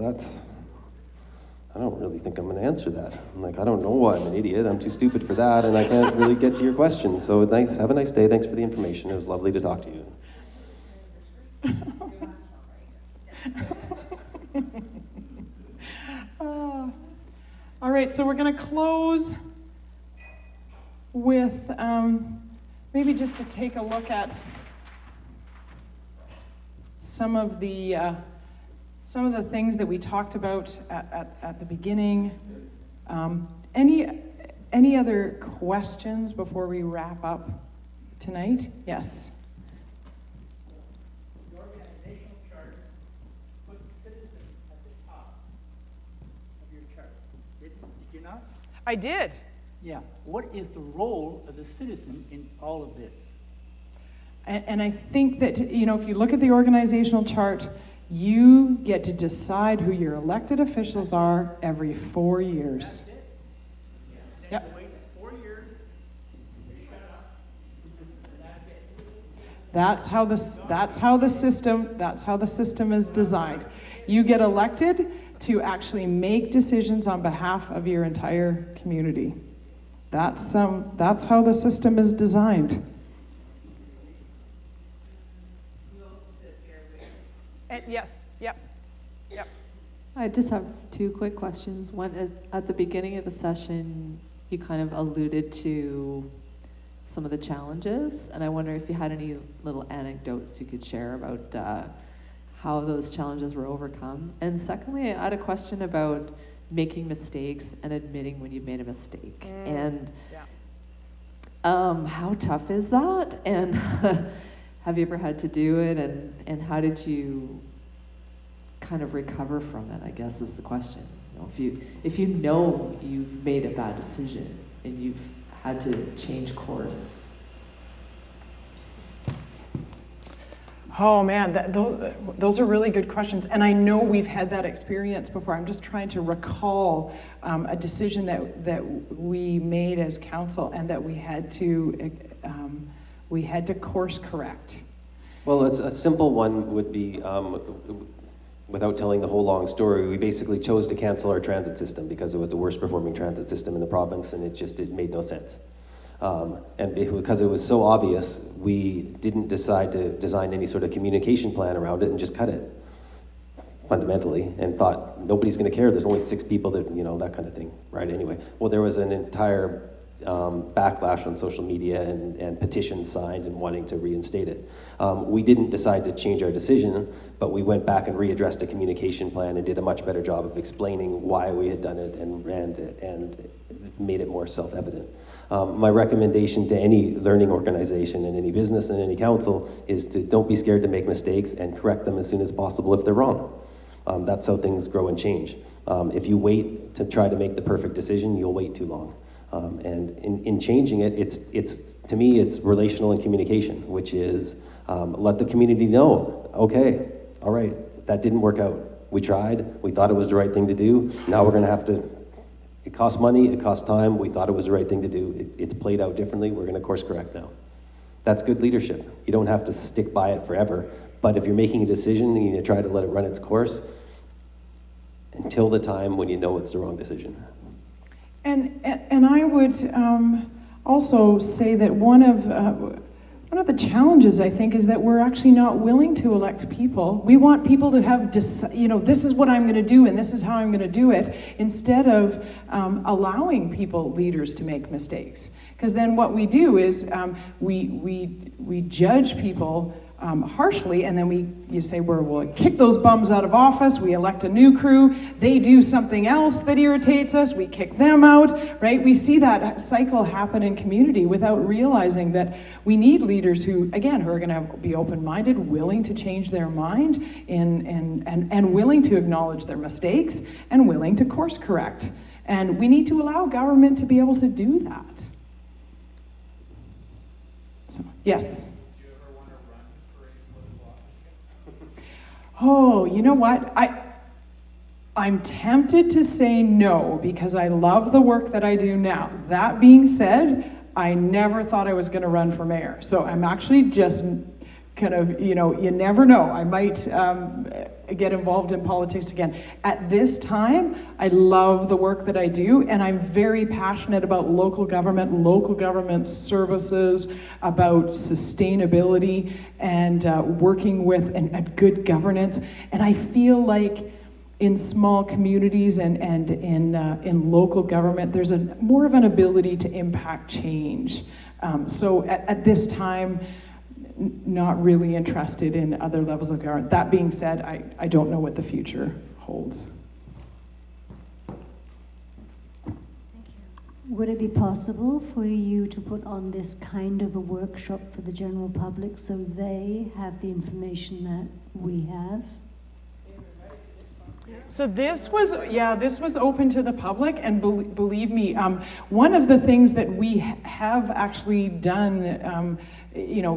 I don't really think I'm going to answer that. I'm like, I don't know why I'm an idiot. I'm too stupid for that, and I can't really get to your question. So have a nice day. Thanks for the information. It was lovely to talk to you. All right, so we're going to close with maybe just to take a look at some of the things that we talked about at the beginning. Any other questions before we wrap up tonight? Yes. The organizational chart put citizen at the top of your chart. Did you not? I did. Yeah. What is the role of the citizen in all of this? And I think that, if you look at the organizational chart, you get to decide who your elected officials are every 4 years. Yep. That's how the system is designed. You get elected to actually make decisions on behalf of your entire community. That's how the system is designed. Yes. Yep. I just have two quick questions. One, at the beginning of the session, you kind of alluded to some of the challenges, and I wonder if you had any little anecdotes you could share about how those challenges were overcome. And secondly, I had a question about making mistakes and admitting when you've made a mistake. And how tough is that? And have you ever had to do it? And how did you kind of recover from it, I guess is the question. You know, if you know you've made a bad decision and you've had to change course. Oh man, those are really good questions. And I know we've had that experience before. I'm just trying to recall a decision that we made as council and that we had to course correct. Well, a simple one would be, without telling the whole long story, we basically chose to cancel our transit system because it was the worst performing transit system in the province, and it made no sense. And because it was so obvious, we didn't decide to design any sort of communication plan around it and just cut it, fundamentally, and thought nobody's going to care. There's only 6 people that, that kind of thing, right? Anyway, well, there was an entire backlash on social media and petitions signed and wanting to reinstate it. We didn't decide to change our decision, but we went back and readdressed a communication plan and did a much better job of explaining why we had done it and made it more self-evident. My recommendation to any learning organization and any business and any council is to don't be scared to make mistakes and correct them as soon as possible if they're wrong. That's how things grow and change. If you wait to try to make the perfect decision, you'll wait too long. And in changing it, it's to me, it's relational and communication, which is let the community know, okay, all right, that didn't work out. We tried, we thought it was the right thing to do. Now we're gonna have to, it costs money, it costs time, we thought it was the right thing to do. It's played out differently, we're gonna course correct now. That's good leadership. You don't have to stick by it forever, but if you're making a decision and you try to let it run its course until the time when you know it's the wrong decision. And I would also say that one of the challenges, I think, is that we're actually not willing to elect people. We want people to have, this is what I'm going to do and this is how I'm going to do it, instead of allowing people, leaders, to make mistakes. Because then what we do is we judge people harshly, and then you say, we'll kick those bums out of office, we elect a new crew, they do something else that irritates us, we kick them out, right? We see that cycle happen in community without realizing that we need leaders who are going to be open-minded, willing to change their mind, and willing to acknowledge their mistakes, and willing to course correct. And we need to allow government to be able to do that. So, yes? Oh, you know what? I'm tempted to say no because I love the work that I do now. That being said, I never thought I was going to run for mayor. So I'm actually just kind of, you never know. I might get involved in politics again. At this time, I love the work that I do, and I'm very passionate about local government services, about sustainability, and working with and good governance. And I feel like in small communities and in local government, there's more of an ability to impact change. So at this time, not really interested in other levels of government. That being said, I don't know what the future holds. Would it be possible for you to put on this kind of a workshop for the general public so they have the information that we have? So this was open to the public, and believe me, one of the things that we have actually done,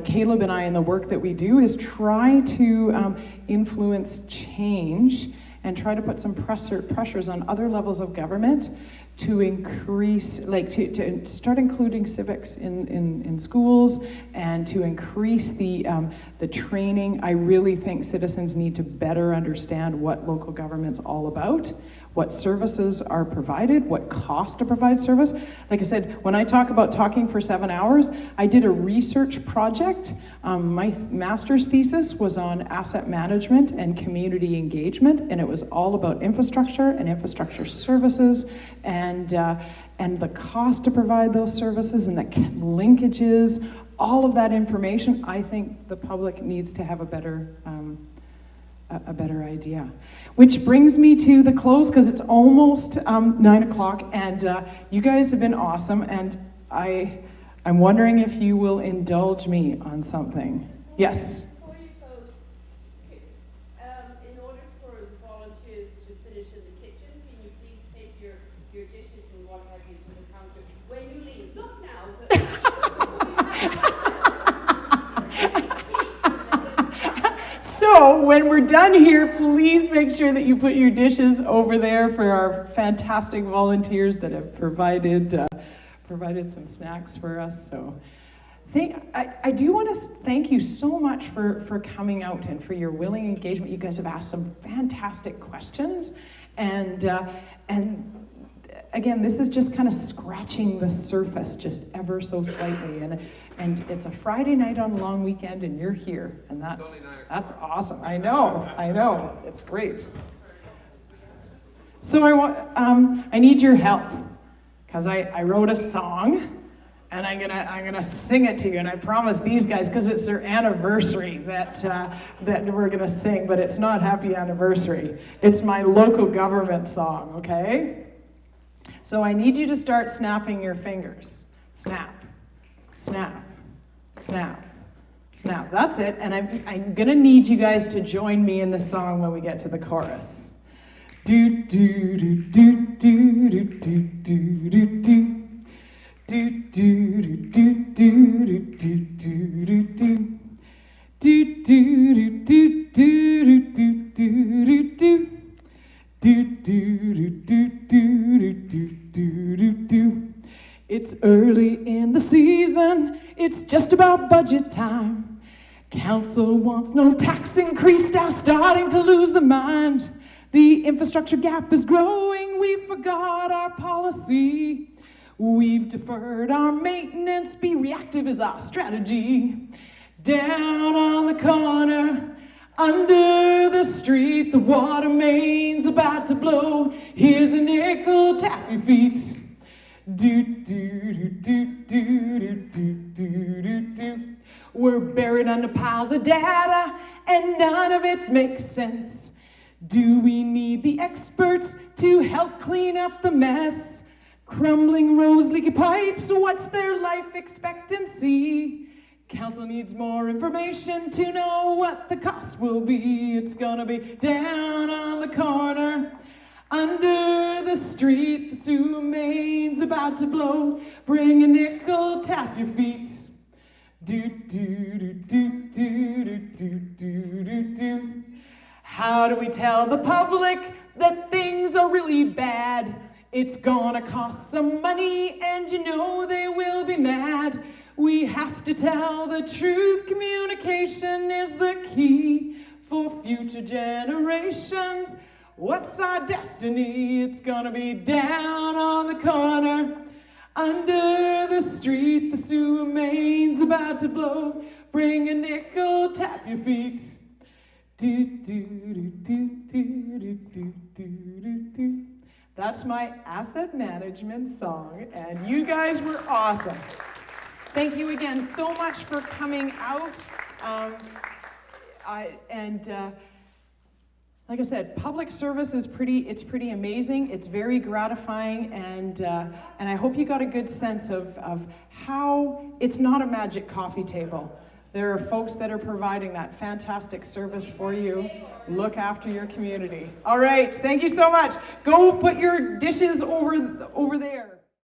Caleb and I, in the work that we do, is try to influence change and try to put some pressures on other levels of government to increase, to start including civics in schools, and to increase the training. I really think citizens need to better understand what local government's all about, what services are provided, what cost to provide service. Like I said, when I talk about talking for 7 hours, I did a research project. My master's thesis was on asset management and community engagement, and it was all about infrastructure and infrastructure services, and the cost to provide those services and the linkages, all of that information. I think the public needs to have a better idea. Which brings me to the close, because it's almost 9 o'clock, and you guys have been awesome, and I'm wondering if you will indulge me on something. Yes? Before you close, in order for the So when we're done here, please make sure that you put your dishes over there for our fantastic volunteers that have provided some snacks for us. So I do want to thank you so much for coming out and for your willing engagement. You guys have asked some fantastic questions, and again, this is just kind of scratching the surface just ever so slightly. And it's a Friday night on a long weekend, and you're here, and that's awesome. I know, it's great. So I need your help, because I wrote a song, and I'm gonna sing it to you. And I promise these guys, because it's their anniversary, that we're gonna sing, but it's not happy anniversary. It's my local government song, okay? So I need you to start snapping your fingers. Snap, snap, snap, snap. That's it. And I'm gonna need you guys to join me in the song when we get to the chorus. Do do do do do do do do do do. Do do do do do do do do do. Do do do do do do do do do. Do do do do do do do do do. It's early in the season, it's just about budget time. Council wants no tax increase, now starting to lose their mind. The infrastructure gap is growing, we forgot our policy. We've deferred our maintenance, be reactive is our strategy. Down on the corner, under the street, the water main's about to blow. Here's a nickel, tap your feet. Do do do do do do do do do. We're buried under piles of data, and none of it makes sense. Do we need the experts to help clean up the mess? Crumbling roads, leaky pipes, what's their life expectancy? Council needs more information to know what the cost will be. It's gonna be down on the corner, under the street, the sewer main's about to blow. Bring a nickel, tap your feet. Do do do do do do do do do do. How do we tell the public that things are really bad? It's gonna cost some money, and you know they will be mad. We have to tell the truth. Communication is the key for future generations. What's our destiny? It's gonna be down on the corner, under the street, the sewer main's about to blow. Bring a nickel, tap your feet. Do do do do do do do do do. That's my asset management song, and you guys were awesome. Thank you again so much for coming out. Like I said, public service is pretty amazing. It's very gratifying, and I hope you got a good sense of how it's not a magic coffee table. There are folks that are providing that fantastic service for you. Look after your community. All right, thank you so much. Go put your dishes over there.